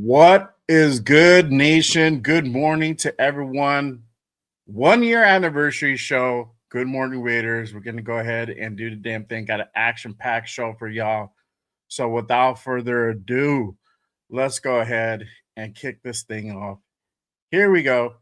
What is good, nation? Good morning to everyone. 1 year anniversary show. Good morning, Raiders. We're going to go ahead and do the damn thing. Got an action packed show for y'all. So, without further ado, let's go ahead and kick this thing off. Here we go.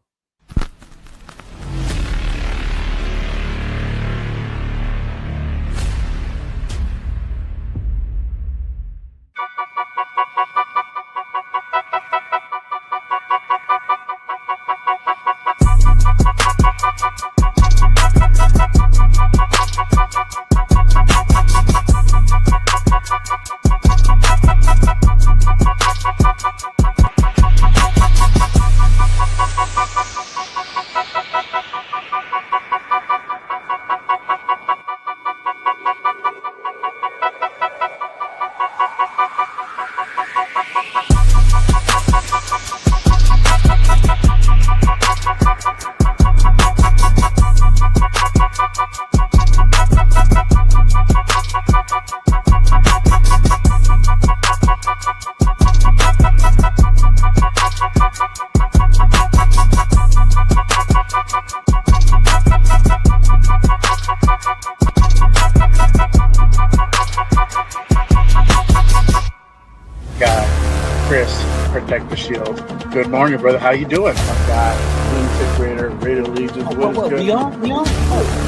Protect the shield. Good morning, brother. How you doing? My God, Raider, Raider Legions. What is good? We on?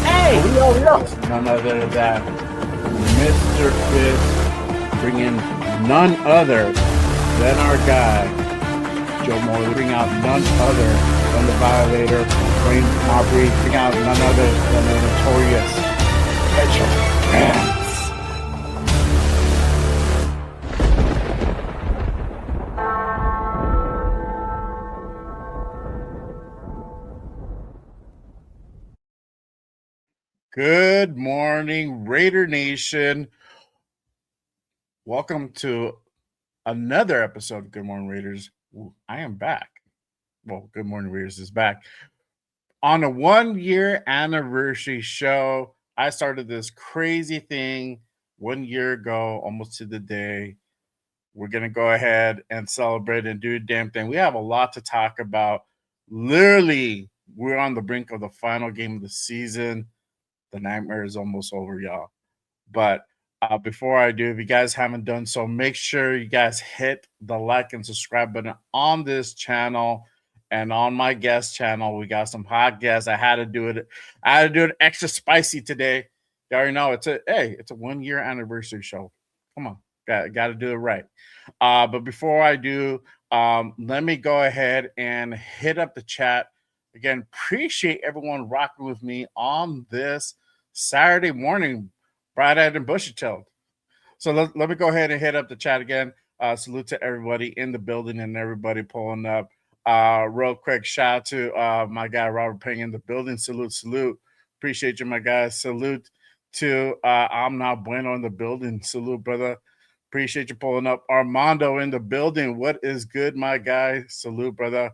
Hey! We on. None other than Mr. Fist, bringing none other than our guy, Joe Moore. Bring out none other than the Violator, Wayne Aubrey. Bring out none other than the notorious Mitchell. Good morning, Raider Nation. Welcome to another episode of Good Morning Raiders. I am back. Well, Good Morning Raiders is back. On a 1-year anniversary show, I started this crazy thing 1 year ago, almost to the day. We're going to go ahead and celebrate and do a damn thing. We have a lot to talk about. Literally, we're on the brink of the final game of the season. The nightmare is almost over, y'all. But before I do, if you guys haven't done so, make sure you guys hit the like and subscribe button on this channel and on my guest channel. We got some hot guests. I had to do it extra spicy today. You already know it's a 1-year anniversary show. Come on, got to do it right. But before I do, let me go ahead and hit up the chat. Again, appreciate everyone rocking with me on this Saturday morning, bright-eyed and bushy-tailed. So let me go ahead and hit up the chat again. Salute to everybody in the building and everybody pulling up. Real quick, shout out to my guy Robert Payne in the building. Salute. Appreciate you, my guy. Salute to I'm Not Bueno in the building. Salute, brother. Appreciate you pulling up. Armando in the building. What is good, my guy? Salute, brother.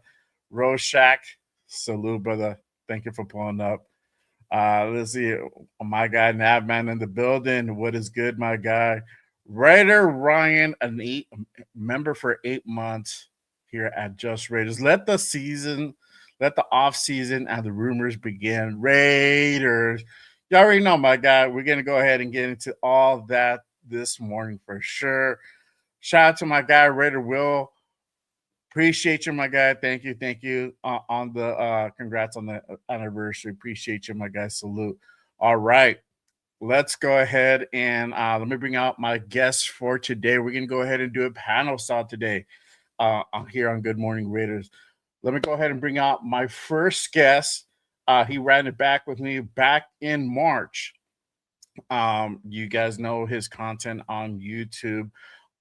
Roshak. Salute, brother. Thank you for pulling up. Let's see. My guy, Navman in the building. What is good, my guy? Raider Ryan, a member for 8 months here at Just Raiders. Let the off season and the rumors begin. Raiders. You already know, my guy. We're going to go ahead and get into all that this morning for sure. Shout out to my guy, Raider Will. Appreciate you, my guy. Thank you. On the congrats on the anniversary. Appreciate you, my guy. Salute. All right. Let's go ahead and let me bring out my guests for today. We're going to go ahead and do a panel style today here on Good Morning Raiders. Let me go ahead and bring out my first guest. He ran it back with me back in March. You guys know his content on YouTube,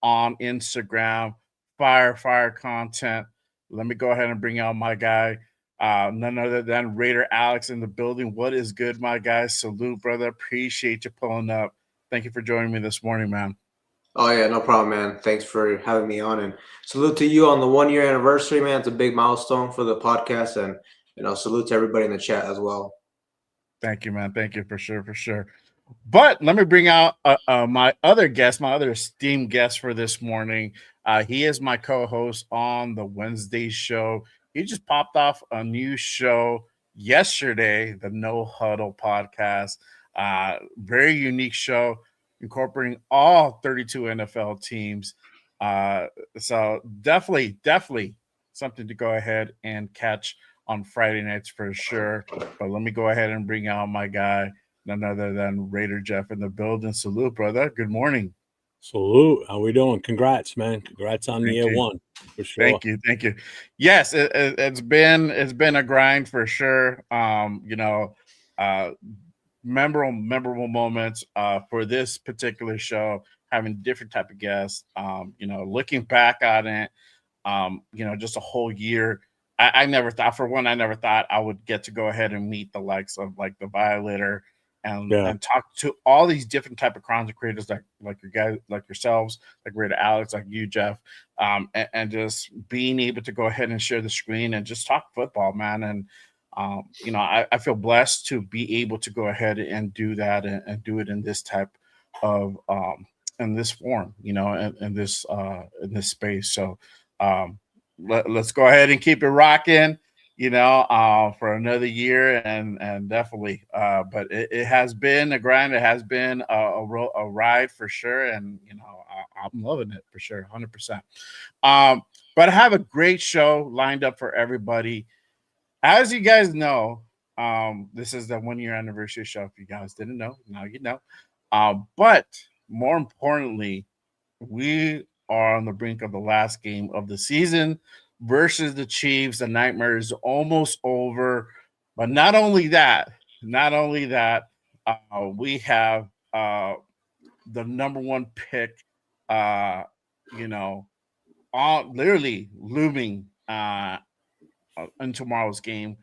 on Instagram. Fire content. Let me go ahead and bring out my guy, none other than Raider Alex in the building. What is good, my guy? Salute, brother. Appreciate you pulling up. Thank you for joining me this morning, man. Oh, yeah, no problem, man. Thanks for having me on. And salute to you on the 1-year anniversary, man. It's a big milestone for the podcast. And, salute to everybody in the chat as well. Thank you, man. Thank you for sure. But let me bring out my other guest, my other esteemed guest for this morning. He is my co-host on the Wednesday show. He just popped off a new show yesterday, the No Huddle podcast. Very unique show, incorporating all 32 NFL teams. Uh, so definitely something to go ahead and catch on Friday nights for sure. But let me go ahead and bring out my guy, none other than Raider Jeff in the building. Salute, brother. Good morning. Salute. How we doing? Congrats, man. Congrats on Thank year you. one for sure. Thank you. Yes, it's been a grind for sure. Uh, memorable moments for this particular show, having different type of guests. Looking back on it, just a whole year. I never thought, for one, I never thought I would get to go ahead and meet the likes of like the Violator and Yeah. talk to all these different type of content creators like your guys, like yourselves, like Rita Alex, like you, Jeff, and just being able to go ahead and share the screen and just talk football, man. And I feel blessed to be able to go ahead and do that and do it in this type of in this form, in this space. So um, let's go ahead and keep it rocking, for another year and definitely. But it has been a grind. It has been a ride for sure, and I'm loving it for sure, 100%. But I have a great show lined up for everybody. As you guys know, this is the 1 year anniversary show. If you guys didn't know, now you know. But more importantly, we are on the brink of the last game of the season versus the Chiefs. The nightmare is almost over. But not only that, we have the number one pick, uh, you know, on literally looming in tomorrow's game.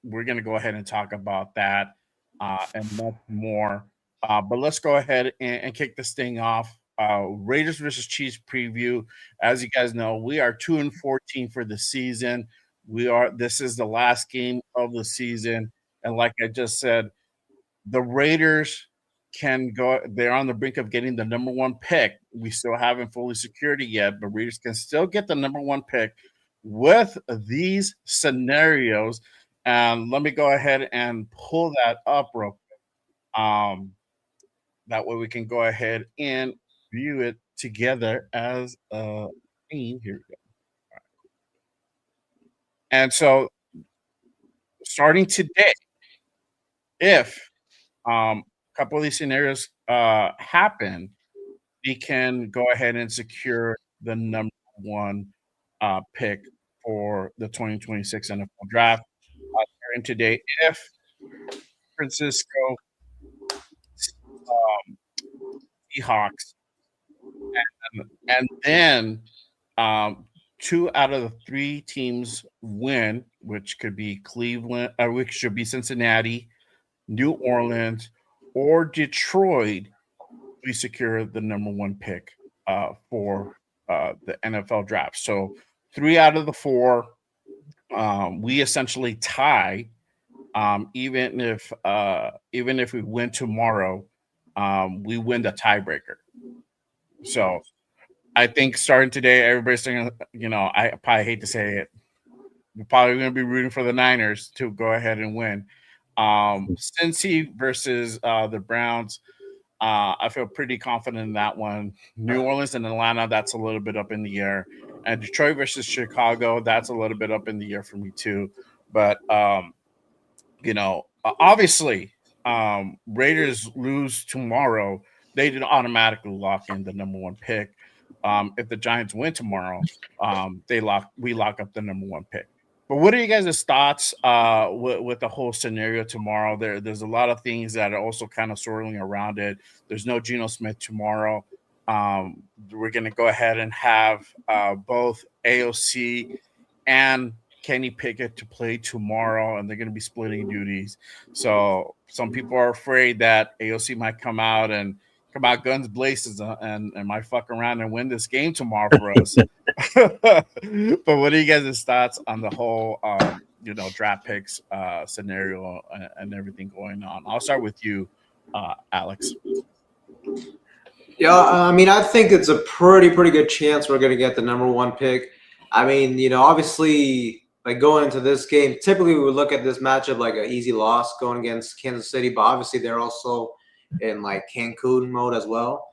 We're going to go ahead and talk about that and much more. But let's go ahead and kick this thing off. Raiders versus Chiefs preview. As you guys know, we are 2-14 for the season. This is the last game of the season. And like I just said, the Raiders can go, they're on the brink of getting the number one pick. We still haven't fully secured it yet, but Raiders can still get the number one pick with these scenarios. And let me go ahead and pull that up real quick. That way we can go ahead and view it together as a team. Here we go. And so starting today, if a couple of these scenarios happen, we can go ahead and secure the number one pick for the 2026 NFL draft. Starting today, if Francisco Seahawks and then two out of the three teams win, which could be Cleveland, which should be Cincinnati, New Orleans, or Detroit, we secure the number one pick for the NFL draft. So 3 out of the 4, we essentially tie. Even if we win tomorrow, we win the tiebreaker. So I think starting today, everybody's thinking, I probably hate to say it, we're probably going to be rooting for the Niners to go ahead and win. Cincy versus the Browns. I feel pretty confident in that one. New Orleans and Atlanta, that's a little bit up in the air. And Detroit versus Chicago, that's a little bit up in the air for me too. But obviously, Raiders lose tomorrow, they did automatically lock in the number one pick. If the Giants win tomorrow, we lock up the number one pick. But what are you guys' thoughts with the whole scenario tomorrow? There's a lot of things that are also kind of swirling around it. There's no Geno Smith tomorrow. We're going to go ahead and have both AOC and Kenny Pickett to play tomorrow, and they're going to be splitting duties. So some people are afraid that AOC might come out guns blazes and might fuck around and win this game tomorrow for us. But what are you guys' thoughts on the whole, draft picks scenario and everything going on? I'll start with you, Alex? Yeah, I mean, I think it's a pretty good chance we're going to get the number one pick. I mean, obviously, like going into this game, typically we would look at this matchup like an easy loss going against Kansas City, but obviously they're also in like Cancun mode as well.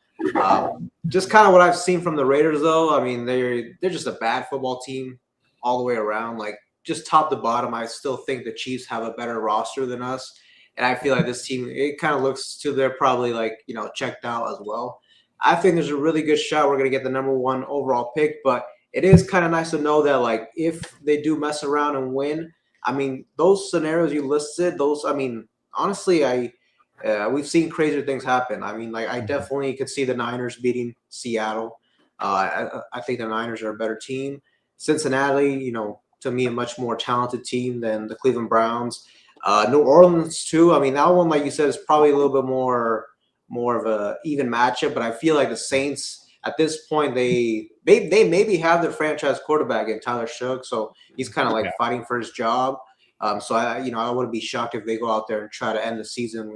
Just kind of what I've seen from the Raiders, though. I mean, they're just a bad football team all the way around. Like just top to bottom, I still think the Chiefs have a better roster than us, and I feel like this team it kind of looks to they're probably like checked out as well. I think there's a really good shot we're going to get the number one overall pick, but it is kind of nice to know that, like, if they do mess around and win, I mean, those scenarios you listed, I mean, honestly, we've seen crazier things happen. I mean, like, I definitely could see the Niners beating Seattle. I think the Niners are a better team. Cincinnati, to me, a much more talented team than the Cleveland Browns. New Orleans, too. I mean, that one, like you said, is probably a little bit more of a even matchup, but I feel like the Saints at this point they maybe have their franchise quarterback in Tyler Shough, so he's kind of like fighting for his job. So I wouldn't be shocked if they go out there and try to end the season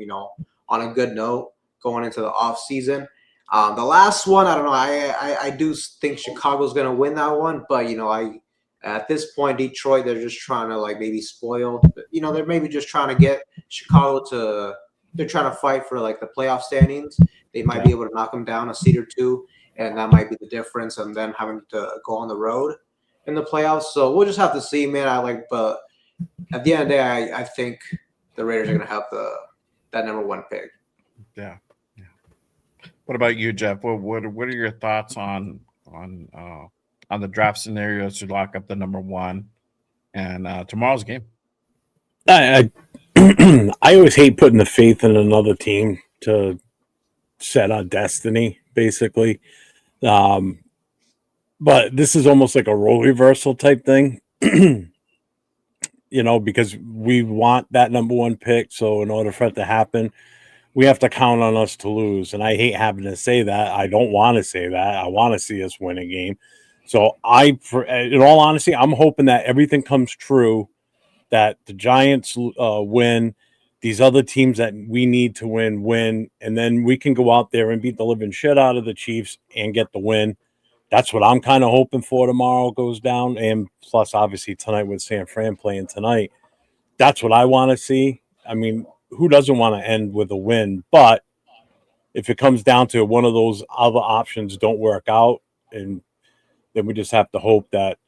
on a good note going into the off season. The last one, I don't know. I do think Chicago's going to win that one, but at this point Detroit, they're just trying to like maybe spoil. They're maybe just trying to get Chicago to. They're trying to fight for like the playoff standings. They might be able to knock them down a seed or two, and that might be the difference. And then having to go on the road in the playoffs. So we'll just have to see, man. But at the end of the day, I think the Raiders are going to have that number one pick. Yeah. What about you, Jeff? What are your thoughts on the draft scenarios to lock up the number one and tomorrow's game? I I always hate putting the faith in another team to set our destiny, basically. But this is almost like a role reversal type thing, because we want that number one pick. So in order for it to happen, we have to count on us to lose. And I hate having to say that. I don't want to say that. I want to see us win a game. So in all honesty, I'm hoping that everything comes true, that the Giants win, these other teams that we need to win, and then we can go out there and beat the living shit out of the Chiefs and get the win. That's what I'm kind of hoping for tomorrow goes down. And plus, obviously, tonight with San Fran playing tonight, that's what I want to see. I mean, who doesn't want to end with a win? But if it comes down to one of those other options don't work out, and then we just have to hope that,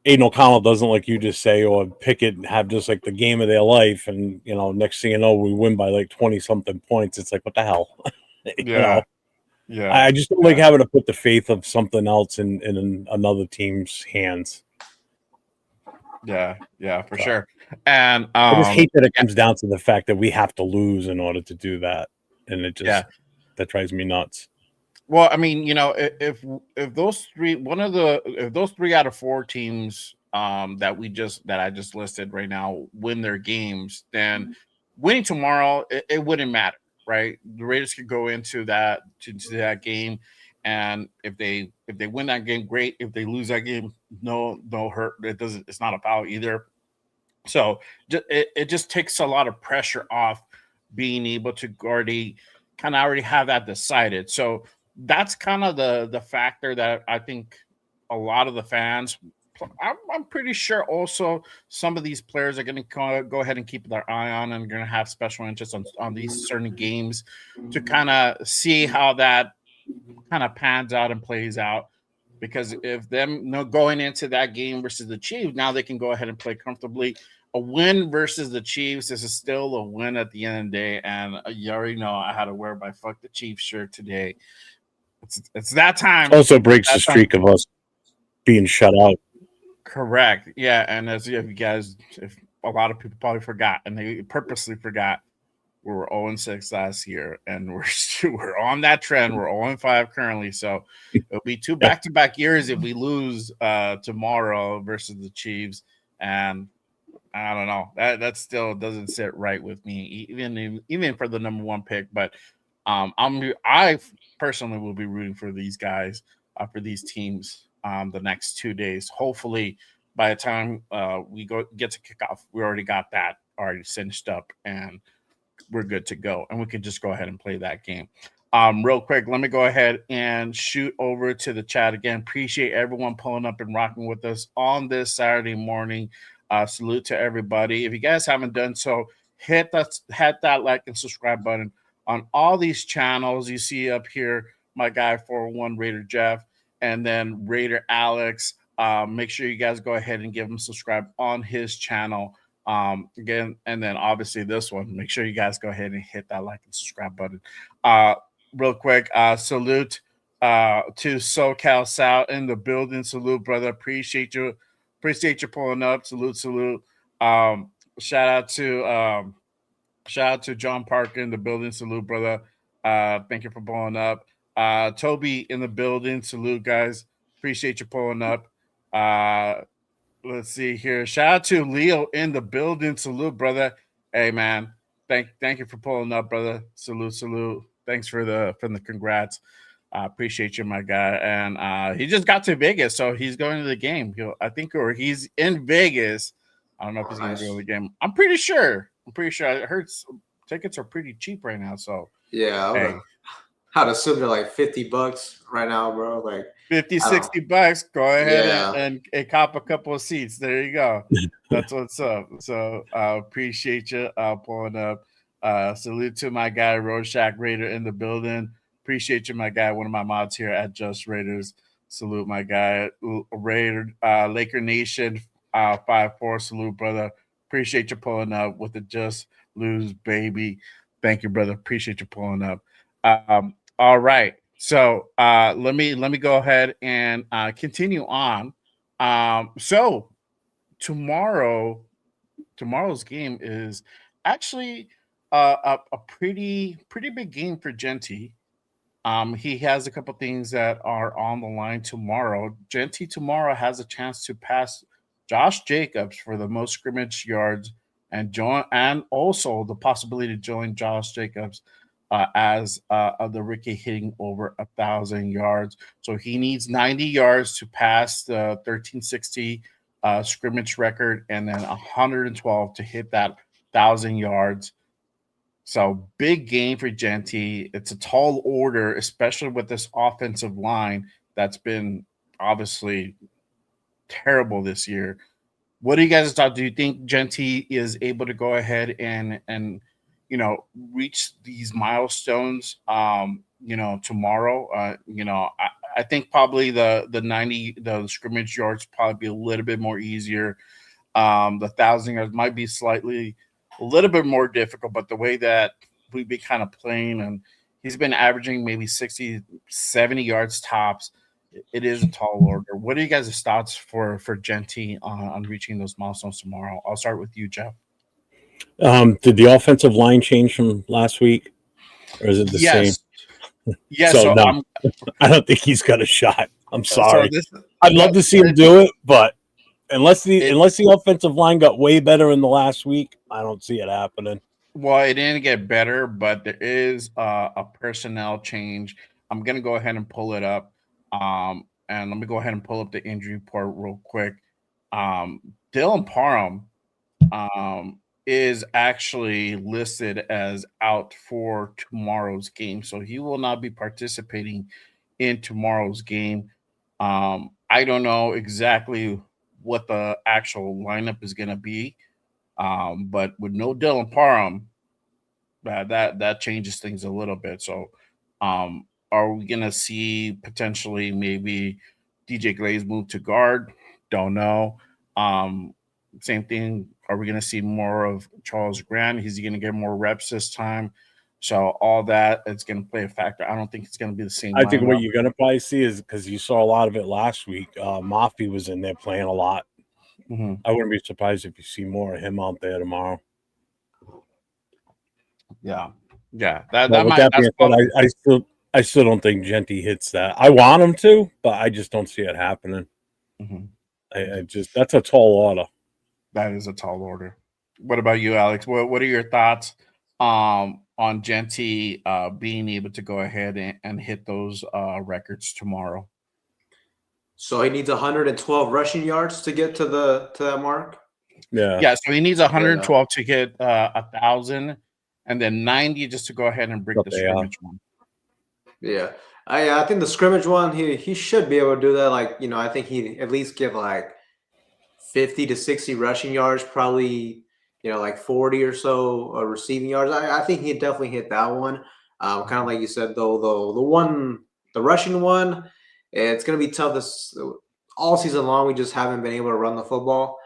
Aiden O'Connell doesn't, like you just say, or Pickett have just like the game of their life. And, next thing you know, we win by like 20 something points. It's like, what the hell? Yeah. I just don't like having to put the faith of something else in another team's hands. Yeah, for sure. And I just hate that it comes down to the fact that we have to lose in order to do that. And it just, that drives me nuts. Well, I mean, if those three out of four teams that I just listed right now win their games, then winning tomorrow it wouldn't matter, right? The Raiders could go into that game, and if they win that game, great. If they lose that game, no hurt. It's not a foul either. So it just takes a lot of pressure off being able to already have that decided. So that's kind of the factor that I think a lot of the fans, I'm pretty sure also some of these players are going to go ahead and keep their eye on and going to have special interest on these certain games to kind of see how that kind of pans out and plays out. Because if them going into that game versus the Chiefs, now they can go ahead and play comfortably. A win versus the Chiefs is still a win at the end of the day. And you already know I had to wear my "Fuck the Chiefs" shirt today. It's that time. Also breaks the streak of us being shut out. Correct. Yeah, and if a lot of people probably forgot, and they purposely forgot, we were 0-6 last year, and we're on that trend. We're 0-5 currently, so it'll be two back-to-back years if we lose tomorrow versus the Chiefs. And I don't know, that still doesn't sit right with me, even for the number one pick. But I personally will be rooting for these guys, for these teams, the next 2 days. Hopefully, by the time we get to kick off, we already got that already cinched up, and we're good to go, and we can just go ahead and play that game. Real quick, let me go ahead and shoot over to the chat again. Appreciate everyone pulling up and rocking with us on this Saturday morning. Salute to everybody. If you guys haven't done so, hit that like and subscribe button on all these channels. You see up here, my guy 401 Raider Jeff, and then Raider Alex. Make sure you guys go ahead and give him subscribe on his channel. Again, and then obviously this one. Make sure you guys go ahead and hit that like and subscribe button. Real quick, salute to SoCal Sal in the building. Salute, brother. Appreciate you pulling up. Salute. Shout out to John Parker in the building. Salute, brother. Thank you for pulling up. Toby in the building. Salute, guys. Appreciate you pulling up. Let's see here. Shout out to Leo in the building. Salute, brother. Hey, man. Thank you for pulling up, brother. Salute. Thanks for the congrats. Appreciate you, my guy. And he just got to Vegas, so he's going to the game. He's in Vegas. I don't know if he's going to go to the game. I'm pretty sure. I heard tickets are pretty cheap right now. So yeah, I'd assume they're like $50 right now, bro. Like $50-$60. Go ahead and cop a couple of seats. There you go. That's what's up. So appreciate you pulling up. Salute to my guy Rorschach Raider in the building. Appreciate you, my guy. One of my mods here at Just Raiders. Salute, my guy Raider Laker Nation 5-4. Salute, brother. Appreciate you pulling up with the Just Lose Baby. Thank you, brother. Appreciate you pulling up. All right. So let me go ahead and continue on. So tomorrow's game is actually a pretty big game for Genty. He has a couple things that are on the line tomorrow. Genty tomorrow has a chance to pass Josh Jacobs for the most scrimmage yards and also the possibility to join Josh Jacobs as the rookie hitting over 1,000 yards. So he needs 90 yards to pass the 1360 scrimmage record, and then 112 to hit that 1,000 yards. So big game for Genty. It's a tall order, especially with this offensive line that's been obviously terrible this year. What do you guys thought? Do you think Genty is able to go ahead and reach these milestones tomorrow? I think probably the 90 the scrimmage yards probably be a little bit more easier. The 1,000 yards might be a little bit more difficult, but the way that we've been kind of playing, and he's been averaging maybe 60, 70 yards tops. It is a tall order. What are you guys' thoughts for Genty on reaching those milestones tomorrow? I'll start with you, Jeff. Did the offensive line change from last week, or is it the same? Yes. So no, I don't think he's got a shot. I'm sorry. I'd love to see him do it, but unless the offensive line got way better in the last week, I don't see it happening. Well, it didn't get better, but there is a personnel change. I'm gonna go ahead and pull it up. And let me go ahead and pull up the injury report real quick. Dylan Parham is actually listed as out for tomorrow's game, so he will not be participating in tomorrow's game. I don't know exactly what the actual lineup is going to be, but with no Dylan Parham, that changes things a little bit. So are we going to see potentially maybe DJ Glaze move to guard? Don't know. Same thing. Are we going to see more of Charles Grant? Is he going to get more reps this time? So all that, it's going to play a factor. I don't think it's going to be the same. I think what you're going to probably see is, because you saw a lot of it last week, Mafi was in there playing a lot. Mm-hmm. I wouldn't be surprised if you see more of him out there tomorrow. Yeah. I still don't think Genty hits that. I want him to, but I just don't see it happening. Mm-hmm. That's a tall order. That is a tall order. What about you, Alex? What are your thoughts on Genty being able to go ahead and hit those records tomorrow? So he needs 112 rushing yards to get to that mark. Yeah. So he needs 112 to get 1,000, and then 90 just to go ahead and break the scrimmage one. Yeah. I think the scrimmage one, he should be able to do that. Like, I think he'd at least get like 50 to 60 rushing yards, probably, like 40 or so receiving yards. I think he'd definitely hit that one. Kind of like you said, though, the rushing one, it's going to be tough all season long. We just haven't been able to run the football.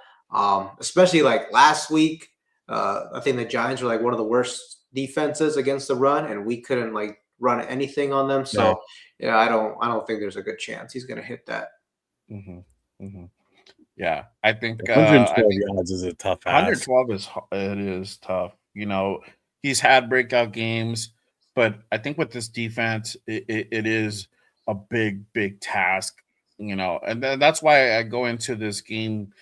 Especially like last week. I think the Giants were like one of the worst defenses against the run, and we couldn't like run anything on them. So yeah, I don't think there's a good chance he's going to hit that. Yeah, I think 112 yards is a tough ask. 112 is tough. He's had breakout games, but I think with this defense, it is a big task. And that's why I go into this game,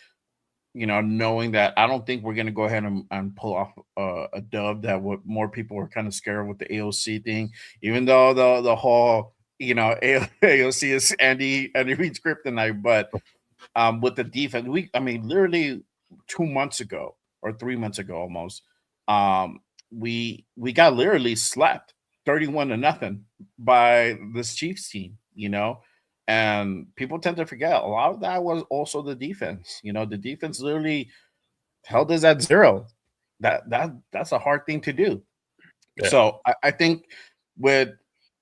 knowing that I don't think we're going to go ahead and pull off a dub that what more people were kind of scared with the AOC thing, even though the whole AOC is Andy Reid's kryptonite, but with the defense, literally 2 months ago or 3 months ago almost, we got literally slapped 31-0 by this Chiefs team, and people tend to forget a lot of that was also the defense. The defense literally held us at 0. That's a hard thing to do. Yeah. So I think with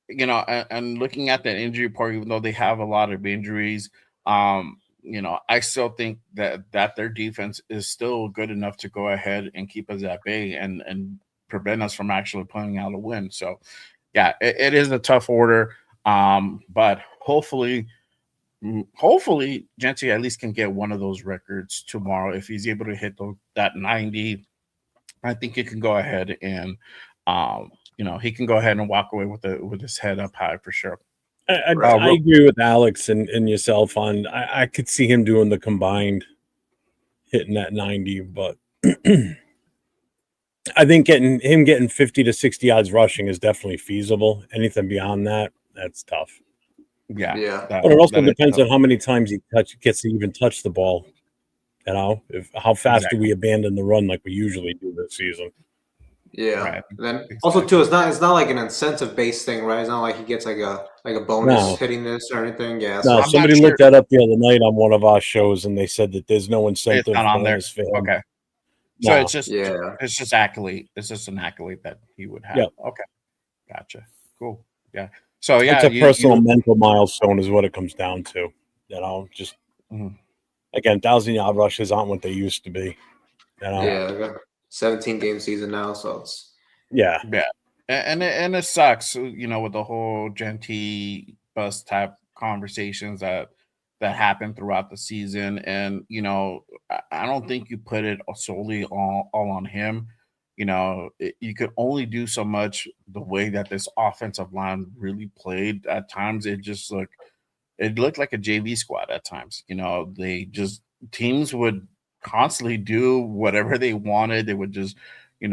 and looking at that injury part, even though they have a lot of injuries, I still think that their defense is still good enough to go ahead and keep us at bay and prevent us from actually pulling out a win. So, yeah, it is a tough order, but hopefully, Genty at least can get one of those records tomorrow. If he's able to hit that 90, I think he can go ahead and, he can go ahead and walk away with his head up high for sure. I agree with Alex and yourself on. I could see him doing the combined, hitting that 90, but I think getting 50 to 60 yards rushing is definitely feasible. Anything beyond that, that's tough. Yeah. But it also depends on how many times he gets to even touch the ball. How fast do we abandon the run like we usually do this season? Yeah. Right. Then also too, it's not like an incentive based thing, right? It's not like he gets like a bonus hitting this or anything. Yeah. No, somebody looked that up the other night on one of our shows, and they said that there's no incentive bonus for him. Okay. So it's just accolade. It's just an accolade that he would have. Yep. Okay. Gotcha. Cool. Yeah. So yeah, it's a personal mental milestone is what it comes down to. Just again, 1,000-yard rushes aren't what they used to be. Yeah. 17-game season now, so it's and it sucks, with the whole Genty bus type conversations that happen throughout the season, and I don't think you put it solely all on him. You could only do so much the way that this offensive line really played. At times, it looked like a JV squad. At times, teams would constantly do whatever they wanted. They would just, we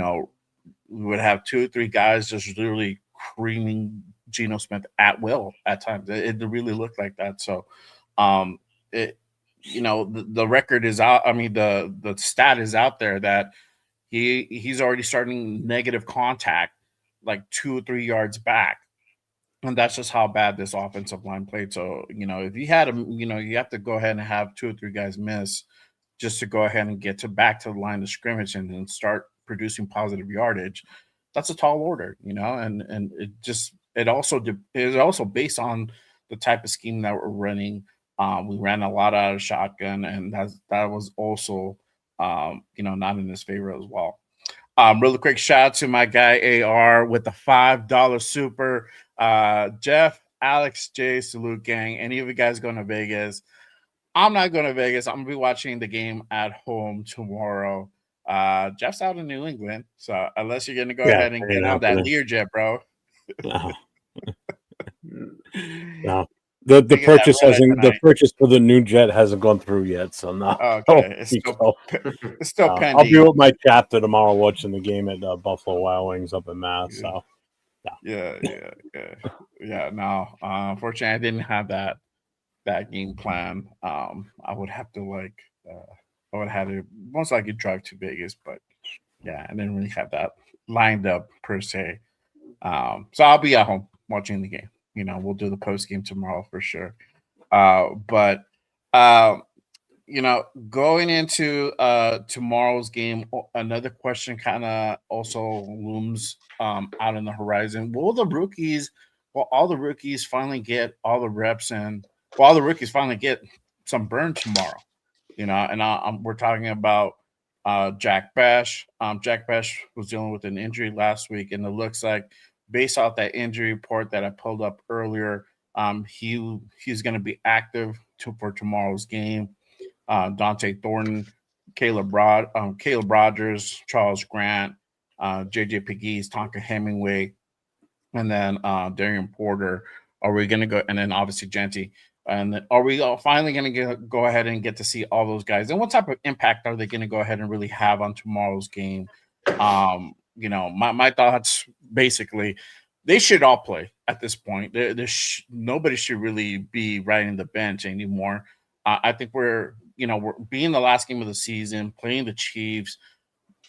would have 2 or 3 guys just literally creaming Geno Smith at will at times. It really looked like that. So, the record is out. I mean, the stat is out there that he's already starting negative contact like 2 or 3 yards back. And that's just how bad this offensive line played. So, if you had him, you have to go ahead and have 2 or 3 guys miss just to go ahead and get back to the line of scrimmage and then start producing positive yardage. That's a tall order, and it also based on the type of scheme that we're running. We ran a lot out of shotgun, and that was also not in his favor as well. Really quick shout out to my guy AR with the $5 super. Jeff, Alex, Jay, salute gang. Any of you guys going to Vegas? I'm not going to Vegas. I'm going to be watching the game at home tomorrow. Jeff's out in New England, so unless you're going to go ahead and get on that Learjet, bro. No. The purchase the purchase for the new jet hasn't gone through yet, so no. Okay, it's still pending. I'll be with my chapter tomorrow watching the game at Buffalo Wild Wings up in Mass. So yeah. No, unfortunately, I didn't have that game plan. I would have to I would have to most likely drive to Vegas, but yeah, I didn't really have that lined up per se. So I'll be at home watching the game. We'll do the post game tomorrow for sure. But going into tomorrow's game, another question kind of also looms out on the horizon. Will all the rookies finally get all the reps, and will all the rookies finally get some burn tomorrow? And we're talking about Jack Bash. Jack Bash was dealing with an injury last week, and it looks like, based off that injury report that I pulled up earlier, he's going to be active for tomorrow's game. Dante Thornton, Caleb Rogers, Charles Grant, JJ Pegues, Tonka Hemingway, and then Darian Porter. Are we going to go? And then obviously Genty. And then are we finally going to go ahead and get to see all those guys? And what type of impact are they going to go ahead and really have on tomorrow's game? My thoughts basically, they should all play at this point. Nobody should really be riding the bench anymore. I think we're being the last game of the season, playing the Chiefs.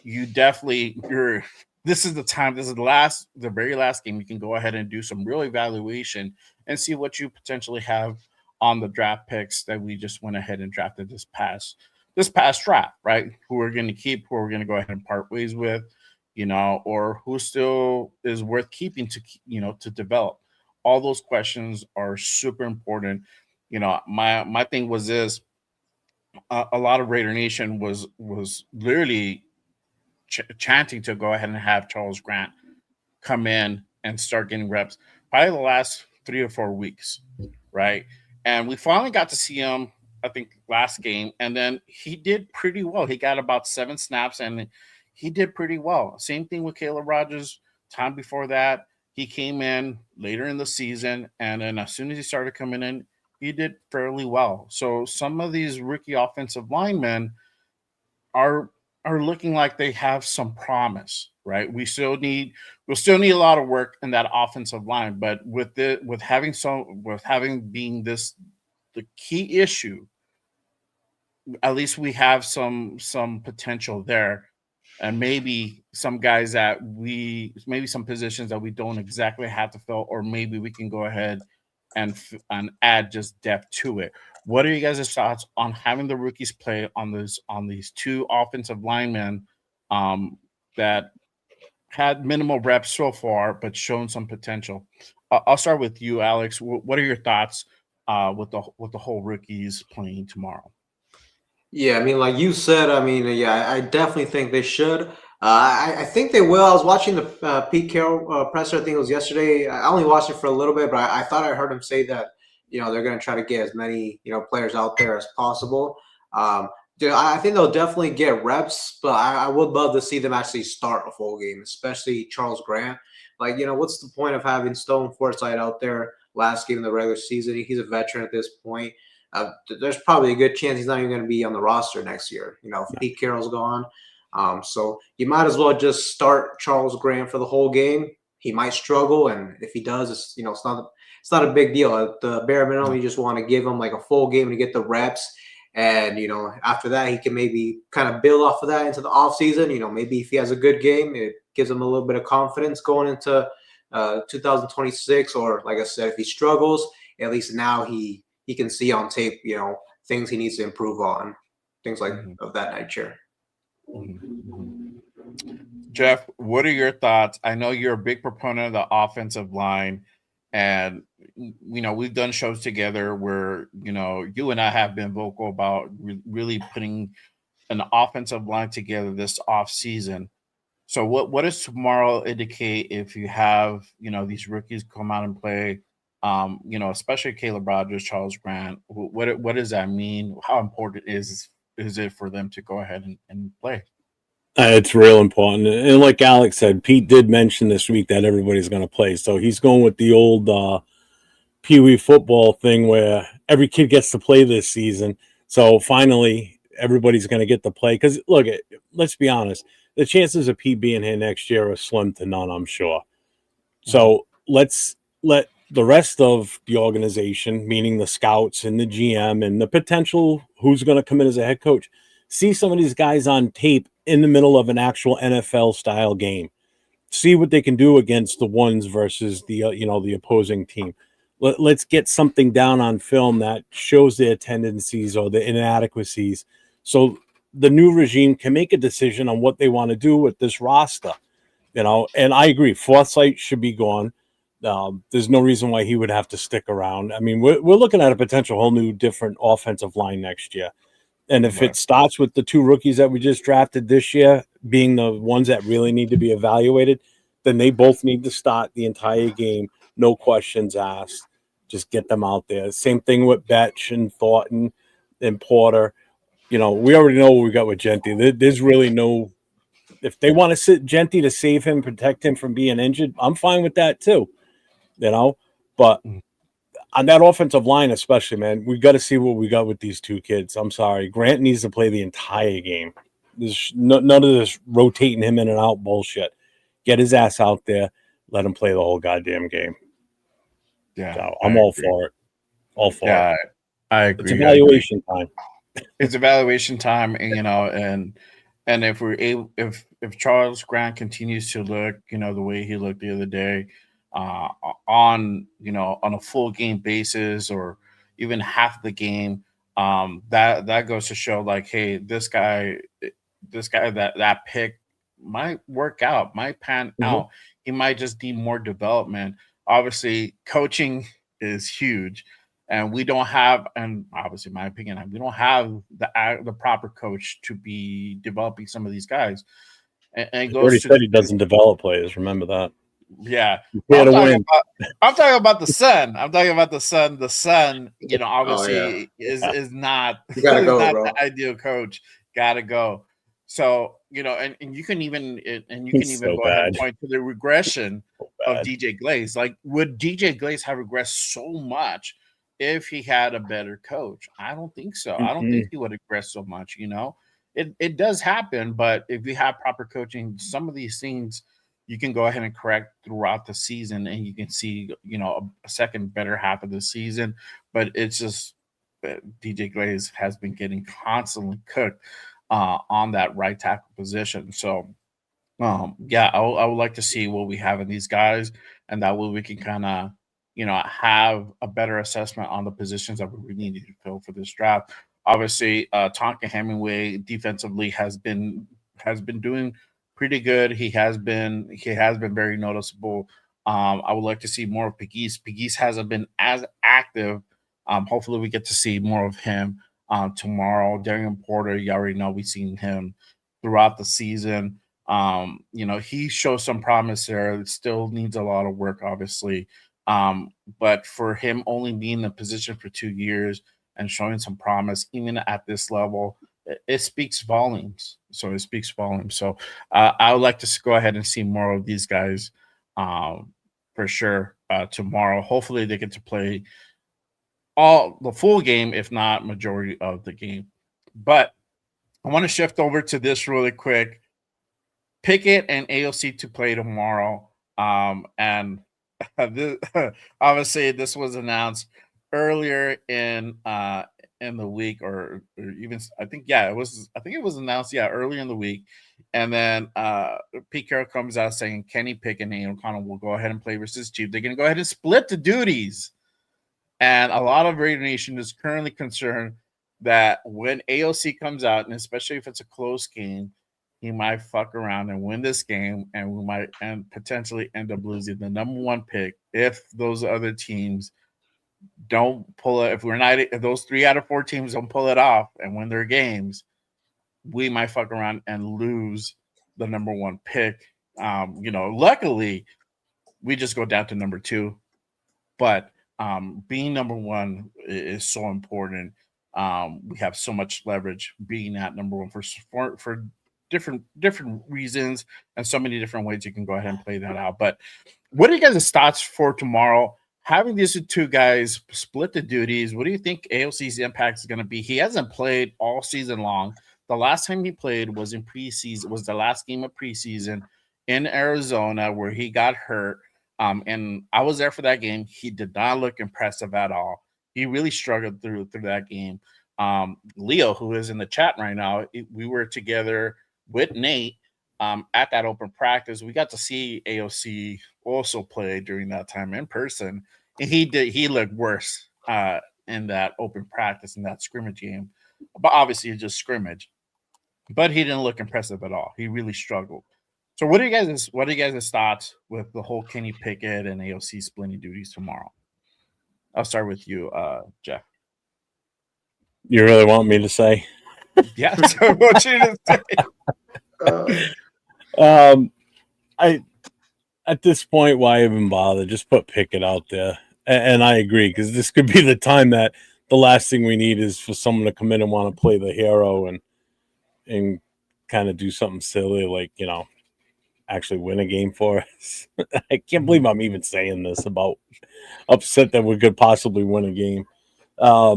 This is the time. This is the very last game. You can go ahead and do some real evaluation and see what you potentially have on the draft picks that we just went ahead and drafted this past draft, right? Who we're going to keep, who we're going to go ahead and part ways with, or who still is worth keeping to develop. All those questions are super important. My thing was this: a lot of Raider Nation was literally chanting to go ahead and have Charles Grant come in and start getting reps probably the last 3 or 4 weeks, right? And we finally got to see him, I think, last game, and then he did pretty well. He got about 7 snaps, and he did pretty well. Same thing with Caleb Rogers. Time before that, he came in later in the season, and then as soon as he started coming in, he did fairly well. So some of these rookie offensive linemen are looking like they have some promise, right? We'll still need a lot of work in that offensive line, but with having being this the key issue, at least we have some potential there, and maybe some some positions that we don't exactly have to fill, or maybe we can go ahead and add just depth to it. What are you guys' thoughts on having the rookies play on these 2 offensive linemen that had minimal reps so far, but shown some potential? I'll start with you, Alex. What are your thoughts with the whole rookies playing tomorrow? Yeah, I mean, like you said, I definitely think they should. I think they will. I was watching the Pete Carroll presser. I think it was yesterday. I only watched it for a little bit, but I thought I heard him say that they're going to try to get as many players out there as possible. I think they'll definitely get reps, but I would love to see them actually start a full game, especially Charles Grant. Like, what's the point of having Stone Forsythe out there last game of the regular season? He's a veteran at this point. There's probably a good chance he's not even going to be on the roster next year, if Pete Carroll's gone. So you might as well just start Charles Grant for the whole game. He might struggle, and if he does, it's not a big deal. At the bare minimum, you just want to give him like a full game to get the reps. And, after that, he can maybe kind of build off of that into the offseason. Maybe if he has a good game, it gives him a little bit of confidence going into 2026. Or, like I said, if he struggles, at least now he can see on tape, things he needs to improve on, things like of that nature. Jeff, what are your thoughts? I know you're a big proponent of the offensive line, and we've done shows together where you and I have been vocal about really putting an offensive line together this off season. So what does tomorrow indicate if you have these rookies come out and play? Especially Caleb Rogers, Charles Grant. What does that mean? How important is it for them to go ahead and play? It's real important. And like Alex said, Pete did mention this week that everybody's going to play. So he's going with the old Pee Wee football thing where every kid gets to play this season. So finally, everybody's going to get to play. Because, look, let's be honest. The chances of Pete being here next year are slim to none, I'm sure. So let's let the rest of the organization, meaning the scouts and the GM and the potential who's going to come in as a head coach, see some of these guys on tape in the middle of an actual NFL-style game. see what they can do against the ones versus the the opposing team. Let's get something down on film that shows their tendencies or the inadequacies, so the new regime can make a decision on what they want to do with this roster. And I agree, Forsythe should be gone. There's no reason why he would have to stick around. I mean, we're looking at a potential whole new different offensive line next year. And if it starts with the 2 rookies that we just drafted this year being the ones that really need to be evaluated, then they both need to start the entire game. No questions asked. Just get them out there. Same thing with Betch and Thornton and Porter. We already know what we got with Genty. There's really no – if they want to sit Genty to save him, protect him from being injured, I'm fine with that too. But on that offensive line, especially, man, we got to see what we got with these 2 kids. I'm sorry. Grant needs to play the entire game. There's none of this rotating him in and out bullshit. Get his ass out there. Let him play the whole goddamn game. Yeah. So I'm all for it. All for it. I agree. It's evaluation time. It's evaluation time, and if we're able, if Charles Grant continues to look, the way he looked the other day, on a full game basis or even half the game, that goes to show like, hey, this guy that pick might work out, might pan out. He might just need more development. Obviously, coaching is huge, and we don't have, and obviously, in my opinion, we don't have the proper coach to be developing some of these guys. And it He goes already to said he doesn't develop players. Remember that. Yeah, I'm talking about the Sun. I'm talking about the Sun. The Sun, obviously is not you gotta go, not bro. the ideal coach. Gotta go. So and you can even so go ahead and bad. point to the regression of DJ Glaze. Like, would DJ Glaze have regressed so much if he had a better coach? I don't think so. I don't think he would regress so much. It does happen, but if you have proper coaching, some of these things you can go ahead and correct throughout the season, and you can see, a second better half of the season. But it's just DJ Glaze has been getting constantly cooked on that right tackle position. So, I would like to see what we have in these guys, and that way we can kind of, have a better assessment on the positions that we really need to fill for this draft. Obviously, Tonka Hemingway defensively has been doing pretty good. He has been very noticeable. I would like to see more of Pegues. Pegues hasn't been as active. Hopefully, we get to see more of him tomorrow. Darian Porter, you already know we've seen him throughout the season. He shows some promise there. It still needs a lot of work, obviously. But for him only being in the position for 2 years and showing some promise, even at this level, it speaks volumes. So I would like to go ahead and see more of these guys for sure tomorrow. Hopefully they get to play all the full game, if not majority of the game. But I want to shift over to this really quick. Pickett and AOC to play tomorrow. And obviously this was announced earlier in the week, or even I think it was announced earlier in the week. And then Pete Carroll comes out saying Kenny Pickett and O'Connell will go ahead and play versus Chief. They're going to go ahead and split the duties. And a lot of Raider Nation is currently concerned that when AOC comes out, and especially if it's a close game, he might fuck around and win this game, and we might potentially end up losing the number 1 pick if those other teams don't pull it. If those 3 out of 4 teams don't pull it off and win their games, we might fuck around and lose the number 1 pick. Luckily, we just go down to number 2, but being number 1 is so important. We have so much leverage being at number 1 for different reasons, and so many different ways you can go ahead and play that out. But what are you guys' thoughts for tomorrow? Having these 2 guys split the duties, what do you think AOC's impact is going to be? He hasn't played all season long. The last time he played was in preseason, was the last game of preseason in Arizona where he got hurt. And I was there for that game. He did not look impressive at all. He really struggled through that game. Leo, who is in the chat right now, we were together with Nate at that open practice, we got to see AOC also play during that time in person, and he looked worse in that open practice in that scrimmage game, but obviously it's just scrimmage. But he didn't look impressive at all. He really struggled. So what are you guys' thoughts with the whole Kenny Pickett and AOC splitting duties tomorrow? I'll start with you, Jeff. You really want me to say? Yeah, so what you to say? I at this point, why even bother? Just put Pickett out there, and I agree, because this could be the time that the last thing we need is for someone to come in and want to play the hero and kind of do something silly, like, actually win a game for us. I can't believe I'm even saying this about upset that we could possibly win a game. I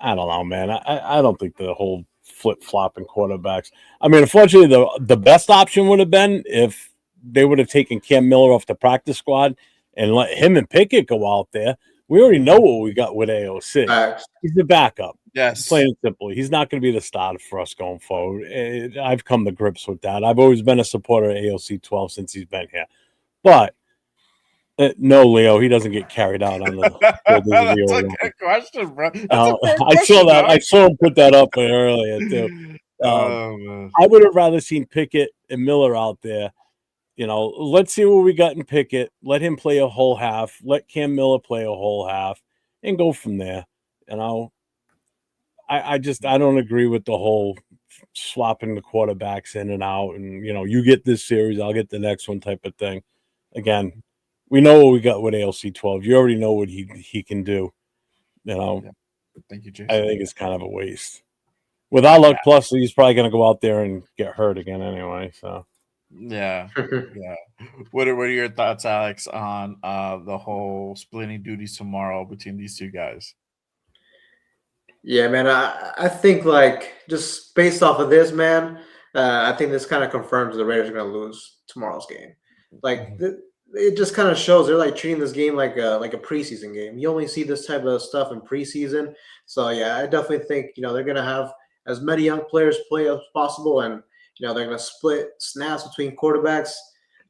don't know, man. I don't think the whole flip flopping quarterbacks. I mean, unfortunately, the best option would have been if they would have taken Cam Miller off the practice squad and let him and Pickett go out there. We already know what we got with AOC. He's the backup. Yes. Plain and simply. He's not going to be the starter for us going forward. I've come to grips with that. I've always been a supporter of AOC 12 since he's been here. But no, Leo, he doesn't get carried out on the That's a good question, bro. I saw that. I saw him put that up earlier, too. I would have rather seen Pickett and Miller out there. Let's see what we got in Pickett. Let him play a whole half. Let Cam Miller play a whole half and go from there. I don't agree with the whole swapping the quarterbacks in and out and, you get this series, I'll get the next one type of thing. Again, we know what we got with ALC 12. You already know what he can do. Yeah. Thank you, Jason. I think it's kind of a waste. With our luck, plus he's probably going to go out there and get hurt again anyway. So, yeah. What are your thoughts, Alex, on the whole splitting duties tomorrow between these two guys? Yeah, man. I think, just based off of this, man, I think this kind of confirms the Raiders are going to lose tomorrow's game. It just kind of shows they're treating this game like a preseason game. You only see this type of stuff in preseason. So yeah, I definitely think they're going to have as many young players play as possible, and they're going to split snaps between quarterbacks.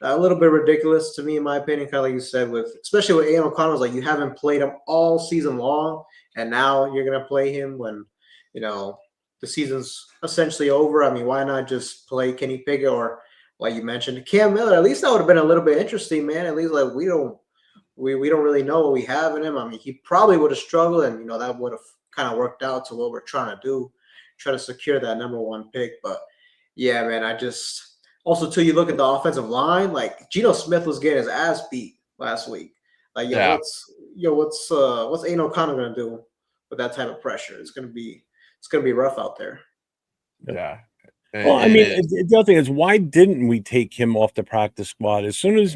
A little bit ridiculous to me, in my opinion, kind of like you said, especially with Aiden O'Connell, you haven't played him all season long, and now you're going to play him when the season's essentially over. I mean, why not just play Kenny Pickett or, like you mentioned, Cam Miller? At least that would have been a little bit interesting, man. At least we don't really know what we have in him. I mean, he probably would have struggled, and that would have kind of worked out to what we're trying to do, try to secure that number one pick. But yeah, man, also too, you look at the offensive line. Geno Smith was getting his ass beat last week. What's Aiden O'Connell gonna do with that type of pressure? It's gonna be rough out there. Yeah. Well, I mean, the other thing is, why didn't we take him off the practice squad as soon as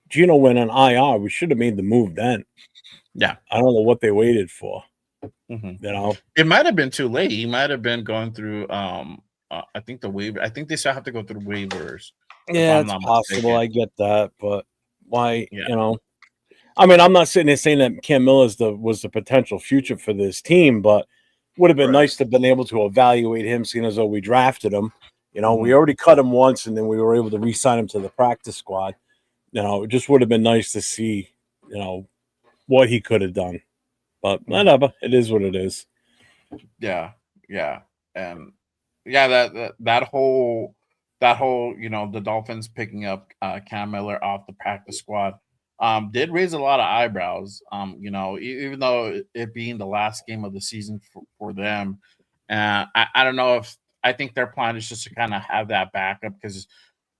Geno went on IR? We should have made the move then. Yeah, I don't know what they waited for. It might have been too late. He might have been going through. I think the waiver. I think they still have to go through waivers. Yeah, it's possible. I get that, but why? Yeah. I mean, I'm not sitting there saying that Cam Miller was the potential future for this team, but would have been nice to have been able to evaluate him, seeing as though we drafted him. We already cut him once, and then we were able to re-sign him to the practice squad. It just would have been nice to see, what he could have done. But whatever, it is what it is. Yeah, and that whole the Dolphins picking up Cam Miller off the practice squad did raise a lot of eyebrows. Even though it being the last game of the season for them, I don't know if I think their plan is just to kind of have that backup because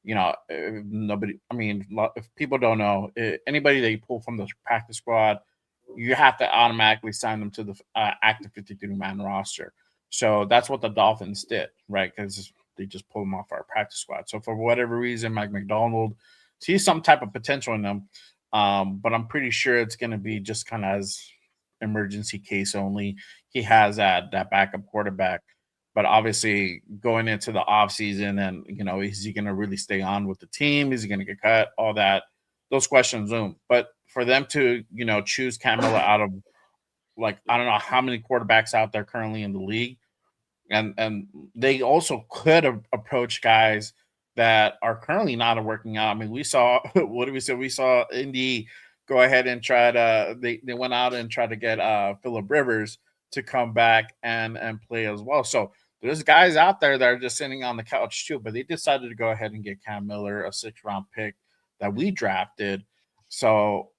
nobody. I mean, if people don't know, anybody that you pull from the practice squad, you have to automatically sign them to the active 53-man roster. So that's what the Dolphins did, right? Because they just pulled them off our practice squad. So for whatever reason, Mike McDonald sees some type of potential in them, but I'm pretty sure it's going to be just kind of as emergency case only. He has that backup quarterback, but obviously going into the offseason and, is he going to really stay on with the team? Is he going to get cut? All that, those questions loom. But for them to, choose Cam Miller out of I don't know how many quarterbacks out there currently in the league, and they also could approach guys that are currently not working out. I mean, we saw what did we say? We saw Indy go ahead and try to they went out and tried to get Phillip Rivers to come back and play as well. So there's guys out there that are just sitting on the couch too, but they decided to go ahead and get Cam Miller, a 6th round pick that we drafted. So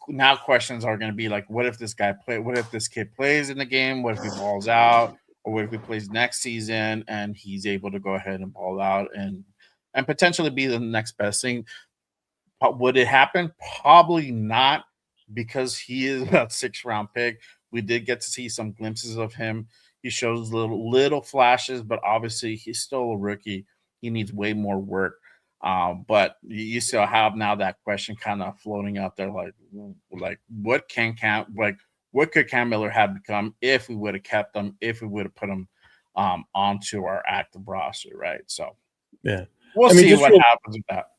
now questions are going to be like, what if this guy play? What if this kid plays in the game? What if he balls out? Or what if he plays next season and he's able to go ahead and ball out and potentially be the next best thing? Would it happen? Probably not, because he is a 6th round pick. We did get to see some glimpses of him. He shows little flashes, but obviously he's still a rookie. He needs way more work. But you still have now that question kind of floating out there, like what could Cam Miller have become if we would have kept him, if we would have put him onto our active roster, right? So Yeah, we'll I mean, see what happens with that.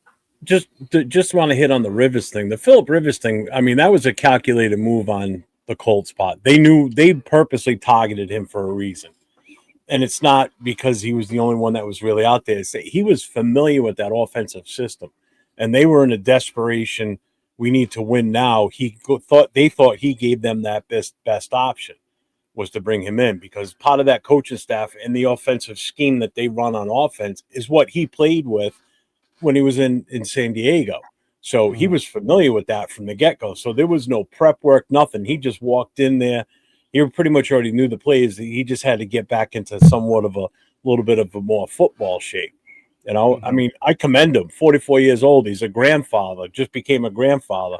Just want to hit on the Rivers thing. The Phillip Rivers thing, I mean, that was a calculated move on the Colts part. They knew they purposely targeted him for a reason. And it's not because he was the only one that was really out there. He was familiar with that offensive system. And they were in a desperation, we need to win now. They thought he gave them that best option was to bring him in, because part of that coaching staff and the offensive scheme that they run on offense is what he played with when he was in San Diego. So he was familiar with that from the get-go. So there was no prep work, nothing. He just walked in there. He pretty much already knew the plays. He just had to get back into somewhat of a little bit of a more football shape. You know, I mean, I commend him. 44 years old. He's a grandfather, just became a grandfather,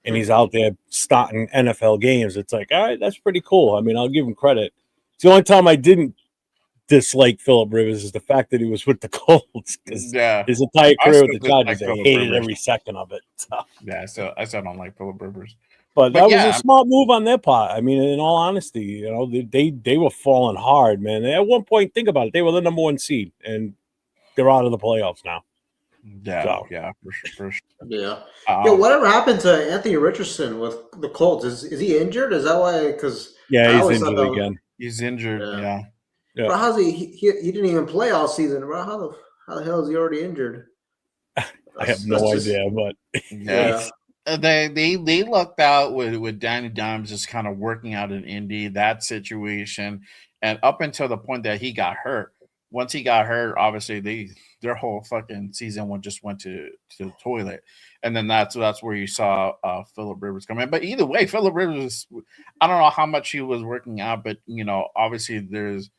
and he's out there starting NFL games. It's like, all right, that's pretty cool. I mean, I'll give him credit. It's the only time I didn't dislike Phillip Rivers is the fact that he was with the Colts, because his entire career with the Chargers, I hated every second of it. So. Yeah, so I still don't like Phillip Rivers. But that was a smart move on their part. I mean, in all honesty, you know, they were falling hard, man. At one point, think about it, they were the number 1 seed, and they're out of the playoffs now. Yeah, for sure. Yeah. Whatever happened to Anthony Richardson with the Colts? Is he injured? Is that why? Because he's injured again. He's injured. Yeah. Bro, how's he didn't even play all season, bro. How the hell is he already injured? I have no idea, but they lucked out with Danny Dimes just kind of working out in Indy, that situation, and up until the point that he got hurt. Once he got hurt, obviously their whole fucking season just went to the toilet, and then that's where you saw Phillip Rivers come in. But either way, Phillip Rivers, I don't know how much he was working out, but obviously there's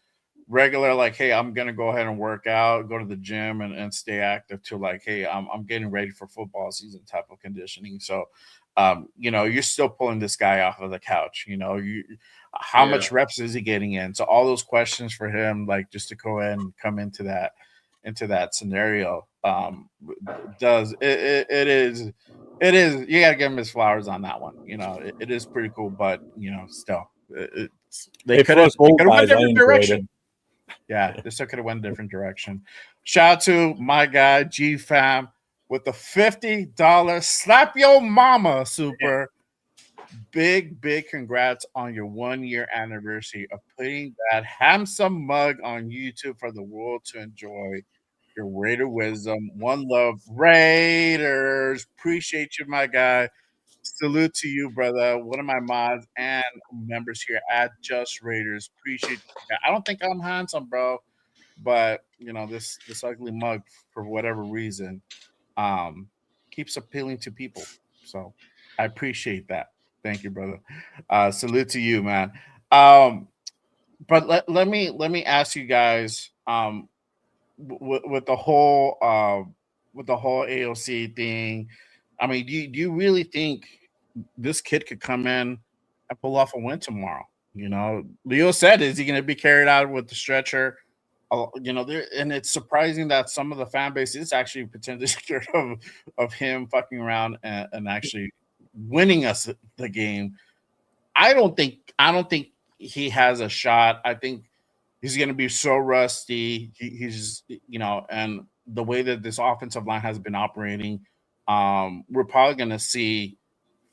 regular, like, hey, I'm gonna go ahead and work out, go to the gym and stay active, to like, hey, I'm getting ready for football season type of conditioning. So you're still pulling this guy off of the couch. How much reps is he getting in? So all those questions for him, like, just to go ahead and come into that scenario, does it is you gotta give him his flowers on that one. It is pretty cool, but still they could have went a different direction. Yeah, this could have went a different direction. Shout out to my guy G Fam with the $50 slap your mama super. Big congrats on your 1-year anniversary of putting that handsome mug on YouTube for the world to enjoy. Your Raider wisdom. One love, Raiders. Appreciate you, my guy. Salute to you, brother. One of my mods and members here at Just Raiders. Appreciate you. I don't think I'm handsome, bro, but this ugly mug, for whatever reason, keeps appealing to people. So I appreciate that. Thank you, brother. Salute to you, man. But let me ask you guys, with the whole AOC thing. I mean, do you really think this kid could come in and pull off a win tomorrow? Leo said, is he going to be carried out with the stretcher? And it's surprising that some of the fan base is actually potentially scared of him fucking around and actually winning us the game. I don't think he has a shot. I think he's going to be so rusty. He's and the way that this offensive line has been operating, we're probably going to see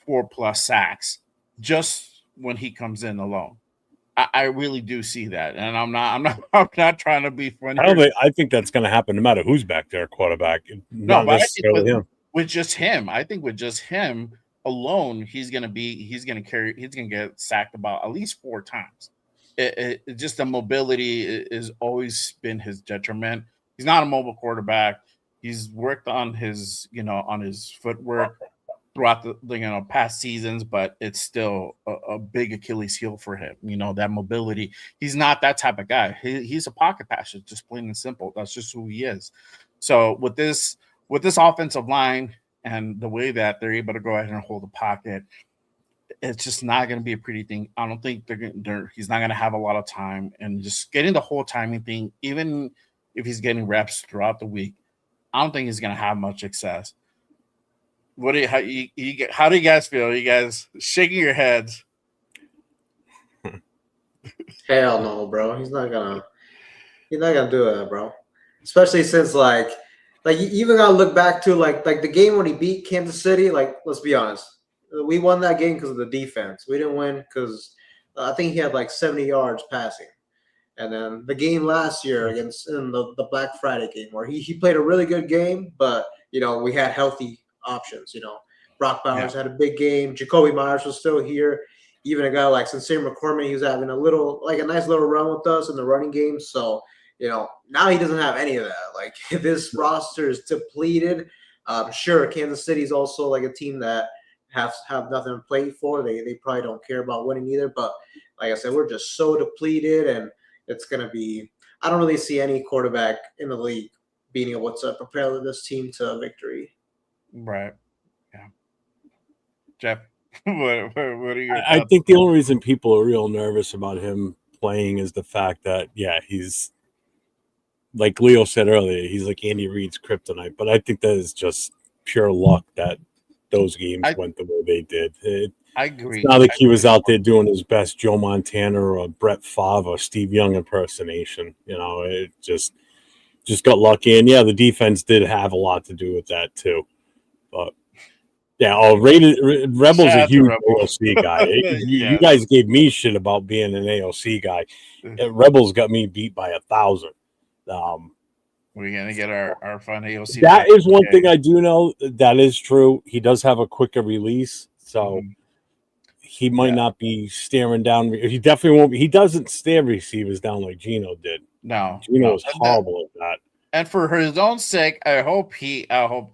4+ sacks just when he comes in alone. I really do see that, and I'm not trying to be funny. I think that's going to happen no matter who's back there, quarterback, No, not but I think necessarily him. with just him, I think with just him alone, he's gonna get sacked about at least 4 times. Just the mobility is always been his detriment. He's not a mobile quarterback. He's worked on his on his footwork throughout the past seasons, but it's still a big Achilles heel for him. That mobility. He's not that type of guy. He's a pocket passer, just plain and simple. That's just who he is. So with this offensive line and the way that they're able to go ahead and hold the pocket, it's just not going to be a pretty thing. I don't think he's not going to have a lot of time, and just getting the whole timing thing, even if he's getting reps throughout the week, I don't think he's going to have much success. How do you guys feel? You guys shaking your heads? Hell no, bro. He's not gonna do it, bro. Especially since like you even gotta look back to like the game when he beat Kansas City. Like, let's be honest, we won that game because of the defense. We didn't win because I think he had like 70 yards passing. And then the game last year against in the Black Friday game where he played a really good game, but we had healthy options. Brock Bowers had a big game. Jacoby Myers was still here. Even a guy like Sincere McCormick, he was having a nice little run with us in the running game. So now he doesn't have any of that. Like, this roster is depleted. Sure, Kansas City is also like a team that have nothing to play for. They probably don't care about winning either. But like I said, we're just so depleted, and it's going to be – I don't really see any quarterback in the league being able to propel this team to victory. Right. Yeah. Jeff, what are your thoughts? I think the only reason people are real nervous about him playing is the fact that, he's – like Leo said earlier, he's like Andy Reid's kryptonite. But I think that is just pure luck that those games went the way they did. I agree. It's not like he was out there doing his best Joe Montana or Brett Favre or Steve Young impersonation. It just got lucky. And, the defense did have a lot to do with that too. But, Rebel's a huge AOC guy. You guys gave me shit about being an AOC guy. Rebel's got me beat by 1,000. We're gonna get our fun AOC. That is one thing I do know. That is true. He does have a quicker release, so he might not be staring down. He definitely won't be. He doesn't stare receivers down like Gino did. No, Gino is horrible at that. And for his own sake, I hope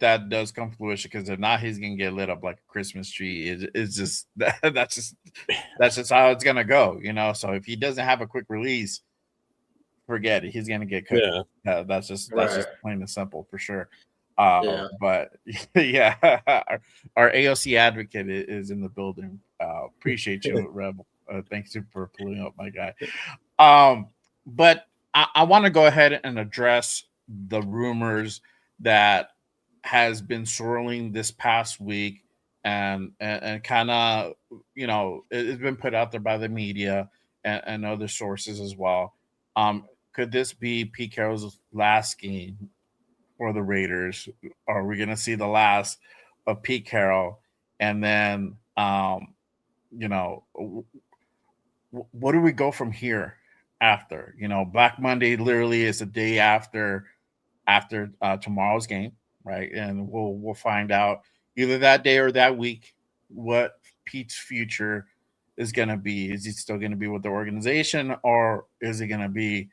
that does come to fruition, because if not, he's gonna get lit up like a Christmas tree. It's just that's just how it's gonna go, So if he doesn't have a quick release, forget it. He's gonna get cooked. Yeah. That's just plain and simple for sure. But our AOC advocate is in the building. Appreciate you, Rebel. Thanks for pulling up, my guy. But I want to go ahead and address the rumors that has been swirling this past week, and kind of it's been put out there by the media and other sources as well. Could this be Pete Carroll's last game for the Raiders? Are we going to see the last of Pete Carroll? And then, what do we go from here after? Black Monday literally is the day after tomorrow's game, right? And we'll find out either that day or that week what Pete's future is going to be. Is he still going to be with the organization, or is he going to be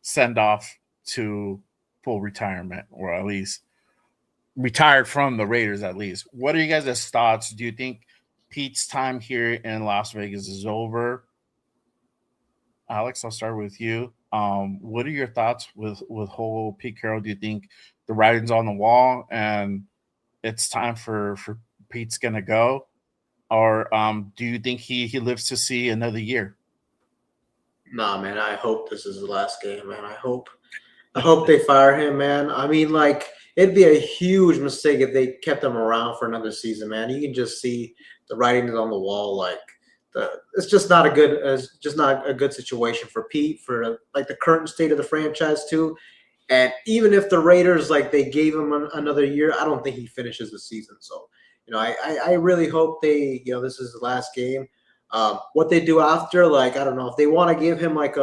send off to full retirement, or at least retired from the Raiders at least? What are you guys' thoughts? Do you think Pete's time here in Las Vegas is over? Alex, I'll start with you. What are your thoughts with whole Pete Carroll? Do you think the writing's on the wall and it's time for Pete's gonna go? Or do you think he lives to see another year? Nah, man, I hope this is the last game, man. I hope they fire him, man. I mean, like, it'd be a huge mistake if they kept him around for another season, man. You can just see the writing is on the wall. Like, it's just not a good situation for Pete, for like the current state of the franchise too. And even if the Raiders, like, they gave him another year, I don't think he finishes the season. So, I really hope this is the last game. What they do after, like, I don't know if they want to give him like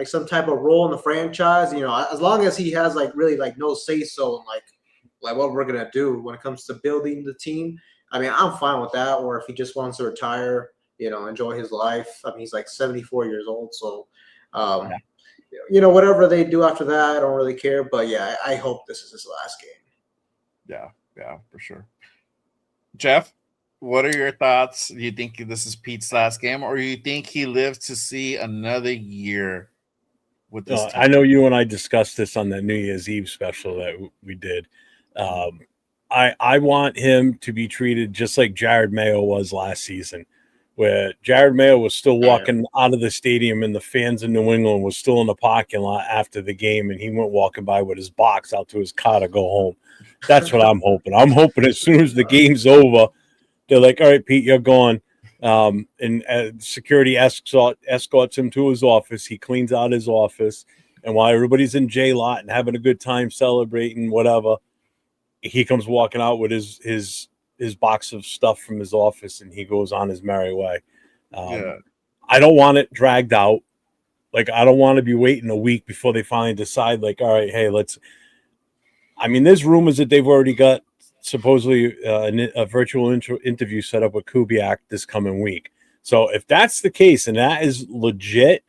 some type of role in the franchise. As long as he has like really like no say so in like what we're gonna do when it comes to building the team. I mean, I'm fine with that. Or if he just wants to retire, enjoy his life. I mean, he's like 74 years old, so whatever they do after that, I don't really care. But yeah, I hope this is his last game. Yeah, for sure. Jeff, what are your thoughts? Do you think this is Pete's last game, or do you think he lives to see another year with this team? I know you and I discussed this on the New Year's Eve special that we did. I want him to be treated just like Jared Mayo was last season, where Jared Mayo was still walking out of the stadium and the fans in New England was still in the parking lot after the game, and he went walking by with his box out to his car to go home. That's what I'm hoping. I'm hoping as soon as the game's over, they're like, all right, Pete, you're gone. And security escorts him to his office. He cleans out his office. And while everybody's in J-Lot and having a good time celebrating, whatever, he comes walking out with his box of stuff from his office, and he goes on his merry way. I don't want it dragged out. Like, I don't want to be waiting a week before they finally decide, like, all right, hey, there's rumors that they've already got supposedly a virtual interview set up with Kubiak this coming week. So if that's the case and that is legit,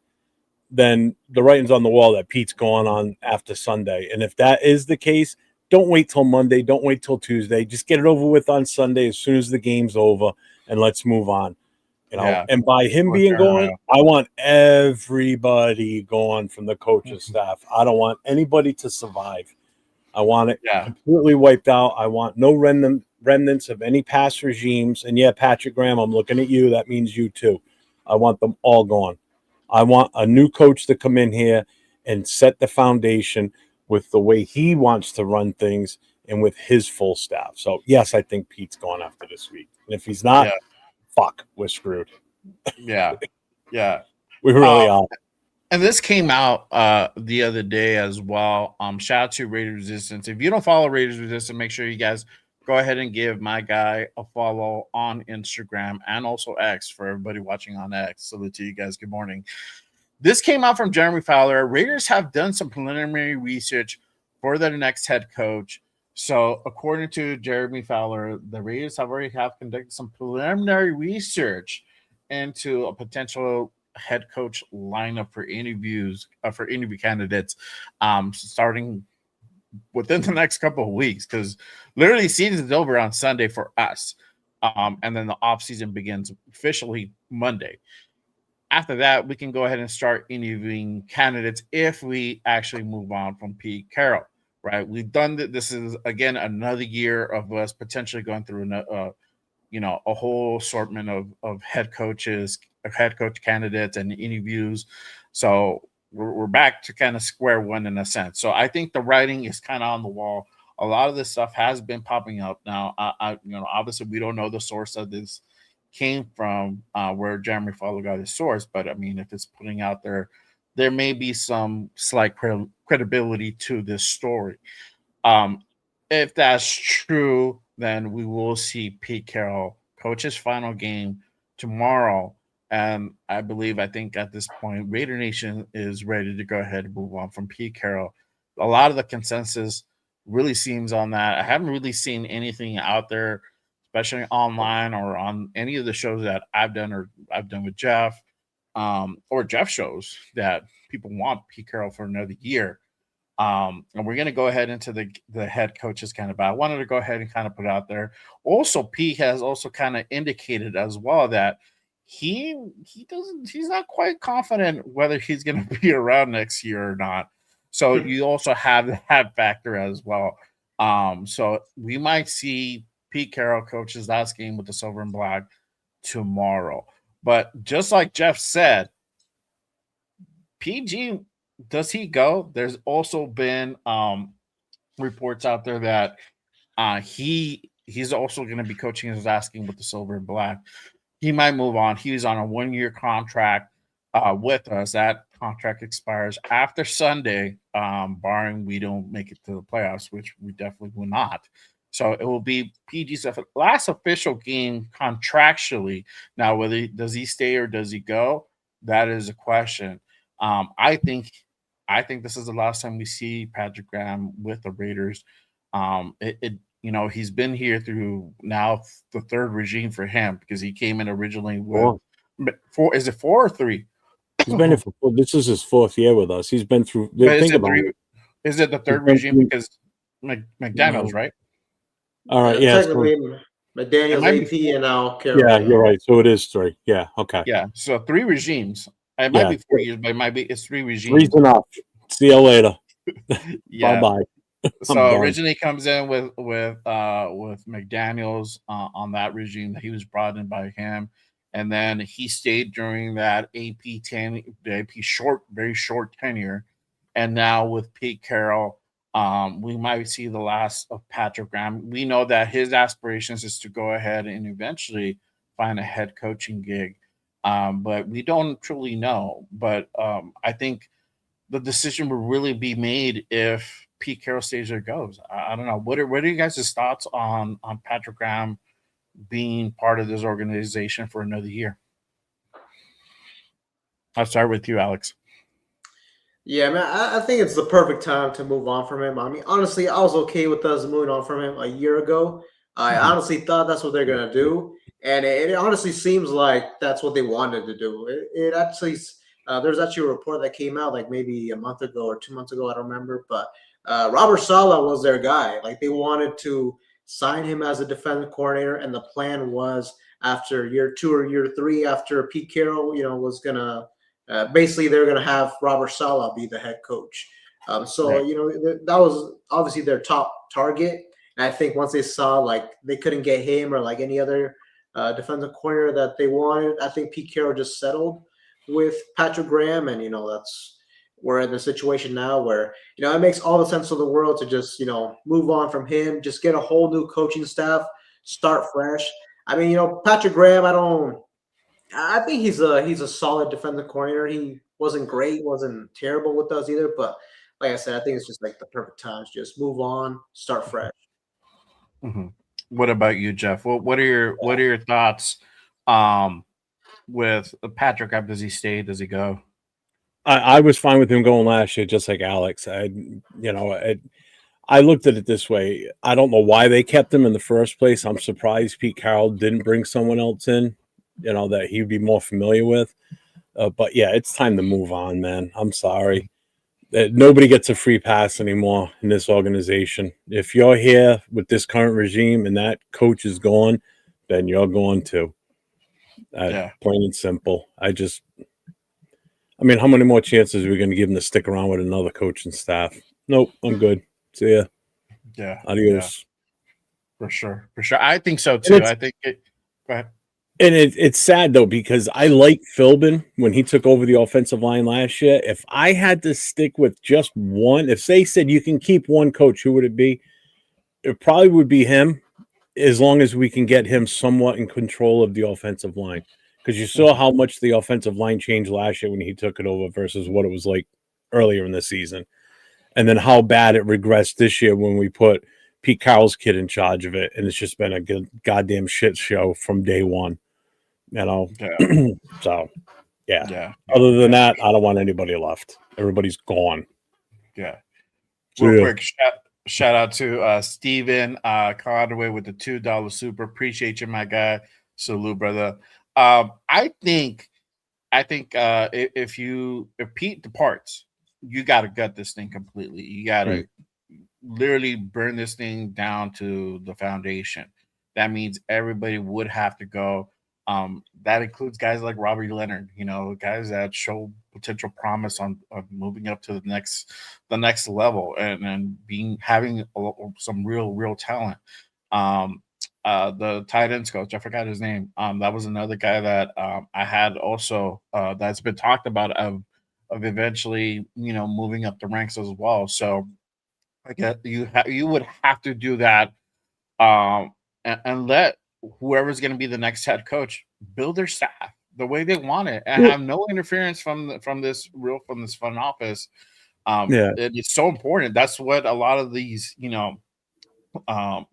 then the writing's on the wall that Pete's going on after Sunday. And if that is the case, don't wait till Monday. Don't wait till Tuesday. Just get it over with on Sunday as soon as the game's over, and let's move on. And by him being gone, I want everybody gone from the coaching staff. I don't want anybody to survive. I want it completely wiped out. I want no remnants of any past regimes. And Patrick Graham, I'm looking at you. That means you too. I want them all gone. I want a new coach to come in here and set the foundation with the way he wants to run things and with his full staff. So, yes, I think Pete's gone after this week. And if he's not, fuck, we're screwed. Yeah. We really are. And this came out the other day as well. Shout out to Raiders Resistance. If you don't follow Raiders Resistance, make sure you guys go ahead and give my guy a follow on Instagram and also X for everybody watching on X. Salute to you guys. Good morning. This came out from Jeremy Fowler. Raiders have done some preliminary research for their next head coach. So according to Jeremy Fowler, the Raiders have conducted some preliminary research into a potential head coach lineup for interviews for interview candidates starting within the next couple of weeks, because literally season is over on Sunday for us, and then the offseason begins officially Monday. After that, we can go ahead and start interviewing candidates if we actually move on from Pete Carroll, right? We've done that. This is again another year of us potentially going through a whole assortment of head coach candidates and interviews. So we're back to kind of square one in a sense. So I think the writing is kind of on the wall. A lot of this stuff has been popping up now. Obviously we don't know the source of this came from, where Jeremy Fowler got his source, but I mean, if it's putting out there may be some slight credibility to this story. If that's true, then we will see Pete Carroll coach his final game tomorrow. And I think at this point, Raider Nation is ready to go ahead and move on from Pete Carroll. A lot of the consensus really seems on that. I haven't really seen anything out there, especially online or on any of the shows that I've done or I've done with Jeff, or Jeff shows, that people want Pete Carroll for another year. And we're going to go ahead into the head coaches kind of. I wanted to go ahead and kind of put out there. Also, Pete has also kind of indicated as well that he's not quite confident whether he's going to be around next year or not. So you also have that factor as well. So we might see Pete Carroll coach his last game with the Silver and Black tomorrow. But just like Jeff said, PG, does he go? There's also been reports out there that he's also going to be coaching his last game with the Silver and Black. He might move on. He's on a 1-year contract with us. That contract expires after Sunday, barring we don't make it to the playoffs, which we definitely will not. So it will be PG's last official game contractually. Now, whether does he stay or does he go, that is a question. I think this is the last time we see Patrick Graham with the Raiders. He's been here through now the third regime for him because he came in originally with four. Is it 4 or 3? He's been here for this is his 4th year with us. He's been through. Think about it. Is it the third regime because McDaniels, right? All right, yeah. Technically, McDaniels, AP, and now Carroll. Yeah, you're right. So it is 3. Yeah, okay. Yeah, so 3 regimes. It might be 4 years, but it's 3 regimes. 3's enough. See you later. Yeah. Bye-bye. So originally comes in with McDaniels on that regime that he was brought in by him, and then he stayed during that very short tenure, and now with Pete Carroll, we might see the last of Patrick Graham. We know that his aspirations is to go ahead and eventually find a head coaching gig, but we don't truly know. But I think the decision will really be made if Pete Carroll stays or goes. I don't know. What are you guys' thoughts on Patrick Graham being part of this organization for another year? I'll start with you, Alex. Yeah, man, I think it's the perfect time to move on from him. I mean, honestly, I was okay with us moving on from him a year ago. I honestly thought that's what they're going to do. And it honestly seems like that's what they wanted to do. It actually, there's actually a report that came out like maybe a month ago or 2 months ago. I don't remember. But Robert Saleh was their guy. Like they wanted to sign him as a defensive coordinator. And the plan was after year 2 or year 3, after Pete Carroll, was going to, basically, they're going to have Robert Saleh be the head coach. Right. That was obviously their top target. And I think once they saw like they couldn't get him or like any other defensive coordinator that they wanted, I think Pete Carroll just settled with Patrick Graham. And, we're in the situation now where, it makes all the sense of the world to just, move on from him, just get a whole new coaching staff, start fresh. I mean, Patrick Graham, I think he's a solid defensive coordinator. He wasn't great, wasn't terrible with us either. But like I said, I think it's just like the perfect time to just move on, start fresh. Mm-hmm. What about you, Jeff? What are your thoughts with Patrick? Does he stay? Does he go? I was fine with him going last year, just like Alex. I looked at it this way. I don't know why they kept him in the first place. I'm surprised Pete Carroll didn't bring someone else in, that he'd be more familiar with. But yeah, it's time to move on, man. I'm sorry. Nobody gets a free pass anymore in this organization. If you're here with this current regime and that coach is gone, then you're going too. Plain and simple. I mean, how many more chances are we going to give him to stick around with another coaching staff? Nope, I'm good. See ya. Yeah. Adios. Yeah. For sure. I think so too. I think it. Go ahead. And it's sad though because I liked Philbin when he took over the offensive line last year. If I had to stick with just one, if they said you can keep one coach, who would it be? It probably would be him, as long as we can get him somewhat in control of the offensive line. Because you saw how much the offensive line changed last year when he took it over versus what it was like earlier in the season. And then how bad it regressed this year when we put Pete Carroll's kid in charge of it. And it's just been a goddamn shit show from day one. So, yeah. Other than that, I don't want anybody left. Everybody's gone. Yeah. Real quick, shout out to Steven Conway with the $2 super. Appreciate you, my guy. Salute, brother. I think if Pete departs, you got to gut this thing completely. You got to literally burn this thing down to the foundation. That means everybody would have to go. That includes guys like Robbie Leonard, guys that show potential promise on moving up to the next level and having some real talent. The tight ends coach, I forgot his name. That was another guy that I had also that's been talked about of eventually, moving up the ranks as well. So I guess you would have to do that and let whoever's going to be the next head coach build their staff the way they want it and have no interference from this front office. It's so important. That's what a lot of these,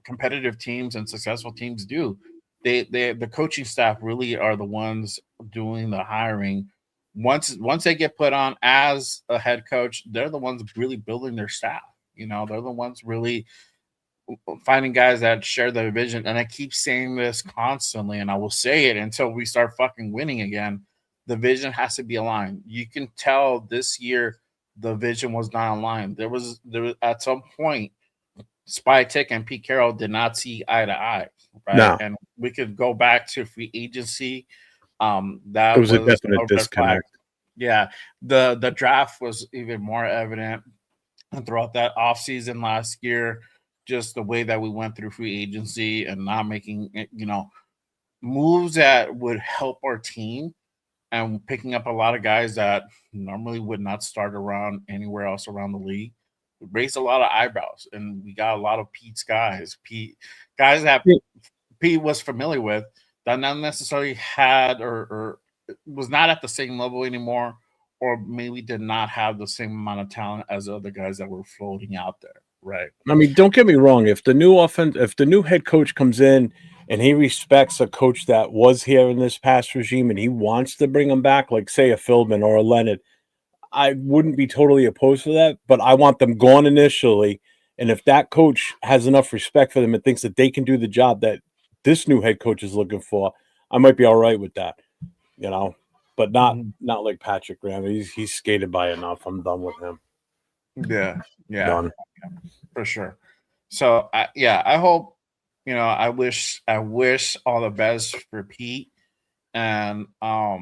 competitive teams and successful teams do. The coaching staff really are the ones doing the hiring. Once they get put on as a head coach, they're the ones really building their staff. They're the ones really finding guys that share the vision. And I keep saying this constantly, and I will say it until we start fucking winning again. The vision has to be aligned. You can tell this year the vision was not aligned. There was at some point Spy Tick and Pete Carroll did not see eye to eye, right? No. And we could go back to free agency. It That was a was definite a red flag. disconnect. Yeah, the draft was even more evident, and throughout that offseason last year, just the way that we went through free agency and not making moves that would help our team, and picking up a lot of guys that normally would not start around anywhere else around the league. It raised a lot of eyebrows, and we got a lot of Pete's guys. Guys that Yeah. Pete was familiar with that not necessarily had or was not at the same level anymore, or maybe did not have the same amount of talent as other guys that were floating out there. Right. I mean, don't get me wrong. If the new head coach comes in and he respects a coach that was here in this past regime and he wants to bring him back, like say a Philbin or a Leonard, I wouldn't be totally opposed to that. But I want them gone initially. And if that coach has enough respect for them and thinks that they can do the job that this new head coach is looking for, I might be all right with that, But not like Patrick Graham. He's skated by enough. I'm done with him. Yeah. Done. For sure. So I hope, I wish all the best for Pete, and I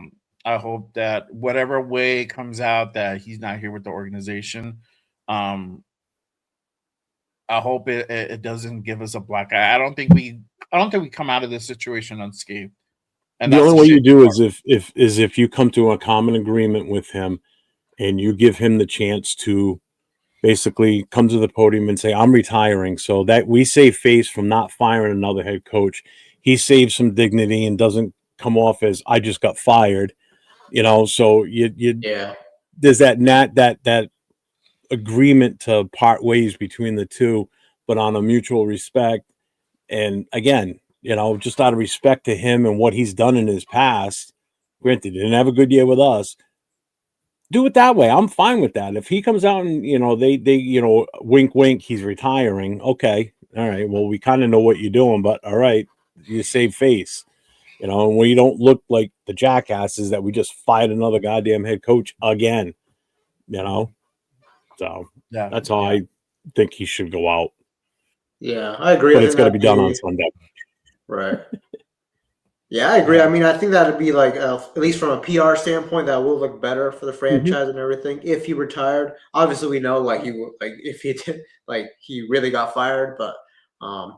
hope that whatever way comes out that he's not here with the organization, I hope it doesn't give us a black eye. I don't think we come out of this situation unscathed. And the that's only way you shitty do part. is if you come to a common agreement with him and you give him the chance to basically come to the podium and say, I'm retiring, so that we save face from not firing another head coach. He saves some dignity and doesn't come off as I just got fired, so Yeah. there's that agreement to part ways between the two, but on a mutual respect. And again, just out of respect to him and what he's done in his past, granted, he didn't have a good year with us. Do it that way. I'm fine with that. If he comes out and they wink wink, he's retiring. Okay, all right. Well, we kind of know what you're doing, but all right, you save face. And we don't look like the jackasses that we just fired another goddamn head coach again. So Yeah, that's how I think he should go out. Yeah, I agree. But it's got to be done on Sunday. Right. Yeah, I agree. I mean, I think that'd be like, at least from a PR standpoint, that will look better for the franchise and everything. If he retired, obviously we know if he did, he really got fired. But I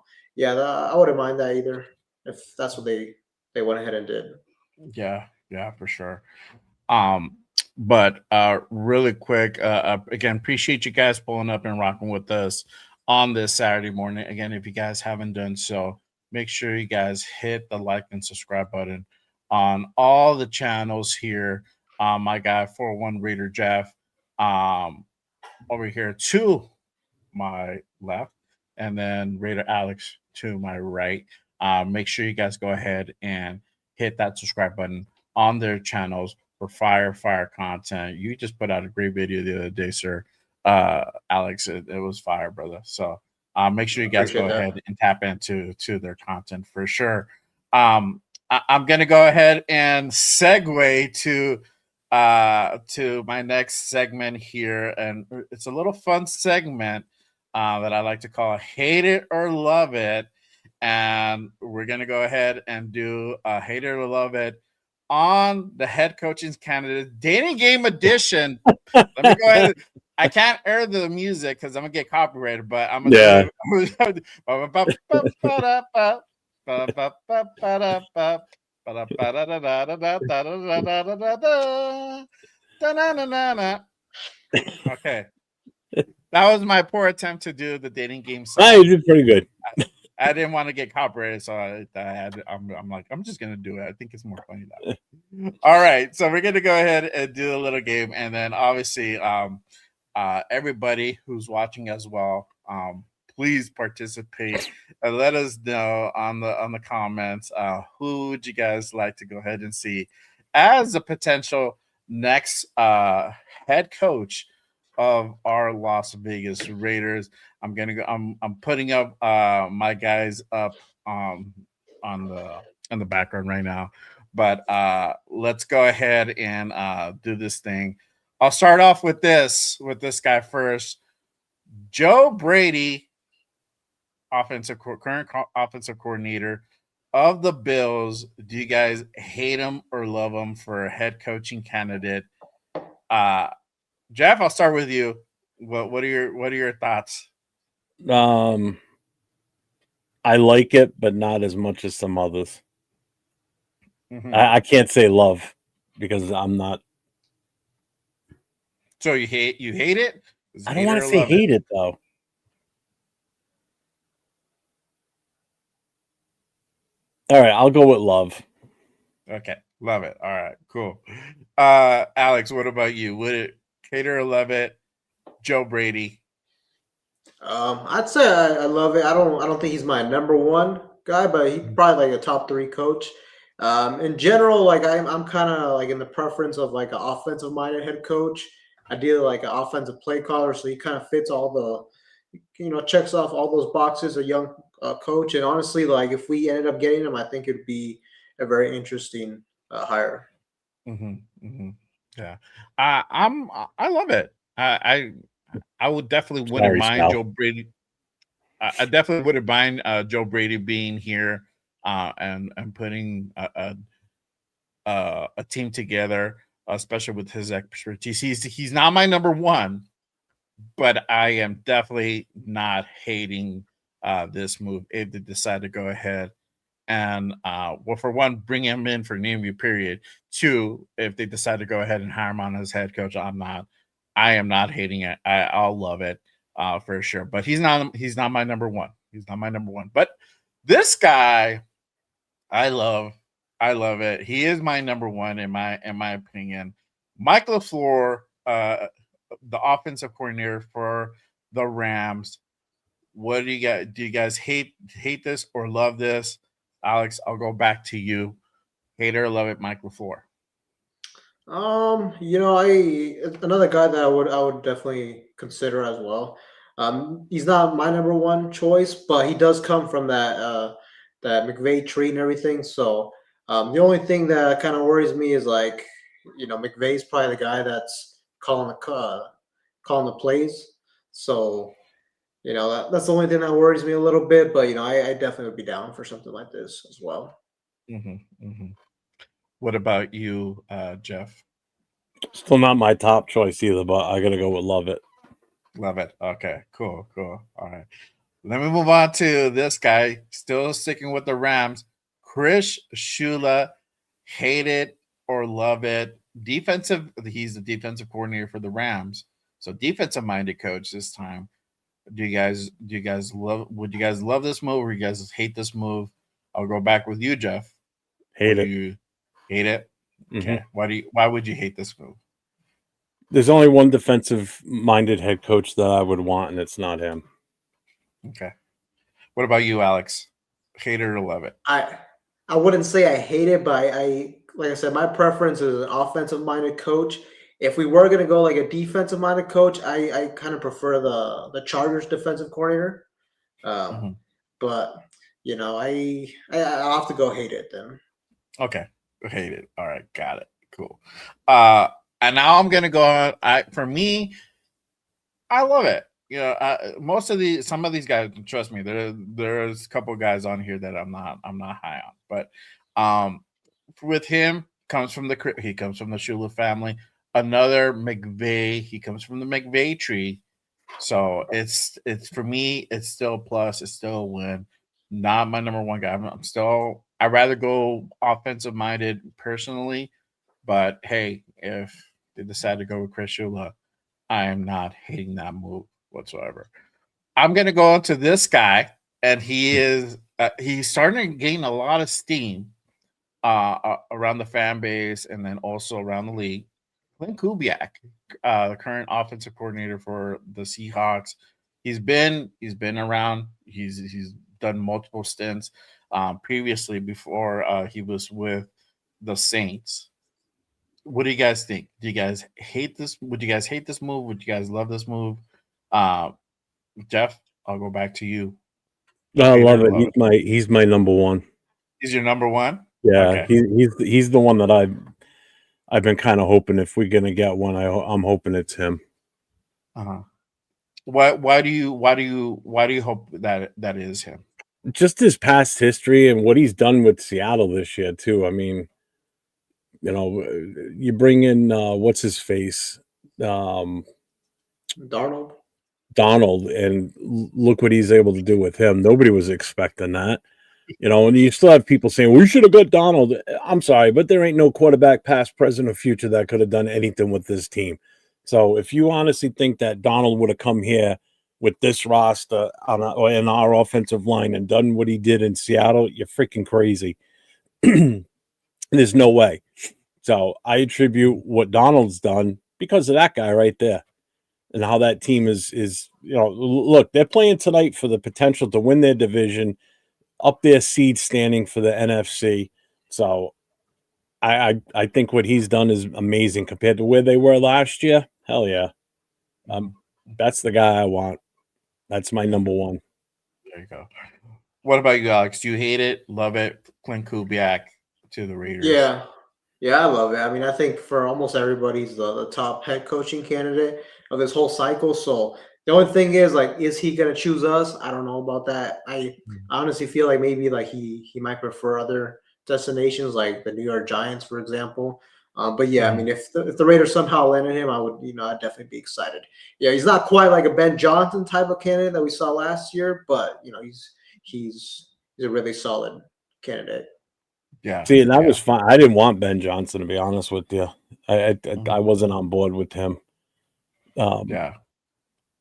wouldn't mind that either if that's what they went ahead and did. Yeah, for sure. But really quick, again, appreciate you guys pulling up and rocking with us on this Saturday morning. Again, if you guys haven't done so, make sure you guys hit the like and subscribe button on all the channels here. My guy 401 Raider Jeff over here to my left, and then Raider Alex to my right. Make sure you guys go ahead and hit that subscribe button on their channels for fire content. You just put out a great video the other day, sir. Alex, it was fire, brother. So make sure you guys go ahead and tap into their content for sure. I'm gonna go ahead and segue to my next segment here, and it's a little fun segment that I like to call "Hate It or Love It," and we're gonna go ahead and do "Hate It or Love It" on the head coaching candidate dating game edition. Let me go ahead. I can't air the music because I'm gonna get copyrighted, but I'm gonna Okay. That was my poor attempt to do the dating game song. You did pretty good. I didn't want to get copyrighted, so I'm like, I'm just gonna do it. I think it's more funny that way. All right, so we're gonna go ahead and do a little game, and then obviously, everybody who's watching as well, please participate and let us know on the comments who would you guys like to go ahead and see as a potential next head coach of our Las Vegas Raiders. I'm putting up my guys up on the background right now. But let's go ahead and do this thing. I'll start off with this guy first. Joe Brady, current offensive coordinator of the Bills. Do you guys hate him or love him for a head coaching candidate? Jeff, I'll start with you. What are your thoughts? I like it, but not as much as some others. Mm-hmm. I can't say love because I'm not. So you hate it? I don't want to say hate it though. All right, I'll go with love. Okay, love it. All right, cool. Alex, what about you? Would it hate or love it? Joe Brady. I'd say I love it. I don't think he's my number one guy, but he's probably like a top 3 coach. In general, like I'm kind of like in the preference of like an offensive minded head coach. Ideally, like an offensive play caller, so he kind of fits all the, checks off all those boxes. A young coach, and honestly, like if we ended up getting him, I think it'd be a very interesting hire. Mm-hmm, mm-hmm. Yeah, I love it. I would definitely wouldn't mind Joe Brady. I definitely wouldn't mind Joe Brady being here and putting a team together, especially with his expertise. He's not my number one, but I am definitely not hating this move if they decide to go ahead and well, for one, bring him in for an interview period. 2, if they decide to go ahead and hire him on as head coach, I am not hating it. I'll love it for sure. But he's not my number one. He's not my number one. But this guy, I love it. He is my number one in my opinion. Mike LaFleur, the offensive coordinator for the Rams. What do you guys hate this or love this? Alex, I'll go back to you. Hate or love it, Mike LaFleur. Another guy that I would definitely consider as well. He's not my number one choice, but he does come from that McVay tree and everything. So the only thing that kind of worries me is like, McVay's probably the guy that's calling the plays. So that's the only thing that worries me a little bit. But I definitely would be down for something like this as well. Mm-hmm, mm-hmm. What about you, Jeff? Still not my top choice either, but I gotta go with love it. Love it. Okay, cool. All right. Let me move on to this guy. Still sticking with the Rams. Chris Shula, hate it or love it. He's the defensive coordinator for the Rams. So defensive minded coach this time. Would you guys love this move or you guys hate this move? I'll go back with you, Jeff. Hate it. You hate it? Okay. Mm-hmm. Why would you hate this move? There's only one defensive minded head coach that I would want, and it's not him. Okay. What about you, Alex? Hate it or love it? I wouldn't say I hate it, but I like I said, my preference is an offensive minded coach. If we were gonna go like a defensive minded coach, I kind of prefer the Chargers defensive coordinator. But I'll have to go hate it then. Okay. Hate it. All right, got it. Cool. And now I'm gonna go on. For me, I love it. Some of these guys, trust me, there's a couple of guys on here that I'm not high on. But with him he comes from the Shula family. Another McVay, he comes from the McVay tree. So it's for me, it's still a plus, it's still a win. Not my number one guy. I'd rather go offensive minded personally, but hey, if they decide to go with Chris Shula, I am not hating that move whatsoever. I'm going to go on to this guy, and he's starting to gain a lot of steam around the fan base and then also around the league. Clint Kubiak, the current offensive coordinator for the Seahawks. He's been around. He's done multiple stints previously before he was with the Saints. What do you guys think? Do you guys hate this? Would you guys hate this move? Would you guys love this move? Uh, Jeff, I'll go back to you. I Hate love or it. love it? He's my number one. He's your number one. Yeah, Okay. he's the one that I've been kind of hoping if we're gonna get one, I'm hoping it's him. Uh-huh. Why do you hope that that is him? Just his past history and what he's done with Seattle this year too. I mean, you know, you bring in what's his face, Darnold. Donald, and look what he's able to do with him. Nobody was expecting that. You know, and you still have people saying we should have got Donald. I'm sorry, but there ain't no quarterback, past, present, or future that could have done anything with this team. So if you honestly think that Donald would have come here with this roster or in our offensive line and done what he did in Seattle, you're freaking crazy. There's no way. So I attribute what Donald's done because of that guy right there and how that team is look, they're playing tonight for the potential to win their division, up their seed standing for the NFC. So I think what he's done is amazing compared to where they were last year. Hell yeah. That's the guy I want. That's my number one. There you go. What about you, Alex? Do you hate it? Love it? Clint Kubiak to the Raiders. Yeah. Yeah, I love it. I mean, I think for almost everybody's the top head coaching candidate of this whole cycle. So the only thing is, like, is he going to choose us? I don't know about that. I honestly feel like maybe like he might prefer other destinations, like the New York Giants, for example. But yeah, I mean, if the Raiders somehow landed him, I would, I'd definitely be excited. Yeah, he's not quite like a Ben Johnson type of candidate that we saw last year, but he's a really solid candidate. Yeah. See, and that was fine. I didn't want Ben Johnson, to be honest with you. I wasn't on board with him. Yeah.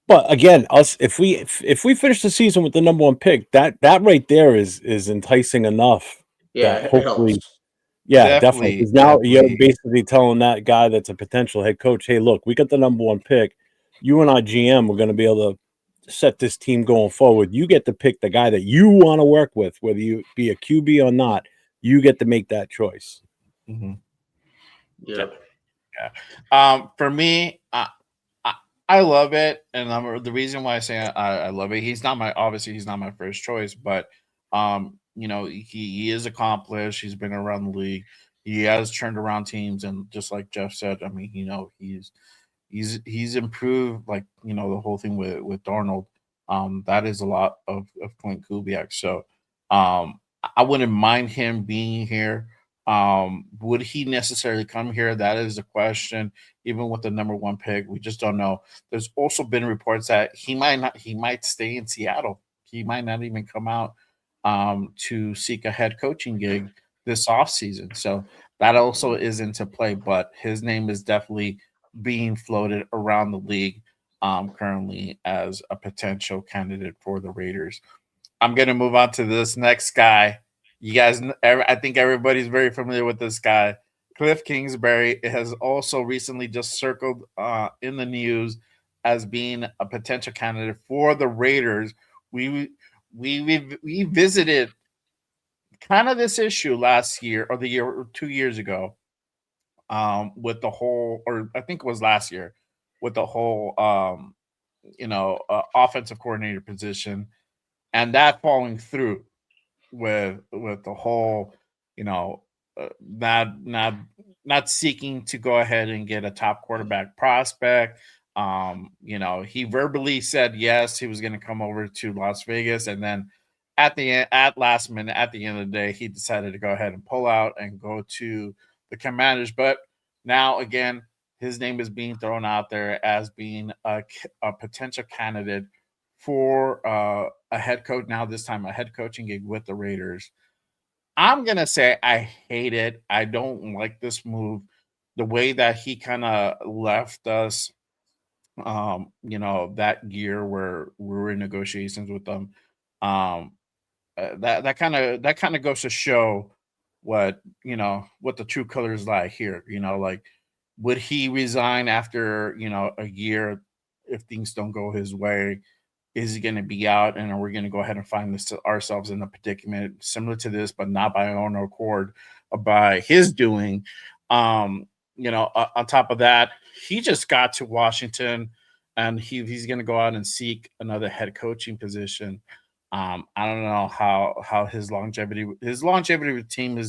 But again, if we finish the season with the number one pick, that right there is enticing enough. Yeah, that hopefully, helps. yeah, definitely. Because now you're basically telling that guy that's a potential head coach, hey, look, we got the number one pick. You and our GM are going to be able to set this team going forward. You get to pick the guy that you want to work with, whether you be a QB or not. You get to make that choice. Mm-hmm. Yeah. For me, I love it, and the reason why I say I love it. He's not my first choice, but he is accomplished. He's been around the league. He has turned around teams, and just like Jeff said, I mean, he's improved. Like the whole thing with Darnold. That is a lot of Clint Kubiak. So I wouldn't mind him being here. Would he necessarily come here? That is the question. Even with the number one pick, we just don't know. There's also been reports that he might stay in Seattle. He might not even come out to seek a head coaching gig this offseason. So that also is into play, but his name is definitely being floated around the league currently as a potential candidate for the Raiders. I'm going to move on to this next guy. You guys, I think everybody's very familiar with this guy. Cliff Kingsbury has also recently just circled in the news as being a potential candidate for the Raiders. We visited kind of this issue last year or the year or 2 years ago with the whole, or I think it was last year, with the whole offensive coordinator position and that falling through with the whole, not seeking to go ahead and get a top quarterback prospect. He verbally said yes, he was going to come over to Las Vegas, and then at last minute, at the end of the day, he decided to go ahead and pull out and go to the Commanders. But now again, his name is being thrown out there as being a potential candidate for a head coach. Now this time a head coaching gig with the Raiders. I'm going to say I hate it. I don't like this move. The way that he kind of left us, that year where we were in negotiations with them. That kind of goes to show what the true colors lie here. Like, would he resign after a year if things don't go his way? is he going to be out, and are we going to go ahead and find ourselves in a predicament similar to this, but not by our own accord, by his doing? On top of that, he just got to Washington, and he's going to go out and seek another head coaching position. I don't know how his longevity with the team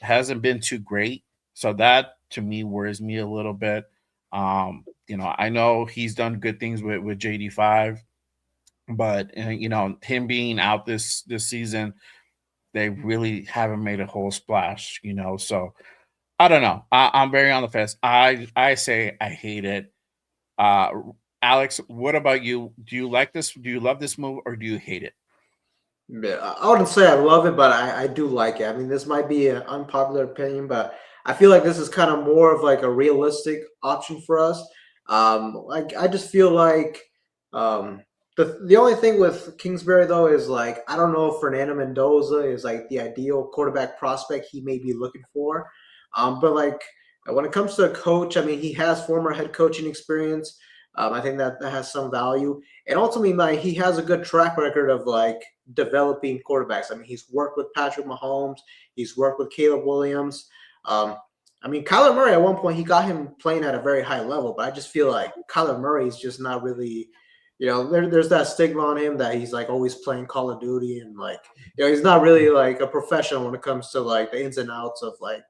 hasn't been too great. So that to me worries me a little bit. I know he's done good things with JD5, but him being out this season, they really haven't made a whole splash. So I don't know. I'm very on the fence. I say I hate it. Uh, Alex, what about you? Do you like this? Do you love this move, or do you hate it? Yeah, I wouldn't say I love it, but I do like it. I mean, this might be an unpopular opinion, but I feel like this is kind of more of like a realistic option for us. Like I just feel like um, the only thing with Kingsbury though is like I don't know if Fernando Mendoza is like the ideal quarterback prospect he may be looking for. But like when it comes to a coach, I mean, he has former head coaching experience. I think that has some value, and ultimately, like he has a good track record of like developing quarterbacks. I mean, he's worked with Patrick Mahomes, he's worked with Caleb Williams. Um, I mean, Kyler Murray at one point he got him playing at a very high level, but I just feel like Kyler Murray is just not really, there's that stigma on him that he's like always playing Call of Duty and like, he's not really like a professional when it comes to like the ins and outs of like,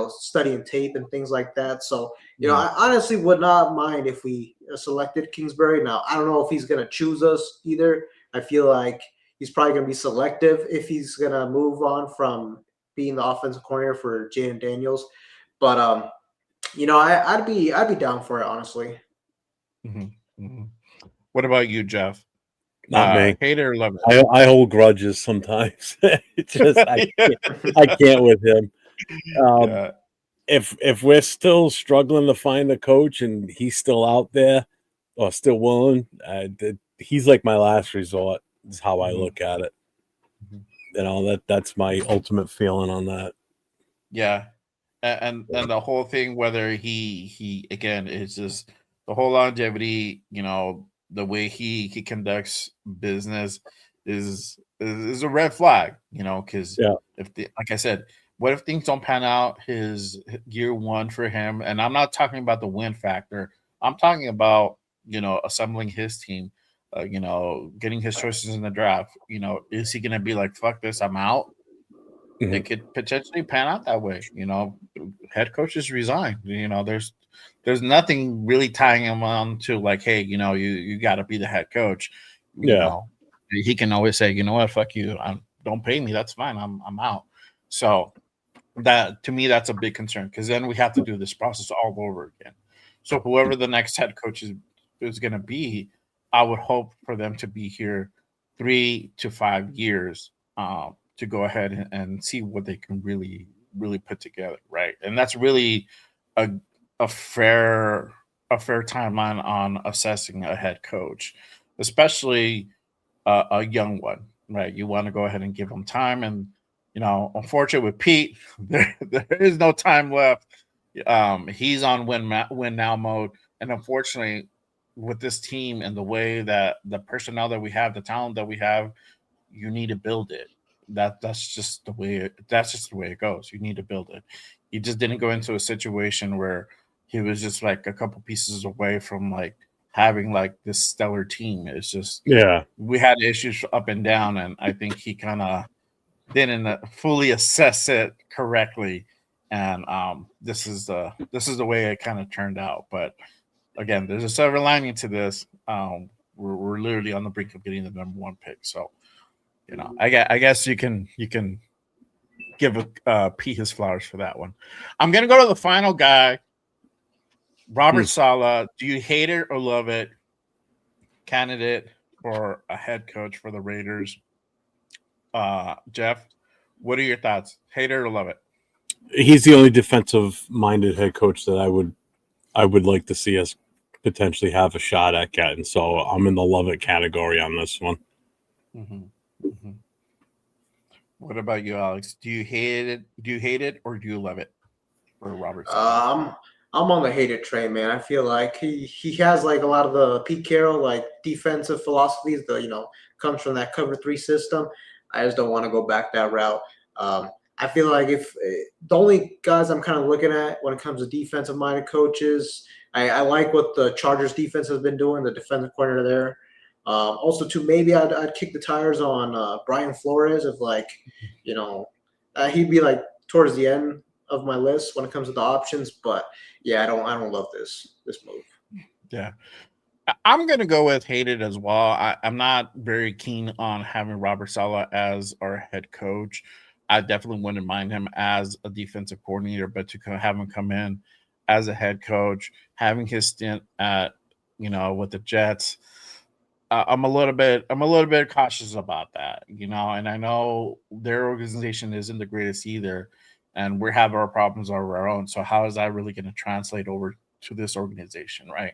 studying tape and things like that. So, I honestly would not mind if we selected Kingsbury. Now, I don't know if he's going to choose us either. I feel like he's probably going to be selective if he's going to move on from being the offensive coordinator for Jaden Daniels. But I'd be down for it, honestly. Mm-hmm. Mm-hmm. What about you, Jeff? Not me. Hate it or love it? I hold grudges sometimes. It's just I can't with him. Yeah. If we're still struggling to find a coach and he's still out there or still willing, he's like my last resort. Is how I look at it. That's my ultimate feeling on that. Yeah, and the whole thing, whether he again is just the whole longevity, the way he conducts business is a red flag, because Yeah. like I said, what if things don't pan out his year one for him? And I'm not talking about the win factor. I'm talking about assembling his team, getting his choices in the draft. Is he going to be like, fuck this, I'm out? Mhm. It could potentially pan out that way. Head coaches resign. There's nothing really tying him on to like, hey, you got to be the head coach. Yeah. He can always say, you know what, fuck you. Don't pay me. That's fine. I'm out. So that to me, that's a big concern because then we have to do this process all over again. So whoever the next head coach is going to be, I would hope for them to be here 3 to 5 years. To go ahead and see what they can really put together, right? And that's really a a fair timeline on assessing a head coach, especially a young one, right? You want to go ahead and give them time, and unfortunately with Pete, there is no time left. He's on win now mode, and unfortunately with this team and the way that the personnel that we have, the talent that we have, you need to build it. That's just the way it goes. You need to build it. He just didn't go into a situation where he was just like a couple pieces away from like having like this stellar team. It's just we had issues up and down, and I think he kind of didn't fully assess it correctly. And this is the way it kind of turned out. But again, there's a silver lining to this. We're literally on the brink of getting the number one pick. So I guess you can give Pete his flowers for that one. I'm gonna go to the final guy, Robert Saleh. Do you hate it or love it? Candidate for a head coach for the Raiders. Jeff, what are your thoughts? Hate it or love it? He's the only defensive-minded head coach that I would like to see us potentially have a shot at getting. So I'm in the love it category on this one. Mm-hmm. Mm-hmm. What about you, Alex? Do you hate it? Do you hate it or do you love it for Robert Saleh? I'm on the hated train, man. I feel like he has like a lot of the Pete Carroll like defensive philosophies. Comes from that cover 3 system. I just don't want to go back that route. I feel like if the only guys I'm kind of looking at when it comes to defensive minded coaches, I like what the Chargers defense has been doing. The defensive coordinator there. Also, too, maybe I'd kick the tires on Brian Flores if he'd be like towards the end of my list when it comes to the options, but yeah, I don't love this move. Yeah. I'm going to go with hated as well. I'm not very keen on having Robert Saleh as our head coach. I definitely wouldn't mind him as a defensive coordinator, but to have him come in as a head coach, having his stint at, with the Jets, I'm a little bit cautious about that, and I know their organization isn't the greatest either, and we have our problems of our own. So how is that really going to translate over to this organization, right?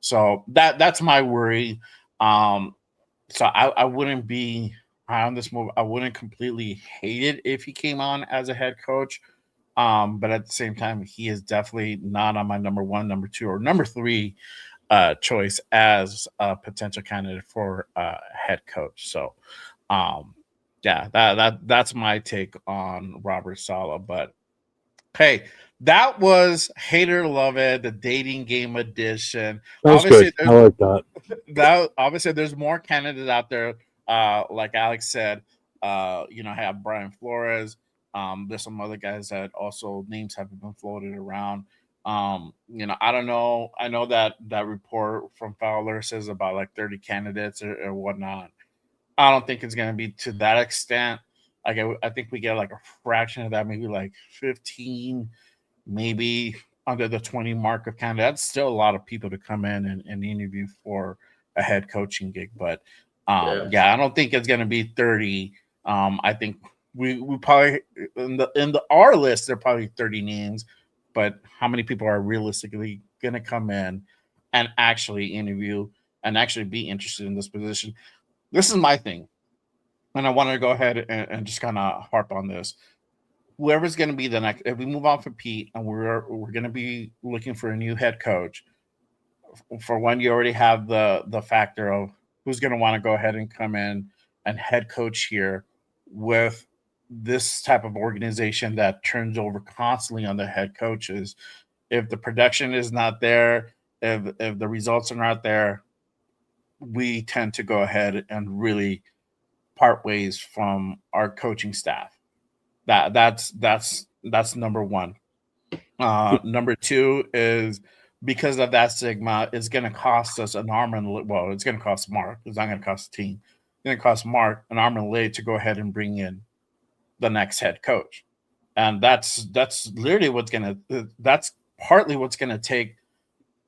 So that's my worry. So I wouldn't be high on this move. I wouldn't completely hate it if he came on as a head coach. But at the same time, he is definitely not on my number 1, number 2, or number 3 choice as a potential candidate for head coach. So yeah, that's my take on Robert Saleh. But hey, that was Hater Love It, the dating game edition. That was Obviously, good. I like that. Obviously there's more candidates out there. Like Alex said, have Brian Flores. There's some other guys that also names have been floated around. I don't know. I know that report from Fowler says about like 30 candidates or whatnot. I don't think it's going to be to that extent. Like I think we get like a fraction of that, maybe like 15, maybe under the 20 mark of candidates. That's still a lot of people to come in and interview for a head coaching gig. But yeah, I don't think it's going to be 30. I think we probably in our list there are probably 30 names, but how many people are realistically going to come in and actually interview and actually be interested in this position? This is my thing, and I want to go ahead and just kind of harp on this. Whoever's going to be the next, if we move on from Pete and we're going to be looking for a new head coach, for one, you already have the factor of who's going to want to go ahead and come in and head coach here with this type of organization that turns over constantly on the head coaches. If the production is not there, if the results are not there, we tend to go ahead and really part ways from our coaching staff. That's number 1. Number 2 is because of that stigma, it's going to cost us an arm and it's going to cost Mark. It's not going to cost the team. It's going to cost Mark an arm and a leg to go ahead and bring in the next head coach, and that's literally that's partly what's going to take.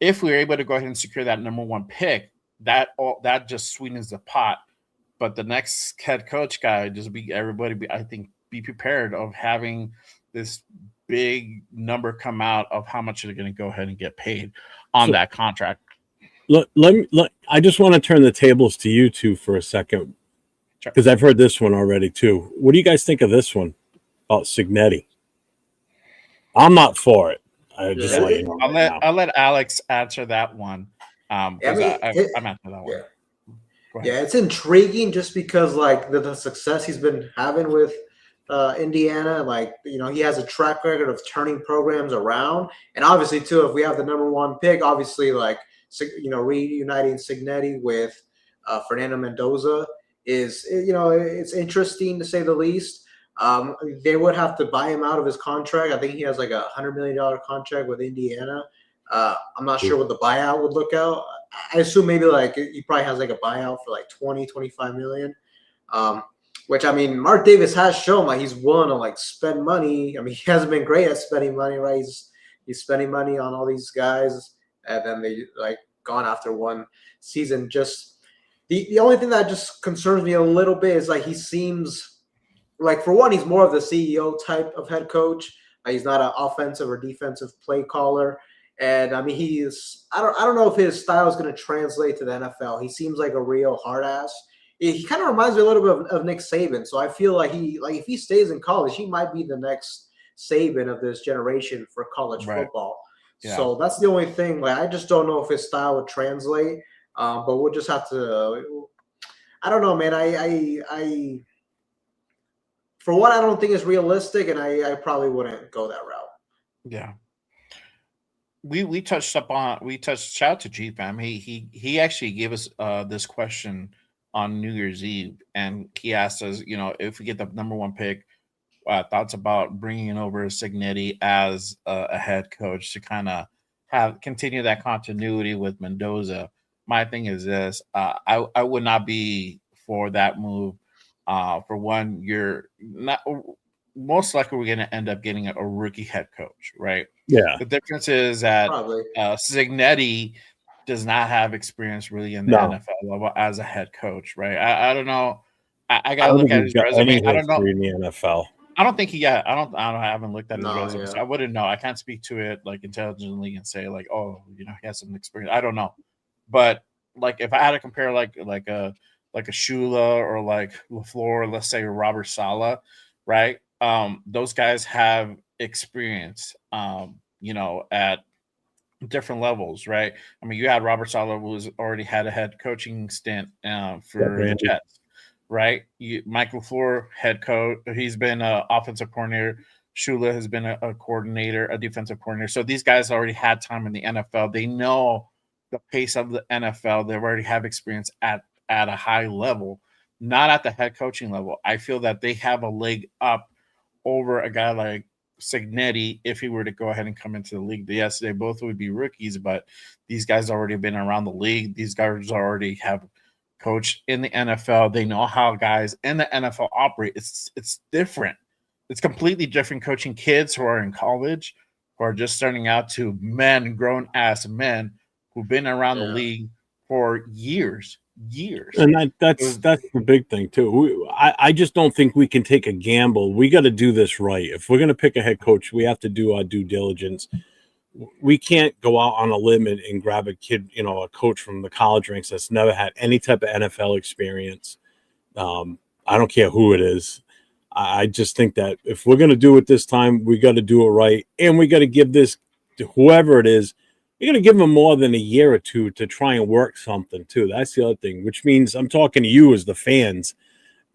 If we're able to go ahead and secure that number 1 pick, that just sweetens the pot. But the next head coach guy, I think be prepared of having this big number come out of how much they're going to go ahead and get paid on that contract. Look, I just want to turn the tables to you two for a second, because I've heard this one already too. What do you guys think of this one about Cignetti? I'm not for it. I'll let Alex answer that one. I'm answering that one. Yeah, it's intriguing just because like the success he's been having with Indiana, like he has a track record of turning programs around, and obviously too, if we have the number 1 pick, obviously like reuniting Cignetti with Fernando Mendoza is it's interesting to say the least. They would have to buy him out of his contract. I think he has like $100 million contract with Indiana. I'm not sure what the buyout would look out. I assume maybe like he probably has like a buyout for like 20-25 million. Which I mean, Mark Davis has shown like he's willing to like spend money. I mean, he hasn't been great at spending money, right? He's spending money on all these guys, and then they like gone after one season. Just the only thing that just concerns me a little bit is like he seems like, for one, he's more of the CEO type of head coach. He's not an offensive or defensive play caller. And I mean, I don't know if his style is going to translate to the NFL. He seems like a real hard ass. He kind of reminds me a little bit of Nick Saban. So I feel like if he stays in college, he might be the next Saban of this generation for college football. Yeah. So that's the only thing. Like, I just don't know if his style would translate. But we'll just have to. I don't know, man. I for one, I don't think it's realistic, and I probably wouldn't go that route. Yeah. We touched shout out to G fam. He actually gave us this question on New Year's Eve, and he asked us, if we get the number one pick, thoughts about bringing over Signetti as a head coach to kind of have continue that continuity with Mendoza. My thing is this: I would not be for that move. For one, you're not most likely we're going to end up getting a rookie head coach, right? Yeah. The difference is that Probably. Signetti does not have experience really in the No. NFL level as a head coach, right? I don't know. I got I to don't look think at he's his got any resume. I don't know. history in the NFL. I don't think he got. I haven't looked at his No, resume, so yeah. I wouldn't know. I can't speak to it like intelligently and say like, oh, he has some experience. I don't know, but like if I had to compare like a Shula or like LaFleur, let's say Robert Sala, right? Those guys have experience. At different levels, right? I mean, you had Robert Sala, who's already had a head coaching stint for the Randy. Jets, right? Michael Floor, head coach. He's been an offensive coordinator. Shula has been a coordinator, a defensive coordinator. So these guys already had time in the NFL. They know the pace of the NFL. They already have experience at a high level, not at the head coaching level. I feel that they have a leg up over a guy like Signetti if he were to go ahead and come into the league. Yes, they both would be rookies, but these guys already been around the league. These guys already have coached in the NFL. They know how guys in the NFL operate. It's different. It's completely different coaching kids who are in college, who are just starting out, to men, grown ass men who've been around the Yeah. league for years. And that's the big thing too. I just don't think we can take a gamble. We got to do this right. If we're going to pick a head coach, we have to do our due diligence. We can't go out on a limb and grab a kid, a coach from the college ranks that's never had any type of NFL experience. I don't care who it is. I just think that if we're going to do it this time, we got to do it right, and we got to give this to whoever it is. You're going to give them more than a year or two to try and work something too. That's the other thing, which means I'm talking to you as the fans.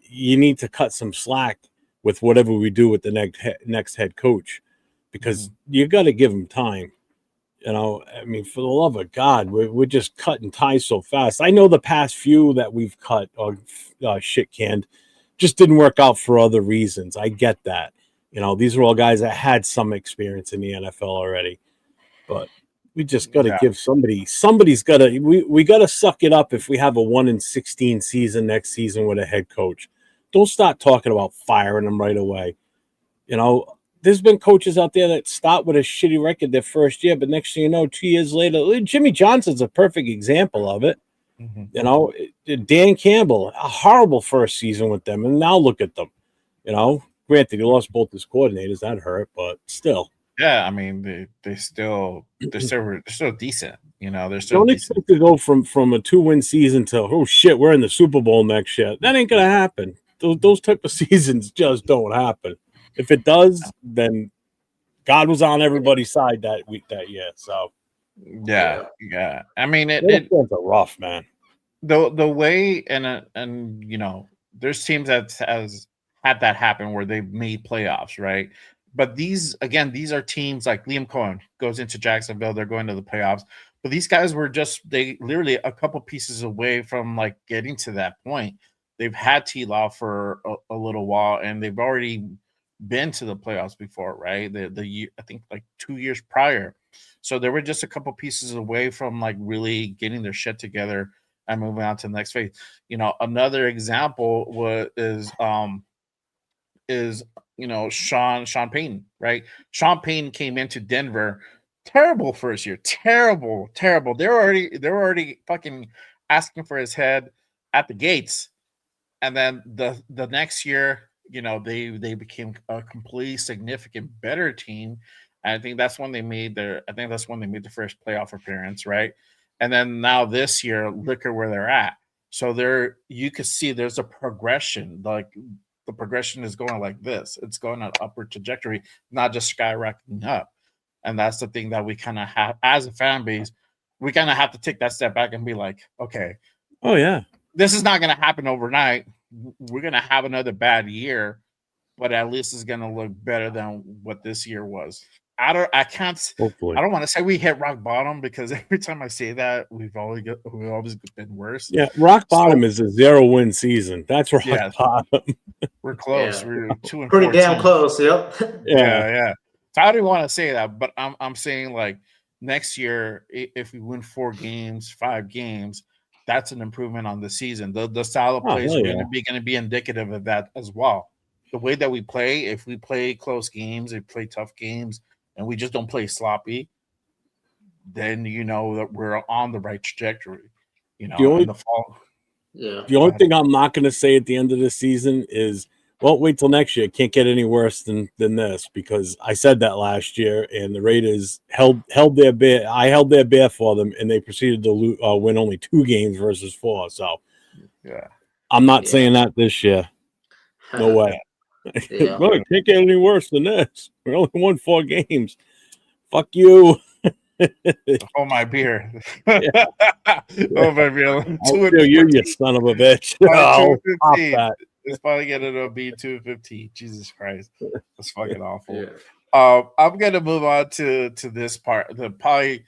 You need to cut some slack with whatever we do with the next head coach, because you got to give them time. I mean, for the love of God, we're just cutting ties so fast. I know the past few that we've cut or shit canned just didn't work out for other reasons. I get that. These are all guys that had some experience in the NFL already, but we just got to give somebody's got to, we got to suck it up if we have a 1-16 season next season with a head coach. Don't start talking about firing them right away. There's been coaches out there that start with a shitty record their first year, but next thing you know, 2 years later, Jimmy Johnson's a perfect example of it. Dan Campbell, a horrible first season with them, and now look at them. Granted, he lost both his coordinators, that hurt, but still. Yeah, I mean they're still decent. They're still Don't decent. expect to go from a 2-win season to, oh shit, we're in the Super Bowl next year. That ain't gonna happen. Those type of seasons just don't happen. If it does, then God was on everybody's side that year. So Yeah. I mean it are rough, man. The way and there's teams that has had that happen where they've made playoffs, right? But these are teams like Liam Cohen goes into Jacksonville, they're going to the playoffs. But these guys were they literally a couple pieces away from like getting to that point. They've had T-Law for a little while, and they've already been to the playoffs before, right? The year, I think like 2 years prior. So they were just a couple pieces away from like really getting their shit together and moving on to the next phase. Another example is Sean Payton, right? Sean Payton came into Denver, terrible first year, terrible. They were already fucking asking for his head at the gates, and then the next year, they became a completely significant better team. And I think that's when they made the first playoff appearance, right? And then now this year, look at where they're at. So you could see there's a progression. Like the progression is going like this. It's going on upward trajectory, not just skyrocketing up. And that's the thing that we kind of have as a fan base. We kind of have to take that step back and be like, okay, Oh yeah. this is not going to happen overnight. We're going to have another bad year, but at least it's going to look better than what this year was. I don't Hopefully. want to say we hit rock bottom, because every time I say that, we've always been worse. Yeah, rock bottom is a 0-win season. That's rock Yeah. bottom. We're close. Yeah. We're 2-14. Pretty damn close. Yep. Yeah. So I don't want to say that, but I'm saying, like, next year, if we win 4 games, 5 games, that's an improvement on the season. The style of plays hell are yeah. going to be indicative of that as well. The way that we play, if we play close games, we play tough games, and we just don't play sloppy, then you know that we're on the right trajectory. You know, in the fall. Yeah. The only thing I'm not going to say at the end of the season is, well, wait till next year. It can't get any worse than this, because I said that last year, and the Raiders held their bear. I held their bear for them, and they proceeded to win only 2 games versus 4. So, yeah, I'm not saying that this year. No way. Yeah. Well, it can't get any worse than this. We only won 4 games. Fuck you. Oh, my beer. Oh, my beer. You son of a bitch. Oh, Pop that. It's probably going to be 2:15. Jesus Christ. That's fucking awful. Yeah. I'm going to move on to this part. Probably,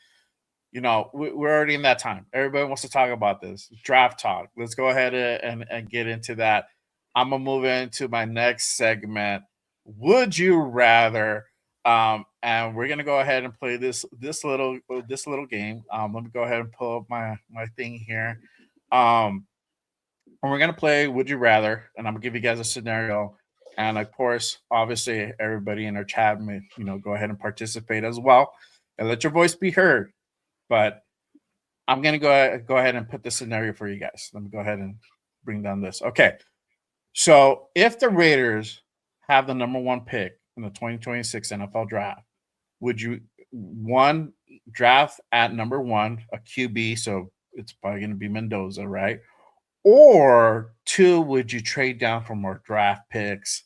you know, we're already in that time. Everybody wants to talk about this. Draft talk. Let's go ahead and get into that. I'm going to move into my next segment. Would you rather? And we're gonna go ahead and play this little game. Let me go ahead and pull up my thing here. And we're gonna play Would You Rather, and I'm gonna give you guys a scenario. And of course, obviously, everybody in our chat may, go ahead and participate as well, and let your voice be heard. But I'm gonna go ahead and put the scenario for you guys. Let me go ahead and bring down this. Okay, so if the Raiders have the number 1 pick in the 2026 NFL draft, would you draft at number 1 a QB? So it's probably going to be Mendoza, right? Or 2, would you trade down for more draft picks?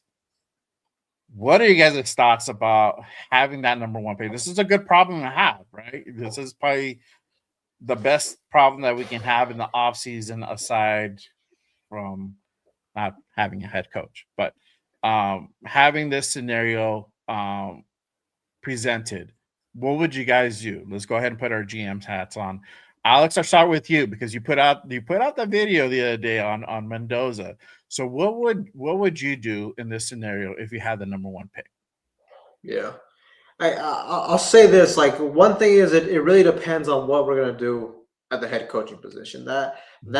What are you guys' thoughts about having that number 1 pick? This is a good problem to have, right? This is probably the best problem that we can have in the offseason, aside from not having a head coach. But having this scenario presented, what would you guys do? Let's go ahead and put our GM's hats on. Alex, I'll start with you, because you put out the video the other day on Mendoza. So what would you do in this scenario if you had the number 1 pick? Yeah. I'll say this, like, one thing is it really depends on what we're gonna do at the head coaching position. That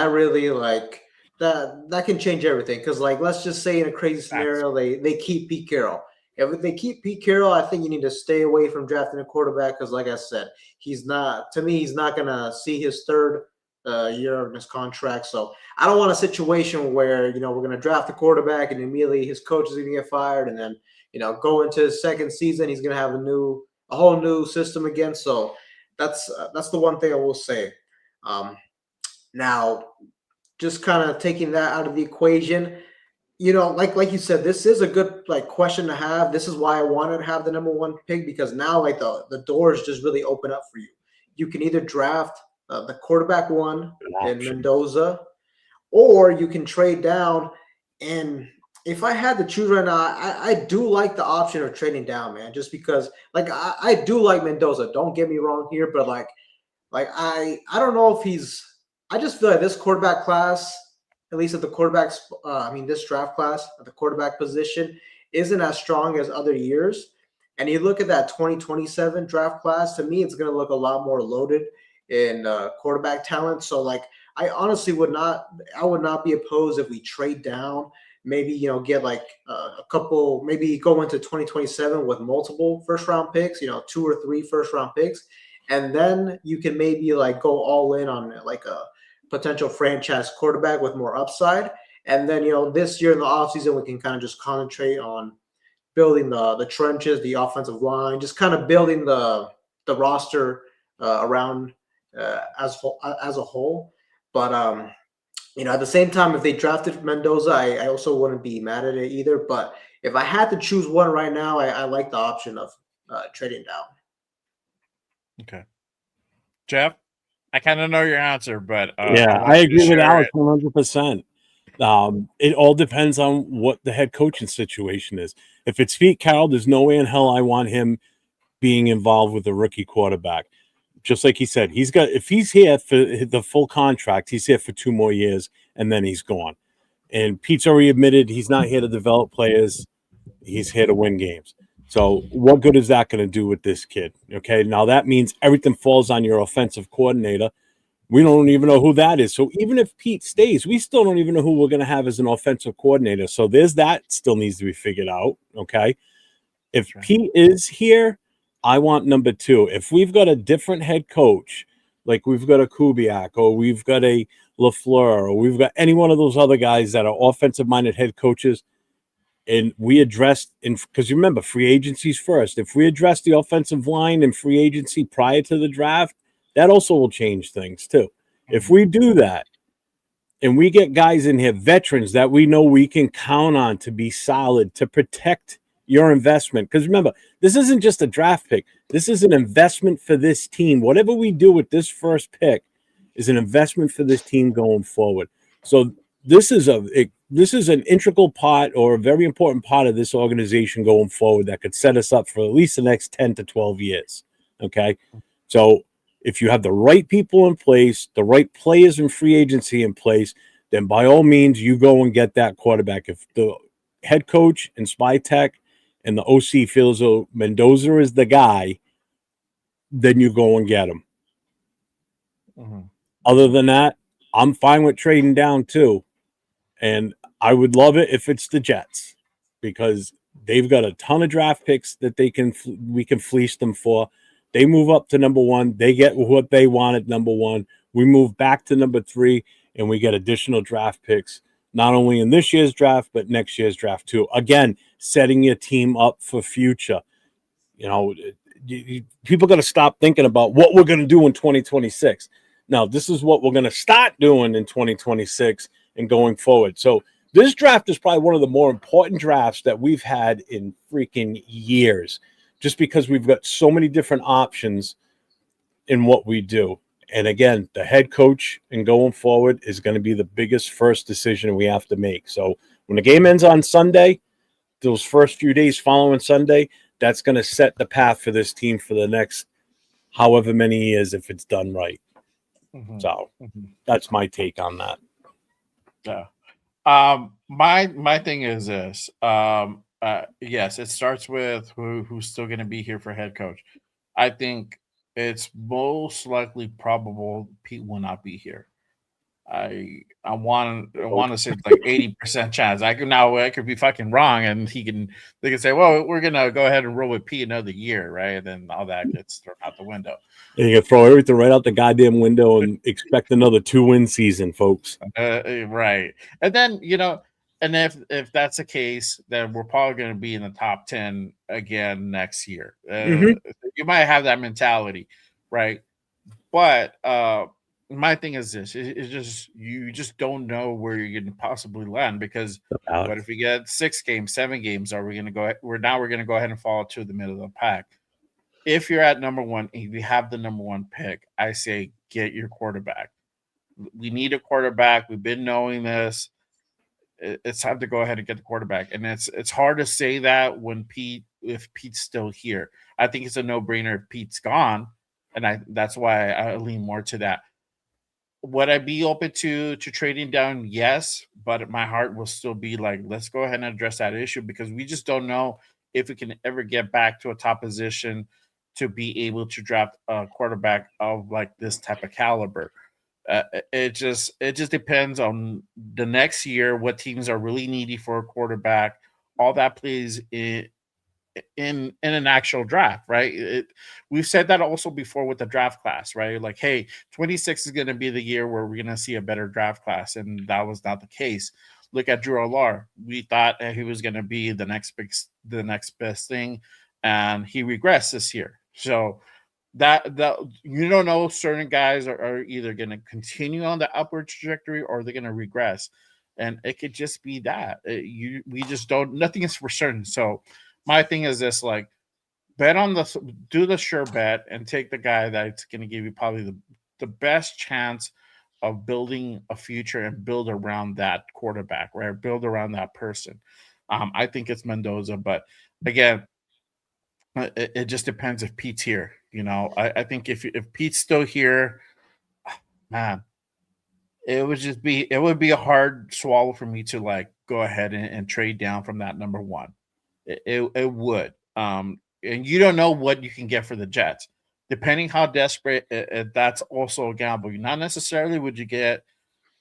really, like, that can change everything. Because, like, let's just say in a crazy scenario they keep Pete Carroll. If they keep Pete Carroll, I think you need to stay away from drafting a quarterback, because, like I said, he's not gonna see his 3rd year of his contract. So I don't want a situation where we're gonna draft a quarterback and immediately his coach is gonna get fired, and then go into his 2nd season, he's gonna have a whole new system again. So that's the one thing I will say. Now, just kind of taking that out of the equation, like you said, this is a good question to have. This is why I wanted to have the number 1 pick, because now the doors just really open up for you. You can either draft the quarterback 1 in Mendoza, or you can trade down. And if I had to choose right now, I do like the option of trading down, man, just because I do like Mendoza. Don't get me wrong here, but I don't know if I just feel like this quarterback class, at least at the quarterbacks, this draft class at the quarterback position, isn't as strong as other years. And you look at that 2027 draft class, to me, it's going to look a lot more loaded in quarterback talent. So, I honestly would not be opposed if we trade down, maybe, get a couple, maybe go into 2027 with multiple 1st-round picks, 2 or 3 1st-round picks. And then you can maybe go all in on a potential franchise quarterback with more upside. And then, this year in the offseason, we can kind of just concentrate on building the trenches, the offensive line, just kind of building the roster around as a whole. But, at the same time, if they drafted Mendoza, I also wouldn't be mad at it either. But if I had to choose one right now, I like the option of trading down. Okay. Jeff, I kind of know your answer, but Yeah, I I want you to agree with share Alex it. 100%. It all depends on what the head coaching situation is. If it's Pete Carroll, there's no way in hell I want him being involved with a rookie quarterback. Just like he said, if he's here for the full contract, he's here for 2 more years and then he's gone. And Pete's already admitted he's not here to develop players. He's here to win games. So what good is that going to do with this kid? Okay, now that means everything falls on your offensive coordinator. We don't even know who that is. So even if Pete stays, we still don't even know who we're going to have as an offensive coordinator. So there's that still needs to be figured out. Okay. If Pete is here, I want number 2. If we've got a different head coach, like we've got a Kubiak or we've got a LaFleur or we've got any one of those other guys that are offensive minded head coaches, and we addressed because you remember free agency's first. If we address the offensive line and free agency prior to the draft, that also will change things too. If we do that and we get guys in here, veterans that we know we can count on to be solid, to protect your investment. Because remember, this isn't just a draft pick. This is an investment for this team. Whatever we do with this first pick is an investment for this team going forward. So this is an integral part or a very important part of this organization going forward that could set us up for at least the next 10 to 12 years. Okay. So if you have the right people in place, the right players and free agency in place, then by all means, you go and get that quarterback. If the head coach and Spytech and the OC feels Mendoza is the guy, then you go and get him. Mm-hmm. Other than that, I'm fine with trading down too. And I would love it if it's the Jets because they've got a ton of draft picks that we can fleece them for. They move up to number 1. They get what they want at number 1. We move back to number 3, and we get additional draft picks, not only in this year's draft, but next year's draft too. Again, setting your team up for future. People got to stop thinking about what we're going to do in 2026. Now, this is what we're going to start doing in 2026 and going forward. So this draft is probably one of the more important drafts that we've had in freaking years, just because we've got so many different options in what we do. And again, the head coach and going forward is going to be the biggest first decision we have to make. So when the game ends on Sunday, those first few days following Sunday, that's going to set the path for this team for the next however many years if it's done right. Mm-hmm. So that's my take on that. Yeah. My thing is this. Yes, it starts with who's still going to be here for head coach. I think it's most likely probable Pete will not be here. I want to say like 80% chance. I could be fucking wrong, and they can say, well, we're gonna go ahead and roll with Pete another year, right? And then all that gets thrown out the window. And you can throw everything right out the goddamn window and expect another 2-win season, folks. Right. And then, and if that's the case, then we're probably going to be in the top 10 again next year. You might have that mentality, right? But my thing is this: it's just you just don't know where you're going to possibly land because what if we get 6 games, 7 games? Are we going to go? We're going to go ahead and fall to the middle of the pack. If you're at number 1, if you have the number 1 pick, I say get your quarterback. We need a quarterback. We've been knowing this. It's time to go ahead and get the quarterback. And it's hard to say that if Pete's still here. I think it's a no-brainer if Pete's gone, and that's why I lean more to that. Would I be open to trading down? Yes, but my heart will still be like, let's go ahead and address that issue because we just don't know if we can ever get back to a top position to be able to draft a quarterback of like this type of caliber. It just depends on the next year, what teams are really needy for a quarterback. All that plays in an actual draft, right? We've said that also before with the draft class, right? Like, hey, 26 is going to be the year where we're going to see a better draft class, and that was not the case. Look at Drew Allar. We thought he was going to be the next best thing, and he regressed this year. So that you don't know, certain guys are either going to continue on the upward trajectory or they're going to regress, and it could just be that we just don't. Nothing is for certain. So my thing is this: like, bet on do the sure bet and take the guy that's going to give you probably the best chance of building a future and build around that quarterback, right? Build around that person. I think it's Mendoza, but again, it just depends if Pete's here. I think if Pete's still here, man, it would be a hard swallow for me to like go ahead and trade down from that number one. It would. And you don't know what you can get for the Jets. Depending how desperate, that's also a gamble. Not necessarily would you get,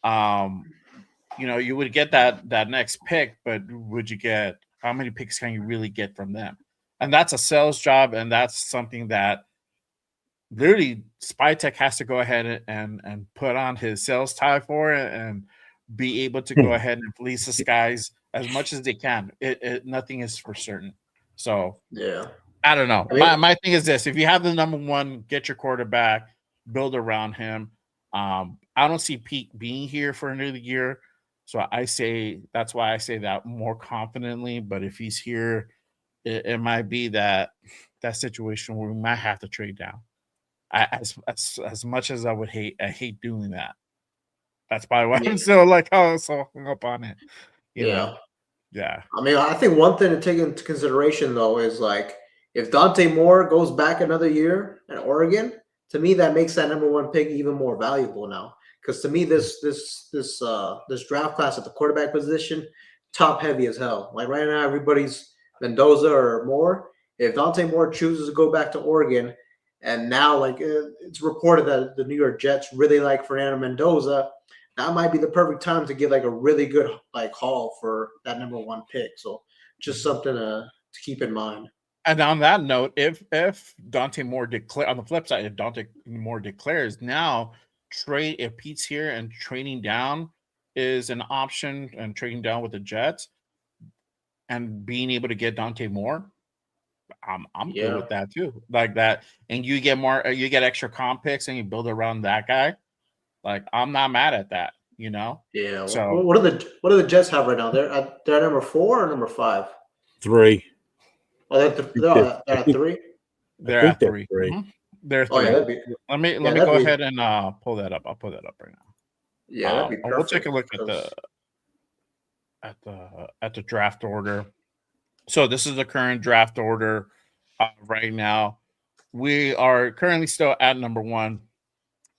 you would get that next pick, but would you get how many picks can you really get from them? And that's a sales job, and that's something that literally Spytech has to go ahead and put on his sales tie for it and be able to go ahead and fleece the skies as much as they can. Nothing is for certain. So yeah. I don't know. My thing is this: if you have the number one, get your quarterback, build around him. I don't see Pete being here for another year, so that's why I say that more confidently. But if he's here, it might be that situation where we might have to trade down. As much as I hate doing that. That's probably why I'm still like, so hung up on it. You know? Yeah. I mean, I think one thing to take into consideration though is like if Dante Moore goes back another year at Oregon, to me that makes that number one pick even more valuable now. Because to me, this draft class at the quarterback position, top heavy as hell. Like right now, everybody's Mendoza or Moore. If Dante Moore chooses to go back to Oregon, and now like it's reported that the New York Jets really like Fernando Mendoza, that might be the perfect time to get like a really good like haul for that number one pick. So just something to keep in mind. And on that note, if Dante Moore on the flip side, if Dante Moore declares now if Pete's here and trading down is an option and trading down with the Jets and being able to get Dante Moore, I'm good with that too. Like that, and you get extra comp picks and you build around that guy. Like I'm not mad at that, Yeah. So what do the Jets have right now? They're at number 4 or number 5? 3. Oh, they're at 3. They're at 3. Mm-hmm. They're 3. Oh, yeah, let me go ahead and pull that up. I'll pull that up right now. Yeah, that'd be perfect. We'll take a look at the draft order. So this is the current draft order right now. We are currently still at number 1,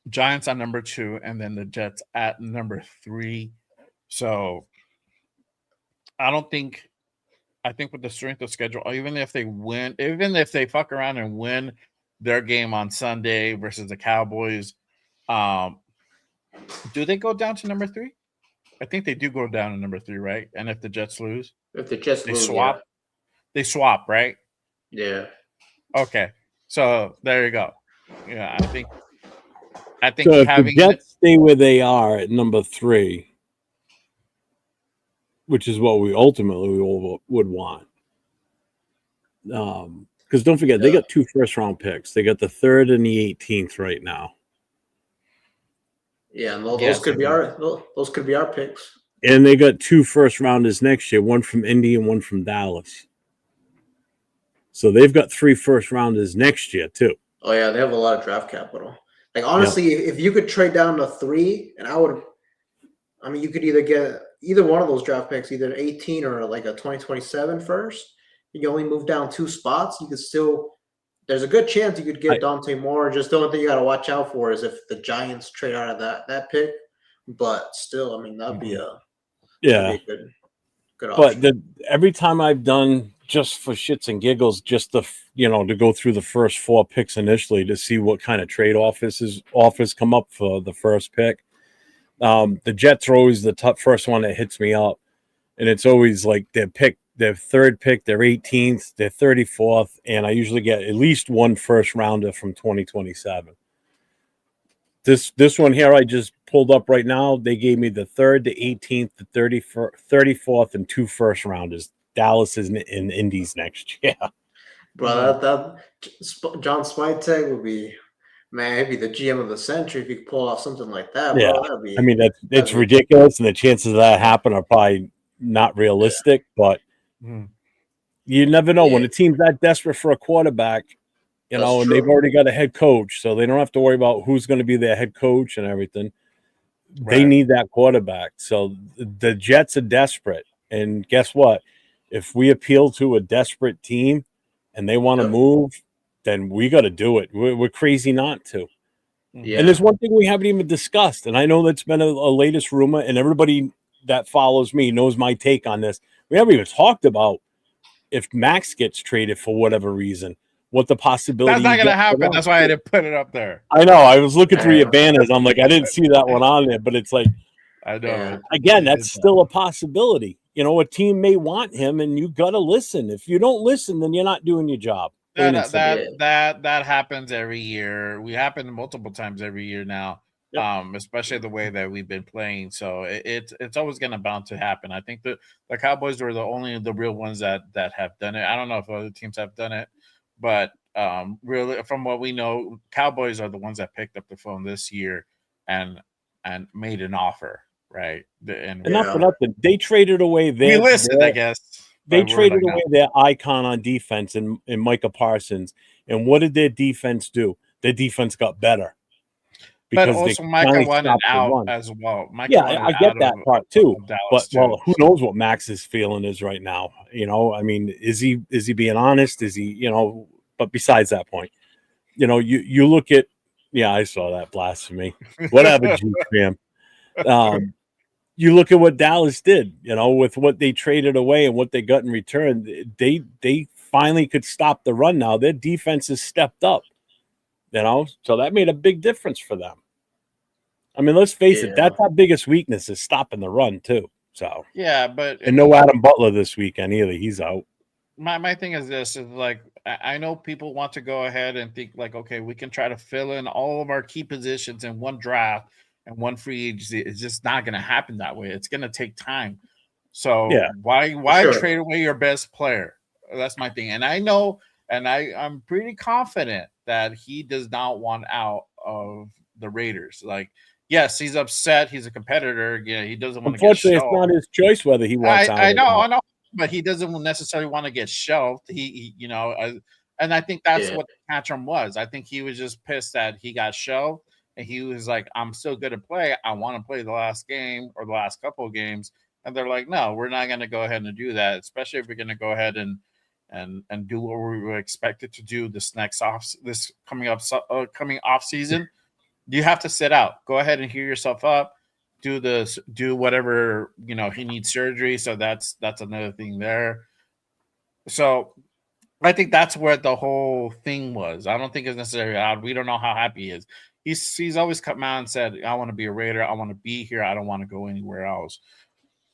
Giants on number 2, and then the Jets at number 3. So I think with the strength of schedule, even if they fuck around and win their game on Sunday versus the Cowboys, do they go down to number 3? I think they do go down to number 3, right? And if the Jets lose, swap. Yeah. They swap, right? Yeah. Okay. So there you go. Yeah, I think so if the Jets stay where they are at number 3, which is what we ultimately would want. Because don't forget, they got 2 first-round picks. They got the 3rd and the 18th right now. Yeah, and those could be our picks. And they got 2 first-rounders next year, one from Indy and one from Dallas. So they've got 3 first-rounders next year too. Oh yeah, they have a lot of draft capital. Like honestly, if you could trade down to 3, and you could either get either one of those draft picks, either 18 or like a 2027 first. You only move down 2 spots. You could still. There's a good chance you could get Dante Moore. Just the only thing you got to watch out for is if the Giants trade out of that pick. But still, I mean, that'd be a good option. But every time I've done just for shits and giggles, just to go through the first 4 picks initially to see what kind of trade offers come up for the first pick. The Jets are always the first one that hits me up, and it's always like their 3rd pick, their 18th, their 34th, and I usually get at least 1 first rounder from 2027. This one here I just pulled up right now. They gave me the 3rd, the 18th, the 34th, and 2 first rounders. Dallas is in Indies next year. Bro, that John Spytech would be. Man, he'd be the GM of the century if you could pull off something like that. Bro. Yeah, that's ridiculous, and the chances of that happen are probably not realistic. But You never know when Yeah. a team's that desperate for a quarterback, That's and they've true. already got a head coach, so they don't have to worry about who's going to be their head coach and everything. They Right. need that quarterback. So the Jets are desperate. And guess what? If we appeal to a desperate team and they want to Yep. move, then we got to do it. We're crazy not to. Mhm. And there's one thing we haven't even discussed, and I know that's been a latest rumor, and everybody that follows me knows my take on this. We haven't even talked about if Max gets traded for whatever reason, what the possibility That's not you gonna get for happen. that. That's why I didn't put it up there. I know. I was looking through your Yeah. banners. I'm like, I didn't see that one on there, but it's like, I know. Yeah. again, It that's is still a possibility. A team may want him, and you got to listen. If you don't listen, then you're not doing your job. Plain and simple. that happens every year. We happen multiple times every year now. Yep. Especially the way that we've been playing. So it's always gonna bound to happen. I think the Cowboys were the real ones that have done it. I don't know if other teams have done it, but really from what we know, Cowboys are the ones that picked up the phone this year and made an offer, right? And And not for nothing, they traded away we listened, I guess. They but we're traded like, away no. their icon on defense in Micah Parsons. And what did their defense do? Their defense got better. But Because also, they Micah finally wanted stopped the out run. as well. Micah Yeah, wanted I get out that part too. of Dallas But too. who knows what Max's feeling is right now? I mean, is he being honest? Is he, but besides that point, you look at, yeah, I saw that blasphemy. Whatever, G fam. You look at what Dallas did, with what they traded away and what they got in return. They finally could stop the run now. Their defense has stepped up, so that made a big difference for them. I mean, let's face it, that's our biggest weakness is stopping the run too. So Yeah, but and no Adam Butler this weekend either. He's out. my thing is this: is like I know people want to go ahead and think like, okay, we can try to fill in all of our key positions in one draft and one free agency. It's just not going to happen that way. It's going to take time. So Yeah, why sure. trade away your best player? That's my thing. And I know, and I'm pretty confident that he does not want out of the Raiders. Like, yes, he's upset. He's a competitor. Yeah, he doesn't want to get unfortunately, it's shelved. not his choice whether he wants out. I or know, not. but he doesn't necessarily want to get shelved. And I think that's what the tantrum was. I think he was just pissed that he got shelved, and he was like, "I'm still good to play. I want to play the last game or the last couple of games." And they're like, "No, we're not going to go ahead and do that, especially if we're going to go ahead and do what we were expected to do this coming off season. You have to sit out. Go ahead and heal yourself up. Do whatever he needs surgery. So that's another thing there. So I think that's where the whole thing was. I don't think it's necessarily out. We don't know how happy he is. He's always come out and said, "I want to be a Raider. I want to be here. I don't want to go anywhere else."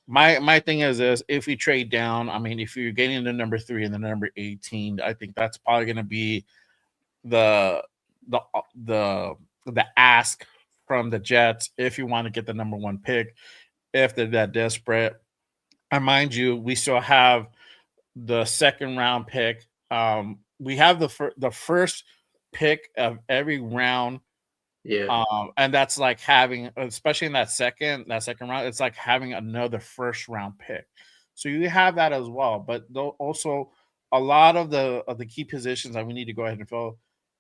My thing is this: if we trade down, I mean, if you're getting the number 3 and the number 18, I think that's probably going to be the ask from the Jets if you want to get the number 1 pick, if they're that desperate. And mind you, we still have the second round pick. We have the first pick of every round. Yeah. And that's like having, especially in that second round, it's like having another first round pick. So you have that as well. But also a lot of the key positions that we need to go ahead and fill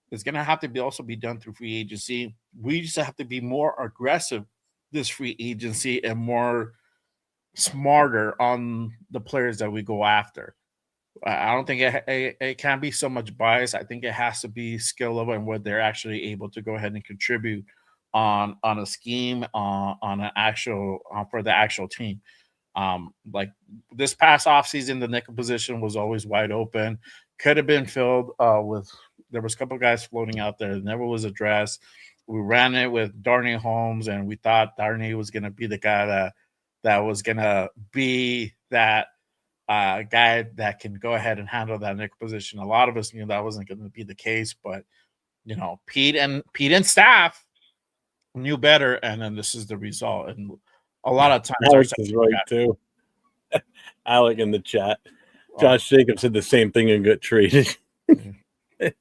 is going to have to also be done through free agency. We just have to be more aggressive this free agency and more smarter on the players that we go after. I don't think it can be so much bias. I think it has to be skill level and what they're actually able to go ahead and contribute on a scheme on an actual for the actual team. Like this past offseason, the nickel position was always wide open. Could have been filled with. There was a couple guys floating out there. It never was addressed. We ran it with Darnay Holmes, and we thought Darnay was going to be the guy that was going to be that guy that can go ahead and handle that nickel position. A lot of us knew that wasn't going to be the case, but Pete and staff knew better, and then this is the result. And a lot of times, Alex is right too. Alec in the chat. Josh Jacobs said the same thing and got traded. It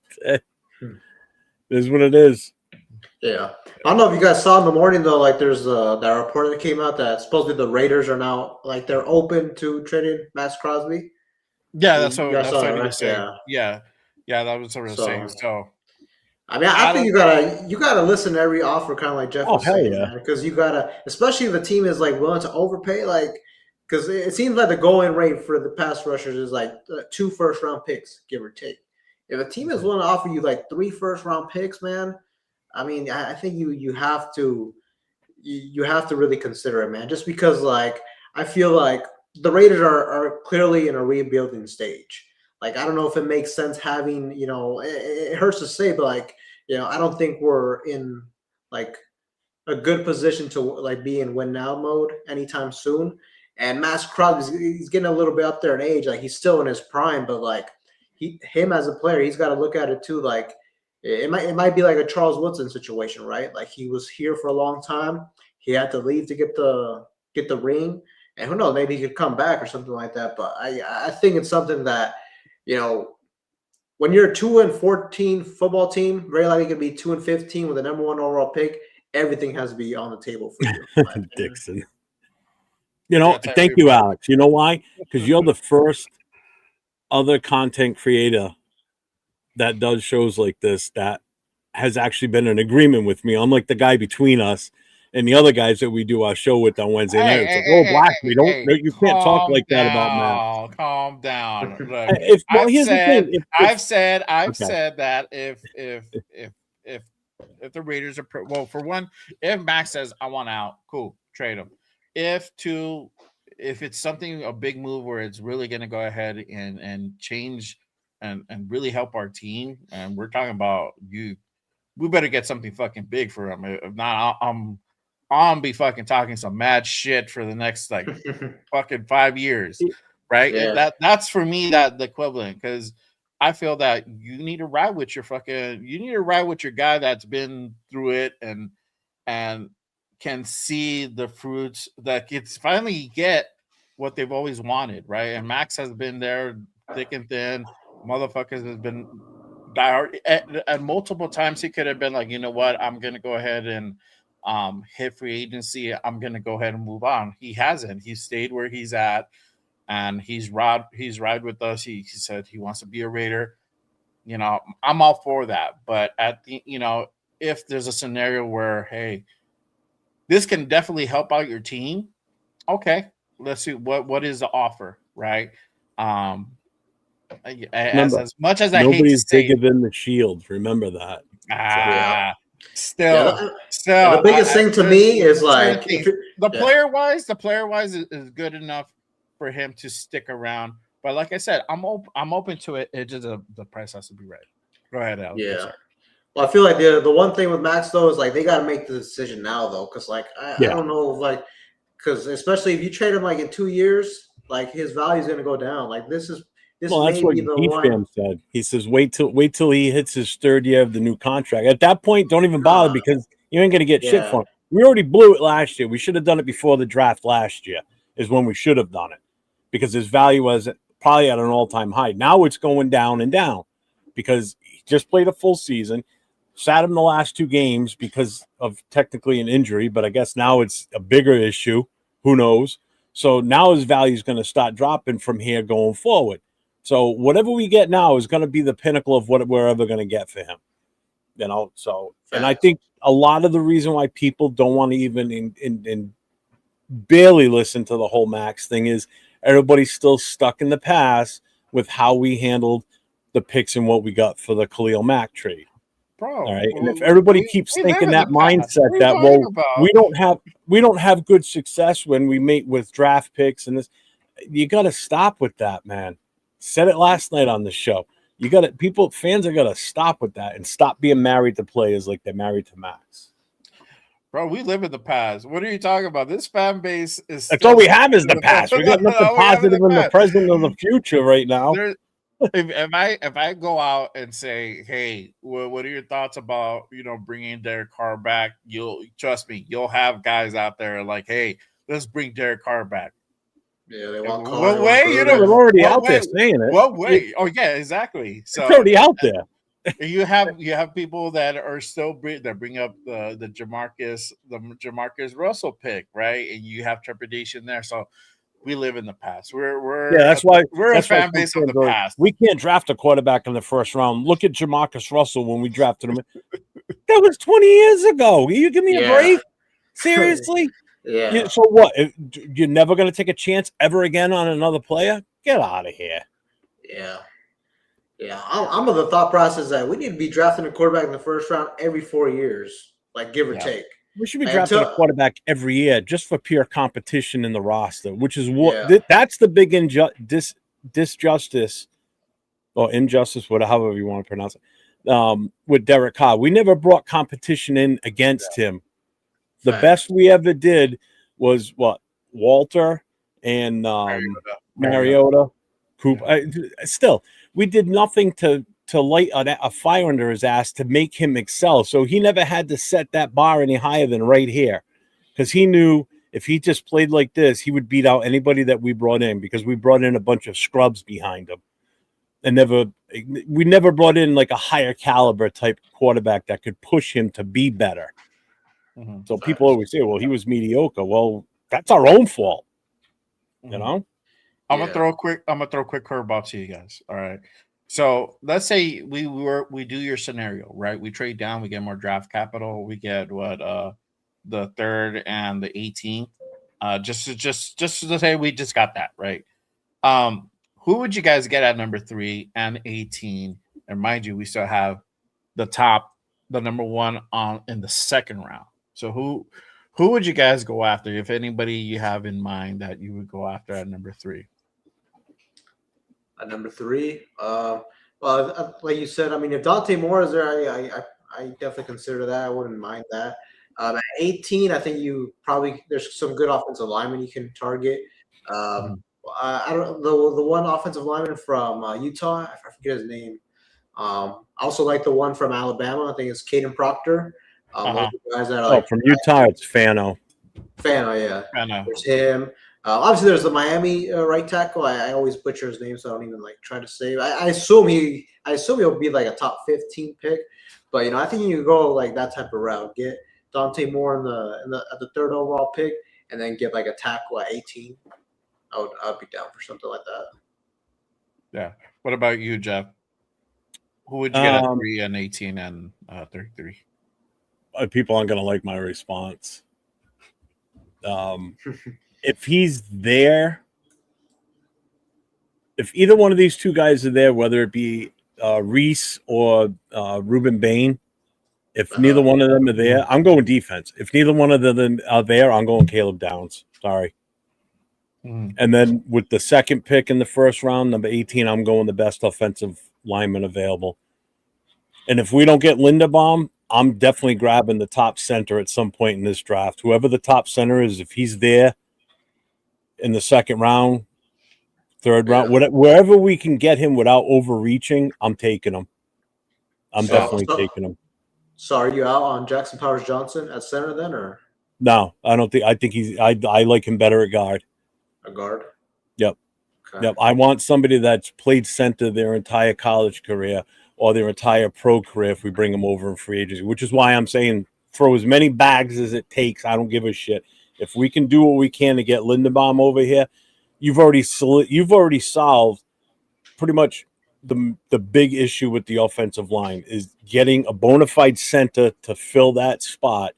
is what it is. Yeah. I don't know if you guys saw in the morning though, like there's that report that came out that supposedly the Raiders are now like they're open to trading Max Crosby. Yeah, You, that's you what guys that's saw that, what he was right? saying. Yeah. Yeah, that was what I was saying. So So I mean, I I think don't. you gotta listen to every offer, kind of like Jeff Oh was hell saying, yeah! man. Because you gotta, especially if the team is like willing to overpay, like because it seems like the going rate for the pass rushers is like 2 first-round picks, give or take. If a team is willing to offer you like 3 first-round picks, man, I mean, I think you have to really consider it, man. Just because, like, I feel like the Raiders are clearly in a rebuilding stage. Like, I don't know if it makes sense having, it hurts to say, but like, I don't think we're in like a good position to like be in win now mode anytime soon. And Max Crosby, he's getting a little bit up there in age. Like, he's still in his prime, but like him as a player, he's got to look at it too. Like, it might be like a Charles Woodson situation, right? Like, he was here for a long time. He had to leave to get the ring, and who knows, maybe he could come back or something like that. But I think it's something that you know when you're a 2-14 football team, very likely going to be 2-15 with the number one overall pick. Everything has to be on the table for you. In my opinion. Dixon. Tell Thank you you, what. Alex. You know why? Because you're the first other content creator that does shows like this that has actually been in agreement with me. Unlike the guy between us and the other guys that we do our show with on Wednesday night. It's like, oh, Black, you can't talk Calm like that about Matt. down, calm down. Look, Here's the thing. I've said Okay. that if the Raiders are well, for one, if Max says I want out, cool, trade him. If it's something a big move where it's really going to go ahead and change and really help our team, and we're talking about you, we better get something fucking big for him. If not, I'm be fucking talking some mad shit for the next like fucking 5 years, right? Yeah. That's for me that the equivalent, because I feel that you need to ride with your guy that's been through it and can see the fruits that kids finally get what they've always wanted, right? And Max has been there thick and thin. Motherfuckers has been diehard at multiple times. He could have been like, you know what, I'm gonna go ahead and hit free agency. I'm gonna go ahead and move on. He hasn't. He stayed where he's at, and he's ride with us. He said he wants to be a Raider. I'm all for that. But if there's a scenario where, hey, this can definitely help out your team, okay, let's see what is the offer, right? Um, Remember, as much as I hate to nobody's say bigger it, than the shield. Remember that. Yeah. ah, Yeah. still, And the biggest thing to me is there's certain like things. if The yeah. player wise is good enough for him to stick around. But like I said, I'm open to it. It just the price has to be right. Go ahead, Alex. I'm Yeah. sorry. Well, I feel like the one thing with Max though is like they got to make the decision now though, because like I Yeah. don't know like because especially if you trade him like in 2 years, like his value is gonna go down. Like this Well, that's may what be the Heath one. Fan said. He says, wait till he hits his third year of the new contract. At that point, don't even bother because you ain't gonna get shit Yeah. for him. We already blew it last year. We should have done it before the draft last year, is when we should have done it. Because his value was probably at an all-time high. Now it's going down and down because he just played a full season, sat him the last 2 games because of technically an injury, but I guess now it's a bigger issue. Who knows? So now his value is going to start dropping from here going forward. So whatever we get now is going to be the pinnacle of what we're ever going to get for him. So and I Facts. think a lot of the reason why people don't want to even in barely listen to the whole Max thing is everybody's still stuck in the past with how we handled the picks and what we got for the Khalil Mack trade. Bro, All right. And if everybody keeps we live thinking in that the past. What mindset are you that, talking well, about? we don't have good success when we meet with draft picks and this, you got to stop with that, man. Said it last night on the show. Fans are going to stop with that and stop being married to players like they're married to Max. Bro, we live in the past. What are you talking about? This fan base is That's still all we have is the past. We got nothing we have in positive in the past. present or the future right now. If I go out and say, hey, what are your thoughts about bringing Derek Carr back? You'll trust me. You'll have guys out there like, hey, let's bring Derek Carr back. Yeah, they want Carr. What way? They're already out there saying it. What way? Oh yeah, exactly. So it's already out there. You have people that are still bring up the Jamarcus Russell pick, right? And you have trepidation there. So we live in the past. That's why we're that's a why fan base of the sometimes past. we can't draft a quarterback in the first round. Look at Jamarcus Russell when we drafted him. That was 20 years ago. You give me a break? Seriously? Yeah. So what? You're never going to take a chance ever again on another player? Get out of here. Yeah. Yeah. I'm of the thought process that we need to be drafting a quarterback in the first round every 4 years, like give or take. We should be drafting a quarterback every year just for pure competition in the roster, which is what that's the big disjustice or injustice, however you want to pronounce it, with Derek Carr. We never brought competition in against him. The best we ever did was Walter and Mariota, Cooper. Still, we did nothing to light a fire under his ass to make him excel. So he never had to set that bar any higher than right here, because he knew if he just played like this, he would beat out anybody that we brought in, because we brought in a bunch of scrubs behind him. And we never brought in like a higher caliber type quarterback that could push him to be better. Mm-hmm. So people always say, well, he was mediocre. Well, that's our own fault. You know? I'm gonna throw a quick curveball to you guys. All right. So let's say we do your scenario, right? We trade down, we get more draft capital, we get the 3rd and the 18th. Just to say we just got that, right? Who would you guys get at number 3 and 18? And mind you, we still have the number 1 in the second round. So who would you guys go after? If anybody you have in mind that you would go after at number 3? At number 3, well, like you said, I mean, if Dante Moore is there, I definitely consider that. I wouldn't mind that. At 18, I think there's some good offensive linemen you can target. I don't the one offensive lineman from Utah, I forget his name. I also like the one from Alabama. I think it's Caden Proctor. Those are guys that are from Utah, it's Fano. Yeah. There's him. Obviously, there's the Miami right tackle. I always butcher his name, so I don't even try to say. I assume he'll be like a top 15 pick, but I think you go like that type of route. Get Dante Moore at the 3rd overall pick, and then get like a tackle at 18. I'd be down for something like that. Yeah. What about you, Jeff? Who would you get at 3 and 18 and 33? People aren't going to like my response. If he's there, if either one of these two guys are there, whether it be Reese or Ruben Bain, if neither one of them are there, I'm going defense. If neither one of them are there, I'm going Caleb Downs. Sorry. And then with the second pick in the first round, number 18, I'm going the best offensive lineman available. And if we don't get Linderbaum, I'm definitely grabbing the top center at some point in this draft. Whoever the top center is, if he's there in the second round, 3rd round, wherever we can get him without overreaching, I'm taking him. I'm definitely taking him. So are you out on Jackson Powers Johnson at center then, or? No, I don't think. I think I like him better at guard. A guard? Yep. Okay. Yep. I want somebody that's played center their entire college career or their entire pro career if we bring them over in free agency, which is why I'm saying throw as many bags as it takes. I don't give a shit. If we can do what we can to get Linderbaum over here, you've already solved pretty much the big issue with the offensive line is getting a bona fide center to fill that spot,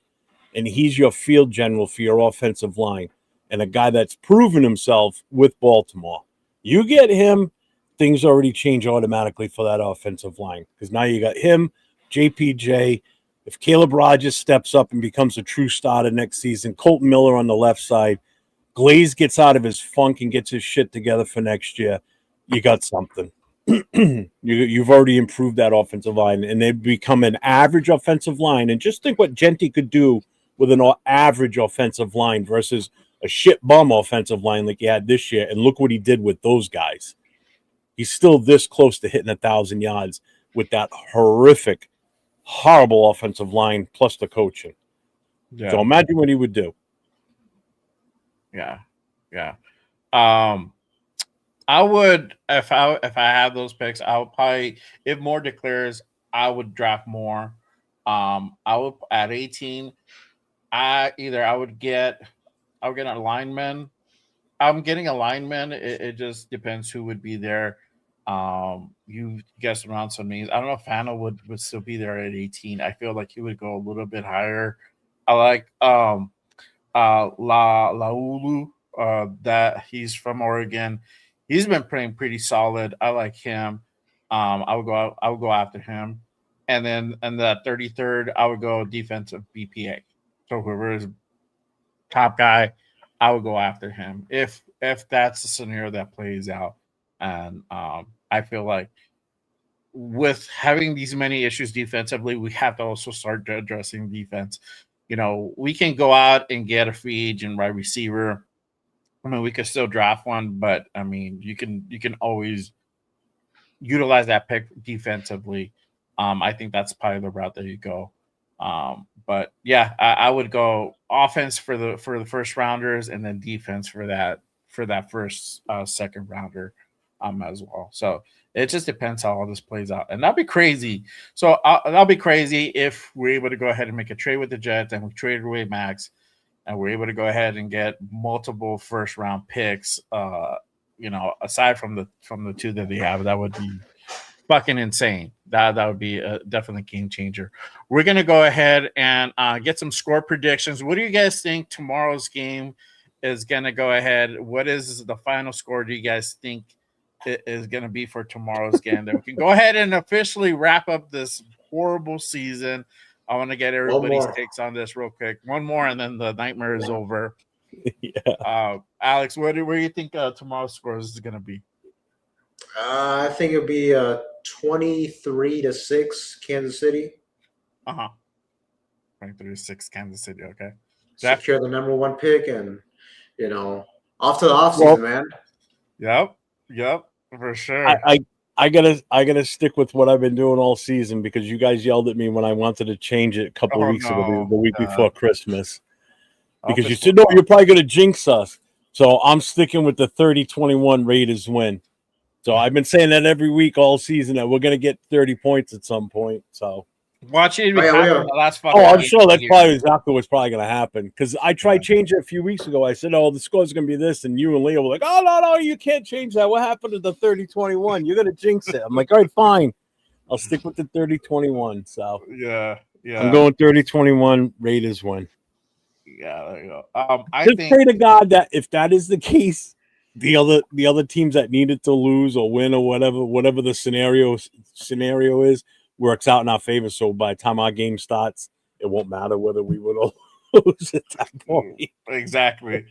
and he's your field general for your offensive line and a guy that's proven himself with Baltimore. You get him, things already change automatically for that offensive line because now you got him, JPJ. If Caleb Rogers steps up and becomes a true starter next season, Colton Miller on the left side, Glaze gets out of his funk and gets his shit together for next year, you got something. You've already improved that offensive line, and they've become an average offensive line. And just think what Genty could do with an average offensive line versus a shit bum offensive line like he had this year. And look what he did with those guys. He's still this close to hitting 1,000 yards with that horrific, horrible offensive line plus the coaching. Yeah. So imagine what he would do. Yeah. I would if I had those picks, I would probably, if Moore declares, I would draft more. I would at 18. I would get a lineman, I'm getting a lineman. It just depends who would be there. You guessed around some names. I don't know if Fano would still be there at 18. I feel like he would go a little bit higher. I like Laulu, that he's from Oregon. He's been playing pretty solid. I like him. I would go after him. And then in the 33rd, I would go defensive BPA. So whoever is top guy, I would go after him if that's the scenario that plays out. And I feel like with having these many issues defensively, we have to also start addressing defense. We can go out and get a free agent wide receiver. I mean, we could still draft one, but I mean, you can always utilize that pick defensively. I think that's probably the route that you go. But yeah, I would go offense for the first rounders, and then defense for that first second rounder as well. So it just depends how all this plays out, and that'd be crazy. So that'll be crazy if we're able to go ahead and make a trade with the Jets, and we traded away Max, and we're able to go ahead and get multiple first round picks. Aside from the two that they have, that would be fucking insane. That would be a definitely game changer. We're gonna go ahead and get some score predictions. What do you guys think tomorrow's game is gonna go ahead? What is the final score? Do you guys think it is gonna be for tomorrow's game? Then we can go ahead and officially wrap up this horrible season. I want to get everybody's takes on this real quick. One more, and then the nightmare is over. Yeah. Alex, where do you think tomorrow's score is gonna be? I think it'll be 23-6 Kansas City. 23-6 Kansas City. Okay. Jeff? Secure the number one pick, and off to the offseason, man. Yep, for sure. I gotta stick with what I've been doing all season, because you guys yelled at me when I wanted to change it a couple of weeks ago, the week before Christmas, because you said, no, you're probably gonna jinx us. So I'm sticking with the 30-21 Raiders win. So I've been saying that every week all season, that we're gonna get 30 points at some point. So watch it. I'm sure that's probably exactly what's probably going to happen, because I tried changing it a few weeks ago. I said, "Oh, the score's going to be this," and you and Leo were like, "Oh, no, you can't change that. What happened to the 30-21? You're going to jinx it." I'm like, "All right, fine. I'll stick with the 30-21." So yeah, I'm going 30-21 Raiders win. Yeah, there you go. I just pray to God that if that is the case, the other teams that needed to lose or win or whatever the scenario is, works out in our favor. So by the time our game starts, it won't matter whether we win or lose at that point. Exactly.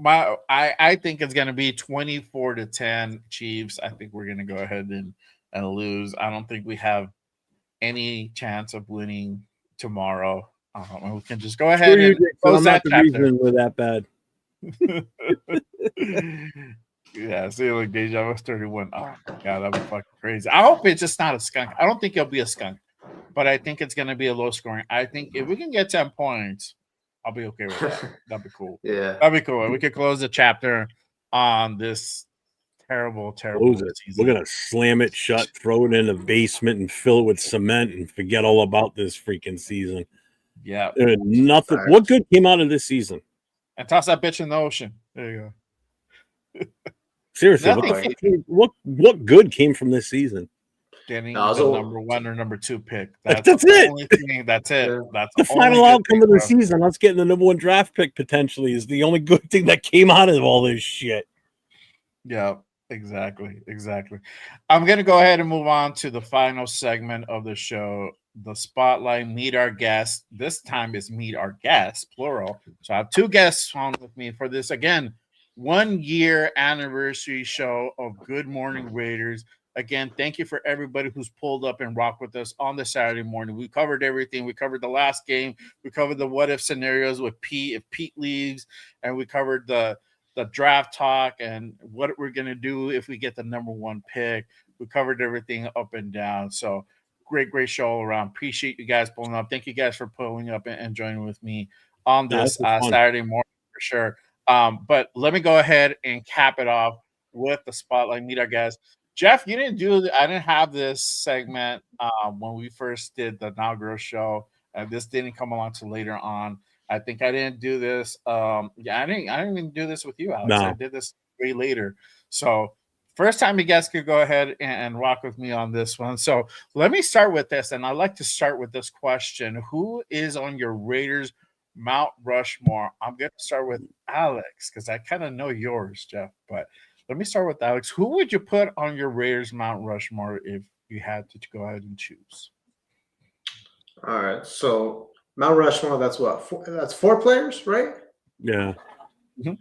I think it's going to be 24-10 Chiefs. I think we're going to go ahead and lose. I don't think we have any chance of winning tomorrow. And we can just go ahead and close that chapter. We're that bad. Yeah, see, like Deja was 31. Oh my god, that'd be fucking crazy. I hope it's just not a skunk. I don't think it'll be a skunk, but I think it's gonna be a low scoring. I think if we can get 10 points, I'll be okay with that. That'd be cool. Yeah, that'd be cool. We could close the chapter on this terrible season. We're gonna slam it shut, throw it in the basement, and fill it with cement, and forget all about this freaking season. Yeah, nothing. What good came out of this season? And toss that bitch in the ocean. There you go. Seriously, what good came from this season? Getting the number 1 or number 2 pick. That's it. Only thing. That's it. Yeah. That's the final outcome of the season. Us getting the number 1 draft pick potentially is the only good thing that came out of all this shit. Yeah, exactly. I'm gonna go ahead and move on to the final segment of the show. The spotlight, meet our guests. This time is meet our guests, plural. So I have 2 guests on with me for this. Again, 1-year anniversary show of Good Morning Raiders. Again, thank you for everybody who's pulled up and rocked with us on the Saturday morning. We covered everything. We covered the last game. We covered the what if scenarios with Pete, if Pete leaves, and we covered the draft talk and what we're gonna do if we get the number 1 pick. We covered everything up and down. So great show all around. Appreciate you guys pulling up. Thank you guys for pulling up and joining with me on this Saturday morning for sure. But let me go ahead and cap it off with the spotlight. Meet our guests. Jeff, I didn't have this segment when we first did the inaugural show. This didn't come along till later on. I think I didn't do this. Yeah, I didn't even do this with you, Alex. I No. did this way later. So first time you guys could go ahead and rock with me on this one. So let me start with this, and I like to start with this question: who is on your Raiders Mount Rushmore? I'm going to start with Alex because I kind of know yours, Jeff. But let me start with Alex. Who would you put on your Raiders Mount Rushmore if you had to go ahead and choose? All right, so Mount Rushmore. That's what? That's 4 players, right? Yeah. Mhm.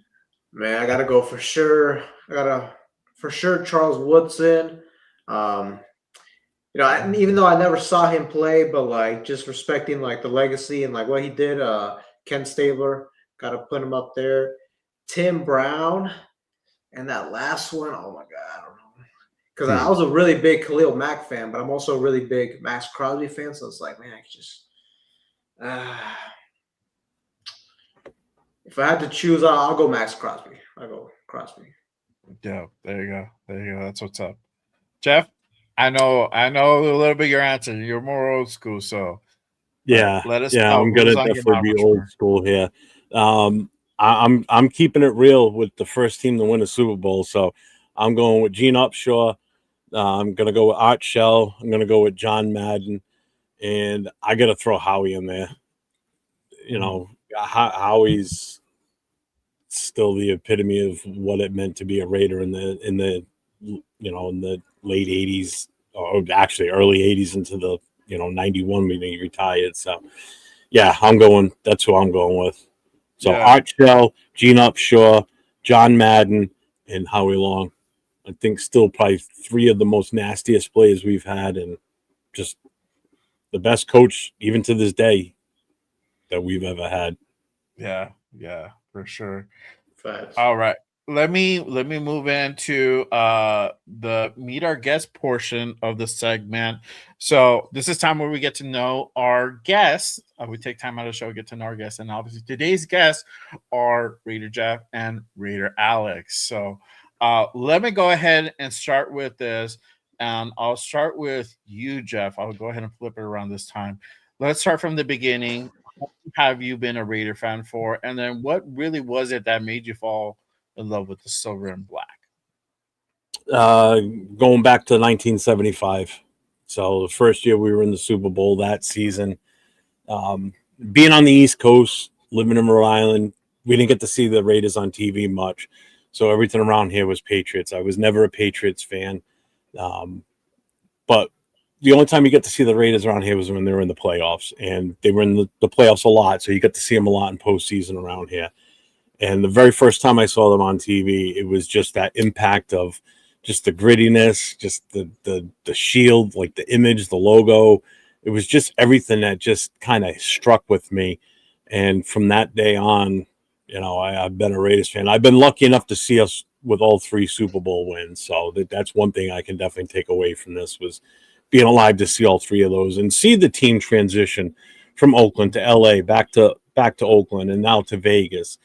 Man, I gotta go for sure. For sure Charles Woodson. Um, even though I never saw him play, but like just respecting like the legacy and like what he did, Ken Stabler, gotta put him up there. Tim Brown, and that last one, oh my god, I don't know. Because I was a really big Khalil Mack fan, but I'm also a really big Max Crosby fan. So it's like, man, I just if I had to choose, I'll go Max Crosby. I'll go Crosby. Yeah, there you go. There you go. That's what's up. Jeff, I know a little bit your answer. You're more old school, so Yeah, let us yeah, know I'm gonna who's on your definitely Mount be old Rushmore. school here. I'm keeping it real with the first team to win a Super Bowl, so I'm going with Gene Upshaw. I'm gonna go with Art Shell. I'm gonna go with John Madden, and I gotta throw Howie in there. You know, Howie's still the epitome of what it meant to be a Raider in the late '80s, or actually early '80s into the 91 when he retired. So yeah, that's who I'm going with. So Yeah, Art Shell, Gene Upshaw, John Madden, and Howie Long. I think still probably 3 of the most nastiest players we've had, and just the best coach even to this day that we've ever had. yeah, for sure. Facts. All right. Let me move into the meet our guest portion of the segment. So this is time where we get to know our guests. We take time out of the show, get to know our guests, and obviously today's guests are Raider Jeff and Raider Alex. So let me go ahead and start with this, and I'll start with you, Jeff. I'll go ahead and flip it around this time. Let's start from the beginning. Have you been a Raider fan for? And then what really was it that made you fall in love with the silver and black? Uh, Going back to 1975. So the first year we were in the Super Bowl that season. Um, Being on the East Coast, living in Rhode Island, we didn't get to see the Raiders on TV much. So everything around here was Patriots. I was never a Patriots fan. But the only time you get to see the Raiders around here was when they were in the playoffs. And they were in the playoffs a lot. So you get to see them a lot in postseason around here. And the very first time I saw them on TV, it was just that impact of just the grittiness, just the shield, like the image, the logo. It was just everything that just kind of struck with me. And from that day on, I've been a Raiders fan. I've been lucky enough to see us with all 3 Super Bowl wins. So that's one thing I can definitely take away from this was being alive to see all 3 of those and see the team transition from Oakland to LA, back to Oakland, and now to Vegas.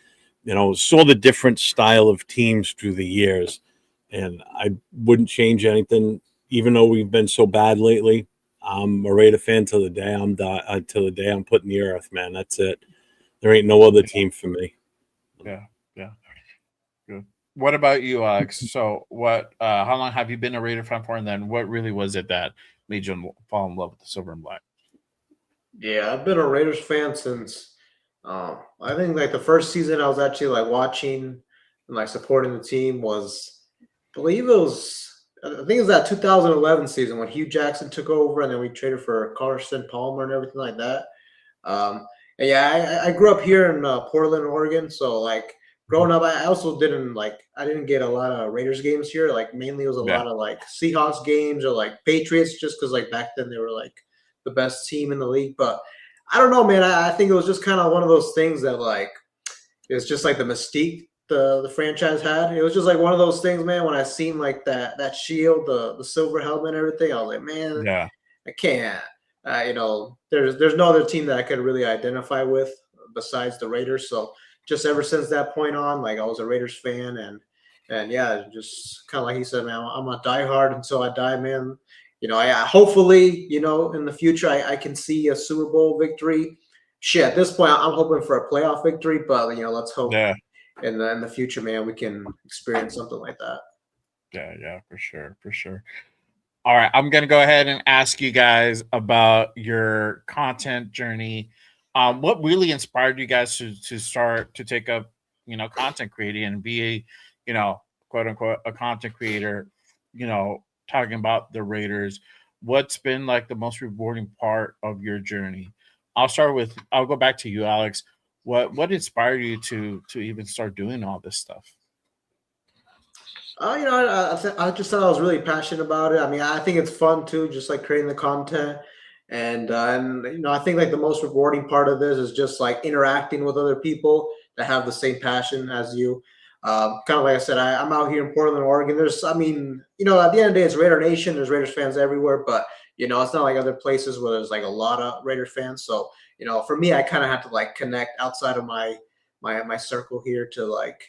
Saw the different style of teams through the years, and I wouldn't change anything, even though we've been so bad lately. I'm a Raider fan till the day I'm put in the earth, man. That's it. There ain't no other team for me. Yeah, yeah, good. What about you, Alex? So what how long have you been a Raider fan for? And then what really was it that made you fall in love with the silver and black? Yeah, I've been a Raiders fan since I think like the first season I was actually like watching and like supporting the team was, I believe it was, I think it was that 2011 season when Hugh Jackson took over and then we traded for Carson Palmer and everything like that. And yeah, I grew up here in Portland, Oregon. So like growing up, I also I didn't get a lot of Raiders games here. Like mainly it was a Yeah, lot of like Seahawks games or like Patriots, just because like back then they were like the best team in the league. But I don't know, man. I think it was just kind of one of those things that like it's just like the mystique the franchise had. It was just like one of those things, man. When I seen like that shield, the silver helmet, and everything, I was like, man, yeah, I can't. There's no other team that I could really identify with besides the Raiders. So just ever since that point on, like I was a Raiders fan, and yeah, just kind of like he said, man, I'm a diehard until I die, man. I hopefully in the future I can see a Super Bowl victory. shit, at this point, I'm hoping for a playoff victory, but let's hope Yeah. in the future, man, we can experience something like that. Yeah, for sure. All right, I'm gonna go ahead and ask you guys about your content journey. What really inspired you guys to start to take up, content creating and be a, quote unquote, a content creator, talking about the Raiders? What's been like the most rewarding part of your journey? I'll go back to you, Alex. What inspired you to even start doing all this stuff? I just thought I was really passionate about it. I mean, I think it's fun too, just like creating the content, and I think like the most rewarding part of this is just like interacting with other people that have the same passion as you. Kind of like I said, I'm out here in Portland, Oregon. I mean, at the end of the day, it's Raider Nation. There's Raiders fans everywhere, but it's not like other places where there's like a lot of Raiders fans. So, for me, I kind of have to like connect outside of my circle here to like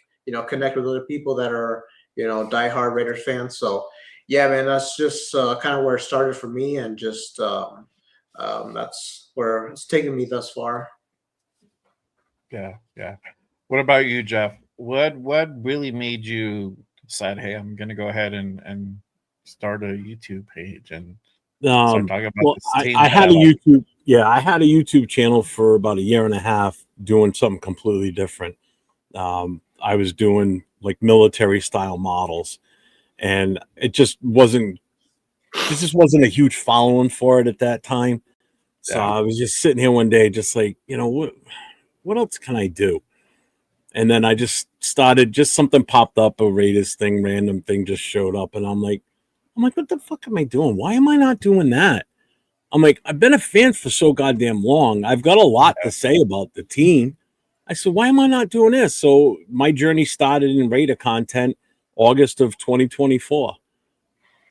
connect with other people that are diehard Raiders fans. So yeah, man, that's just kind of where it started for me, and just that's where it's taken me thus far. Yeah. What about you, Jeff? What really made you decide, hey, I'm gonna go ahead and start a YouTube page and start talking about Well, this team I that I had a like? YouTube. Yeah, I had a YouTube channel for about a year and a half, doing something completely different. I was doing like military style models, and it just wasn't. This just wasn't a huge following for it at that time. So Yeah, I was just sitting here one day, just like, what else can I do? And then I just started. Just something popped up, a Raiders thing, random thing just showed up, and I'm like, what the fuck am I doing? Why am I not doing that? I'm like, I've been a fan for so goddamn long. I've got a lot to say about the team. I said, why am I not doing this? So my journey started in Raider content August of 2024.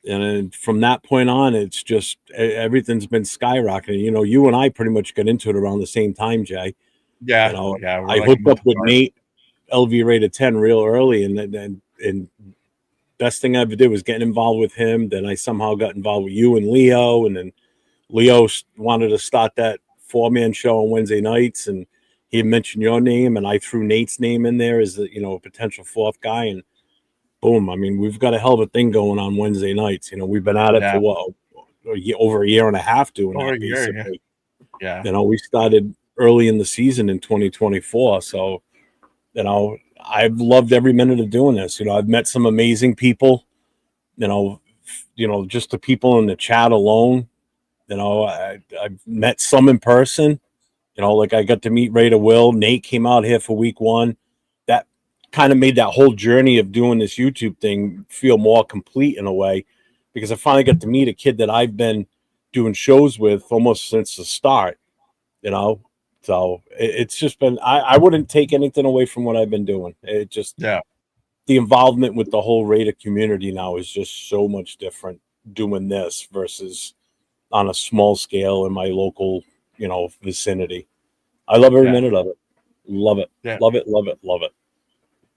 And then from that point on, it's just everything's been skyrocketing. You and I pretty much got into it around the same time, Jay. yeah, yeah. We're I like a hooked month up with apart. Nate, LV Raider 10 real early, and best thing I ever did was getting involved with him. Then I somehow got involved with you and Leo, and then Leo wanted to start that 4-man show on Wednesday nights, and he had mentioned your name, and I threw Nate's name in there as a potential fourth guy, and boom! I mean, we've got a hell of a thing going on Wednesday nights. We've been at it Yeah, for over a year and a half doing over a that year. Yeah, basically. yeah, We started early in the season in 2024, so I've loved every minute of doing this. I've met some amazing people. Just the people in the chat alone. I've met some in person. Like I got to meet Raider Will. Nate came out here for week one. That kind of made that whole journey of doing this YouTube thing feel more complete in a way, because I finally got to meet a kid that I've been doing shows with almost since the start. You know, so it's just been. I wouldn't take anything away from what I've been doing. It just yeah, the involvement with the whole Raider community now is just so much different doing this versus on a small scale in my local, vicinity. I love every yeah, minute of it. Love it. yeah, Love it. Love it. Love it.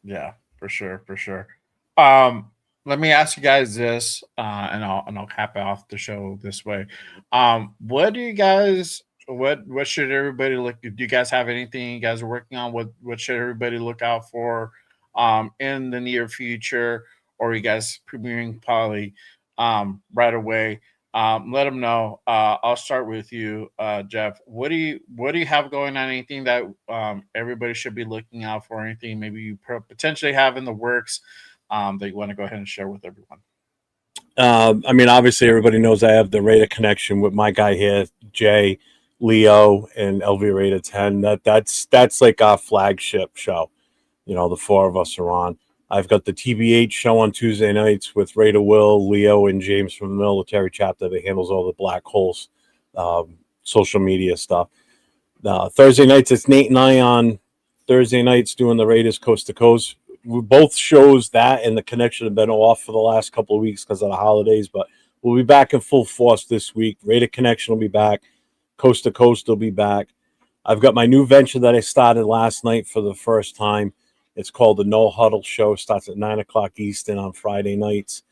yeah. For sure, for sure. Um, Let me ask you guys this, and I'll cap off the show this way. What do you guys? What should everybody look? Do you guys have anything you guys are working on? What should everybody look out for, in the near future? Or are you guys premiering probably, right away? Let them know. I'll start with you, Jeff. What do you have going on? Anything that everybody should be looking out for? Anything maybe you potentially have in the works, that you want to go ahead and share with everyone? I mean, obviously, everybody knows I have the Raider connection with my guy here, Jay, Leo, and LV Raider 10. That's like our flagship show. The four of us are on. I've got the TBH show on Tuesday nights with Raider Will, Leo, and James from the military chapter that handles all the Black Holes social media stuff. Thursday nights, it's Nate and I on Thursday nights doing the Raiders Coast to Coast. Both shows that and the connection have been off for the last couple of weeks because of the holidays, but we'll be back in full force this week. Raider Connection will be back. Coast to Coast will be back. I've got my new venture that I started last night for the first time. It's called the No Huddle Show. Starts at 9:00 Eastern on Friday nights.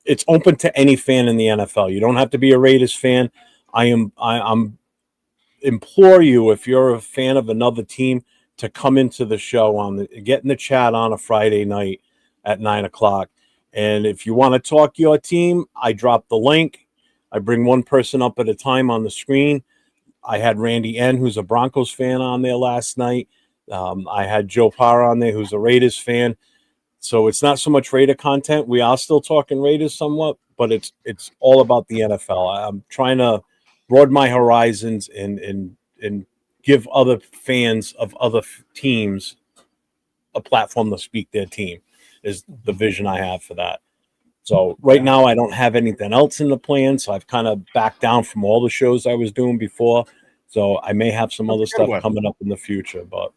It's open to any fan in the NFL. You don't have to be a Raiders fan. I'm implore you, if you're a fan of another team, to come into the show get in the chat on a Friday night at 9:00. And if you want to talk your team, I drop the link. I bring one person up at a time on the screen. I had Randy N., who's a Broncos fan, on there last night. I had Joe Parr on there, who's a Raiders fan. So it's not so much Raider content. We are still talking Raiders somewhat, but it's all about the NFL. I'm trying to broaden my horizons and give other fans of other teams a platform to speak their team, is the vision I have for that. So right now I don't have anything else in the plan, so I've kind of backed down from all the shows I was doing before. So I may have some other stuff coming up in the future, but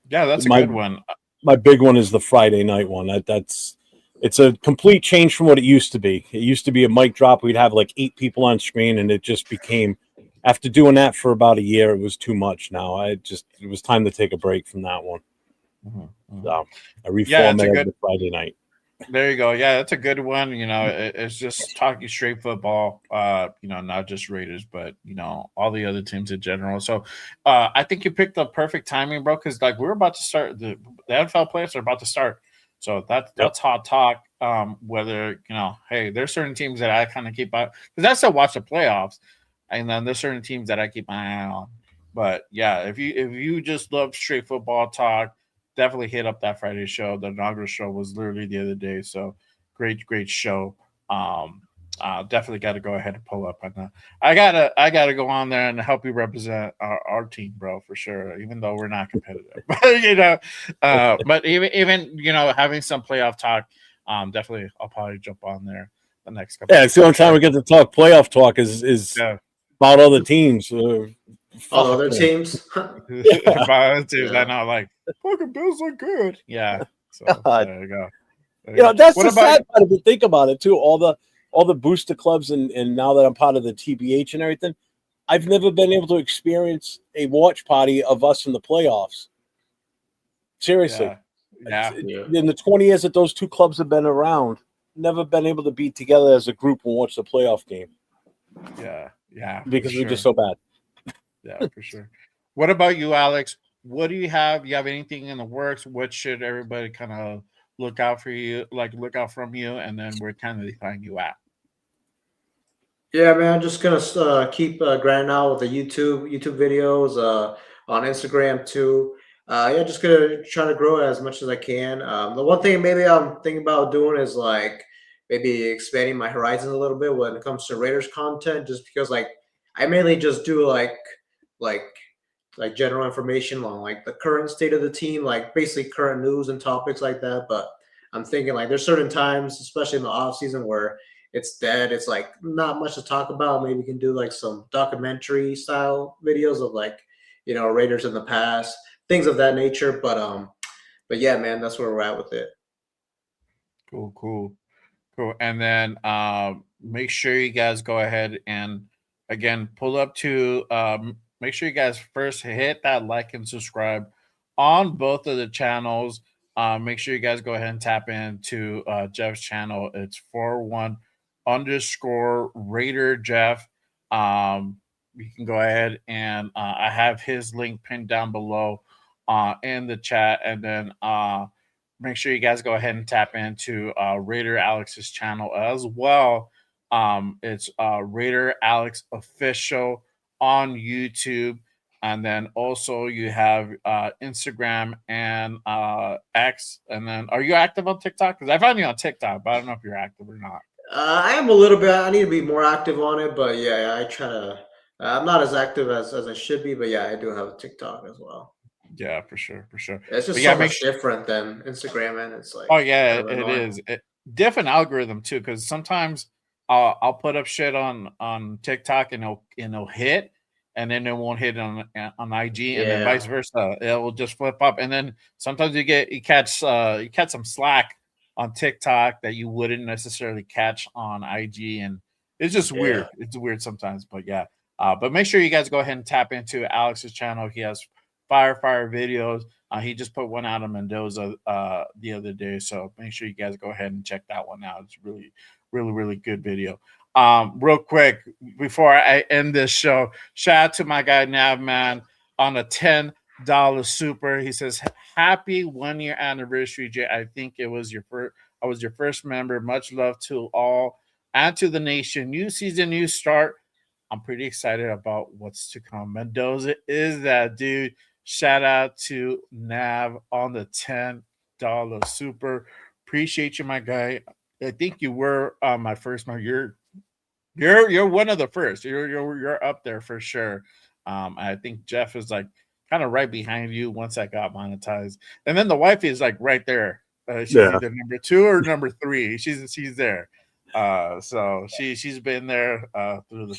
yeah, that's a good one. My big one is the Friday night one. It's a complete change from what it used to be. It used to be a mic drop. We'd have like 8 people on screen, and it just became, after doing that for about a year, it was too much. Now it was time to take a break from that one. So I reformatted the Friday night. There you go. Yeah, that's a good one. It's just talking straight football. Not just Raiders, but all the other teams in general. So, I think you picked the perfect timing, bro. Because we're about to start the NFL playoffs are about to start. So that's hot talk. Whether hey, there's certain teams that I kind of keep out because I still watch the playoffs, and then there's certain teams that I keep my eye on. But yeah, if you just love straight football talk, definitely hit up that Friday show. The inaugural show was literally the other day, so great show. Definitely got to go ahead and pull up on that. I gotta go on there and help you represent our team, bro, for sure. Even though we're not competitive, but even having some playoff talk, definitely I'll probably jump on there the next couple. Yeah, it's the only time we get to talk playoff talk is about other teams. All other teams. I know, like fucking Bills look good. Yeah. So there you go. That's the sad part if you think about it too. All the booster clubs and now that I'm part of the TBH and everything, I've never been able to experience a watch party of us in the playoffs. Seriously. Yeah. In the 20 years that those two clubs have been around, never been able to be together as a group and watch the playoff game. Yeah. Because we're just so bad. Yeah, for sure. What about you, Alex? What do you have? You have anything in the works? What should everybody kind of look out from you, and then where kind of find you at? Yeah, man, I'm just gonna keep grinding out with the YouTube videos, on Instagram too. Just gonna try to grow it as much as I can. The one thing maybe I'm thinking about doing is maybe expanding my horizons a little bit when it comes to Raiders content, just because I mainly just do like general information on the current state of the team, basically current news and topics like that. But I'm thinking there's certain times, especially in the off season, where it's dead. It's not much to talk about. Maybe we can do some documentary style videos of Raiders in the past, things of that nature. But yeah, man, that's where we're at with it. Cool. And then make sure you guys go ahead and again pull up to make sure you guys first hit that like and subscribe on both of the channels. Make sure you guys go ahead and tap into Jeff's channel. It's 41_ Raider Jeff. You can go ahead and I have his link pinned down below in the chat, and then make sure you guys go ahead and tap into Raider Alex's channel as well. It's Raider Alex Official on YouTube. And then also you have Instagram and X. And then are you active on TikTok? Because I found you on TikTok, but I don't know if you're active or not. I am a little bit. I need to be more active on it. But yeah, I try to. I'm not as active as I should be. But yeah, I do have a TikTok as well. Yeah, for sure. It's just so much different than Instagram, and it's oh yeah, it is. Different algorithm too, because sometimes I'll put up shit on TikTok and it'll hit, and then it won't hit on IG, and then vice versa. It will just flip up, and then sometimes you catch some slack on TikTok that you wouldn't necessarily catch on IG, and it's just weird. It's weird sometimes, but yeah. But make sure you guys go ahead and tap into Alex's channel. He has fire videos. He just put one out on Mendoza the other day, so make sure you guys go ahead and check that one out. It's really good video. Real quick before I end this show, shout out to my guy Navman on a $10 super. He says, "Happy 1 year anniversary, Jay. I think it was your first. I was your first member. Much love to all and to the nation. New season, new start. I'm pretty excited about what's to come. Mendoza is that dude. Shout out to Nav on the $10 super. Appreciate you, my guy. I think you were my first member. You're one of the first. You're up there for sure. I think Jeff is like kind of right behind you once I got monetized, and then the wife is like right there. She's either number 2 or number 3. She's there. So she's been there through the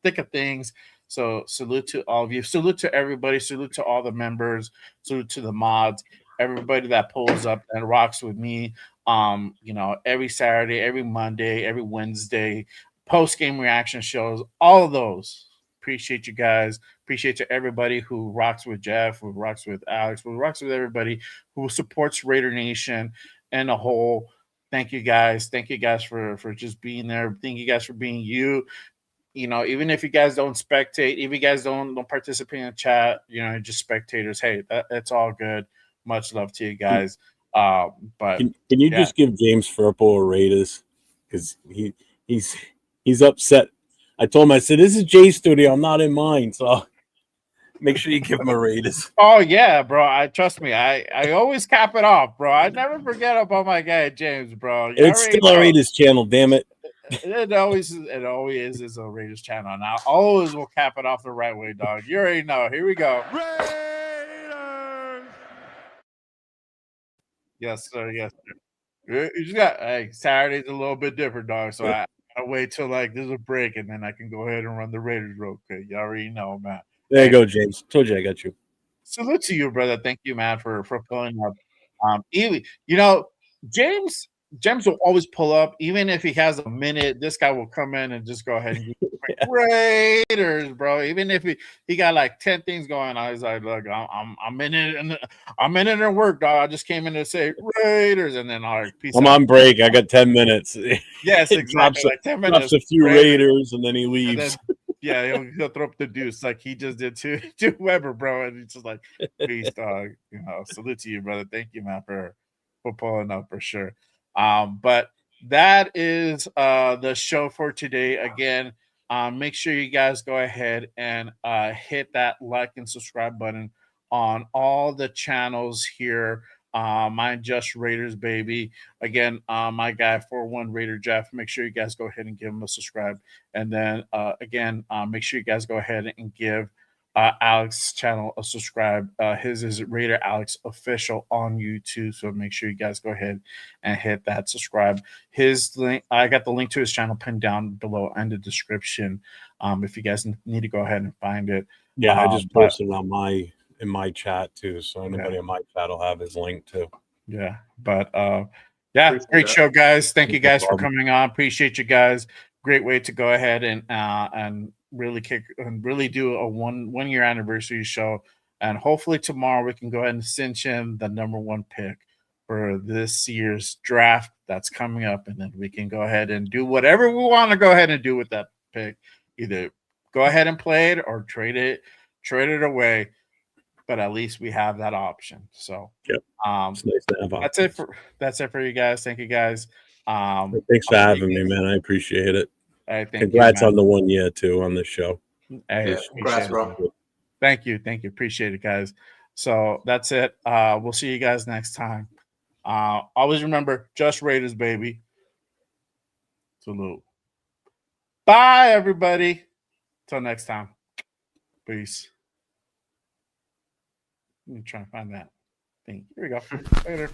thick of things. So salute to all of you. Salute to everybody. Salute to all the members. Salute to the mods. Everybody that pulls up and rocks with me. Every Saturday, every Monday, every Wednesday, post-game reaction shows, all of those. Appreciate you guys. Appreciate to everybody who rocks with Jeff, who rocks with Alex, who rocks with everybody who supports Raider Nation and a whole. Thank you guys. Thank you guys for just being there. Thank you guys for being you. Even if you guys don't spectate, if you guys don't participate in the chat, just spectators. Hey, that's all good. Much love to you guys. But can you just give James Firpo a Raiders? Because he's upset. I told him, I said, this is Jay's studio. I'm not in mine. So make sure you give him a Raiders. Oh yeah, bro. Trust me. I always cap it off, bro. I never forget about my guy James, bro. It's still a Raiders channel, damn it. It always is a Raiders channel. And I always will cap it off the right way, dog. You already know. Here we go. Raiders! Yes, sir. Yes, sir. You just got Saturday's a little bit different, dog. So I wait till there's a break and then I can go ahead and run the Raiders real quick. You already know, man. There you go, James. Told you I got you. Salute to you, brother. Thank you, man, for pulling up. James will always pull up, even if he has a minute. This guy will come in and just go ahead and Raiders, bro. Even if he got like 10 things going on, he's like, look, I'm in it, and I'm in it and work, dog. I just came in to say Raiders, and then peace. I'm on break. I got 10 minutes. Yes, exactly. Like 10 minutes. Drops a few Raiders, and then he leaves. He'll throw up the deuce like he just did to Weber, bro. And he's just like, peace, dog. Salute to you, brother. Thank you, man, for pulling up for sure. But that is the show for today. Again, make sure you guys go ahead and hit that like and subscribe button on all the channels here. Mine just Raiders, baby. Again, my guy 41 Raider Jeff. Make sure you guys go ahead and give him a subscribe. And then again, make sure you guys go ahead and give Alex's channel a subscribe. His is Raider Alex Official on YouTube. So make sure you guys go ahead and hit that subscribe. His link, I got the link to his channel pinned down below in the description. If you guys need to go ahead and find it. Yeah, I just posted it in my chat too. So anybody in my chat will have his link too. Yeah. But great show, guys. Thank you guys for coming on. Appreciate you guys. Great way to go ahead and really do a one year anniversary show, and hopefully tomorrow we can go ahead and cinch in the number 1 pick for this year's draft that's coming up, and then we can go ahead and do whatever we want to go ahead and do with that pick. Either go ahead and play it or trade it away, but at least we have that option. So it's nice to have that's it for you guys. Thank you guys. Thanks for having me, man. I appreciate it. Congrats on the 1 year too on this show. Congrats, bro. Thank you. Appreciate it, guys. So that's it. We'll see you guys next time. Always remember, just Raiders, baby. Salute. Bye, everybody. Till next time. Peace. Let me try and find that thing. Here we go. Later.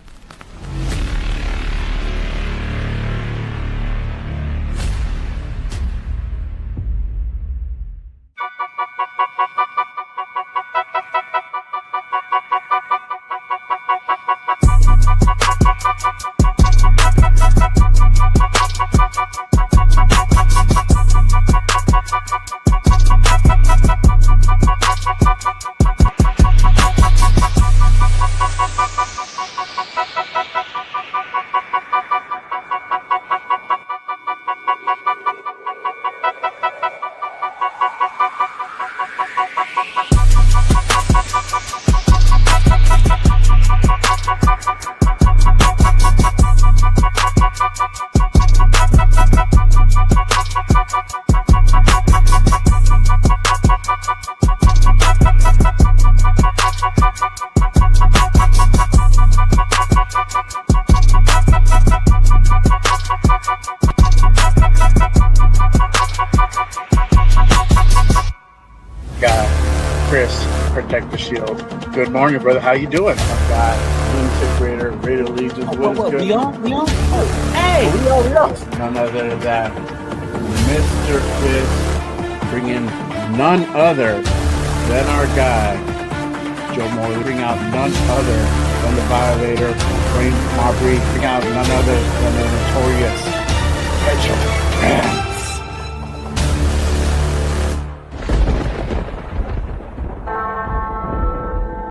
Good morning, brother. How you doing? My guy, Lunatic Raider, Raider Legion. What is good? We on? Hey! We are. None other than Mr. Fist, bringing none other than our guy, Joe Morley, bring out none other than the Violator, Wayne Marbury, bring out none other than the notorious Hedgehog.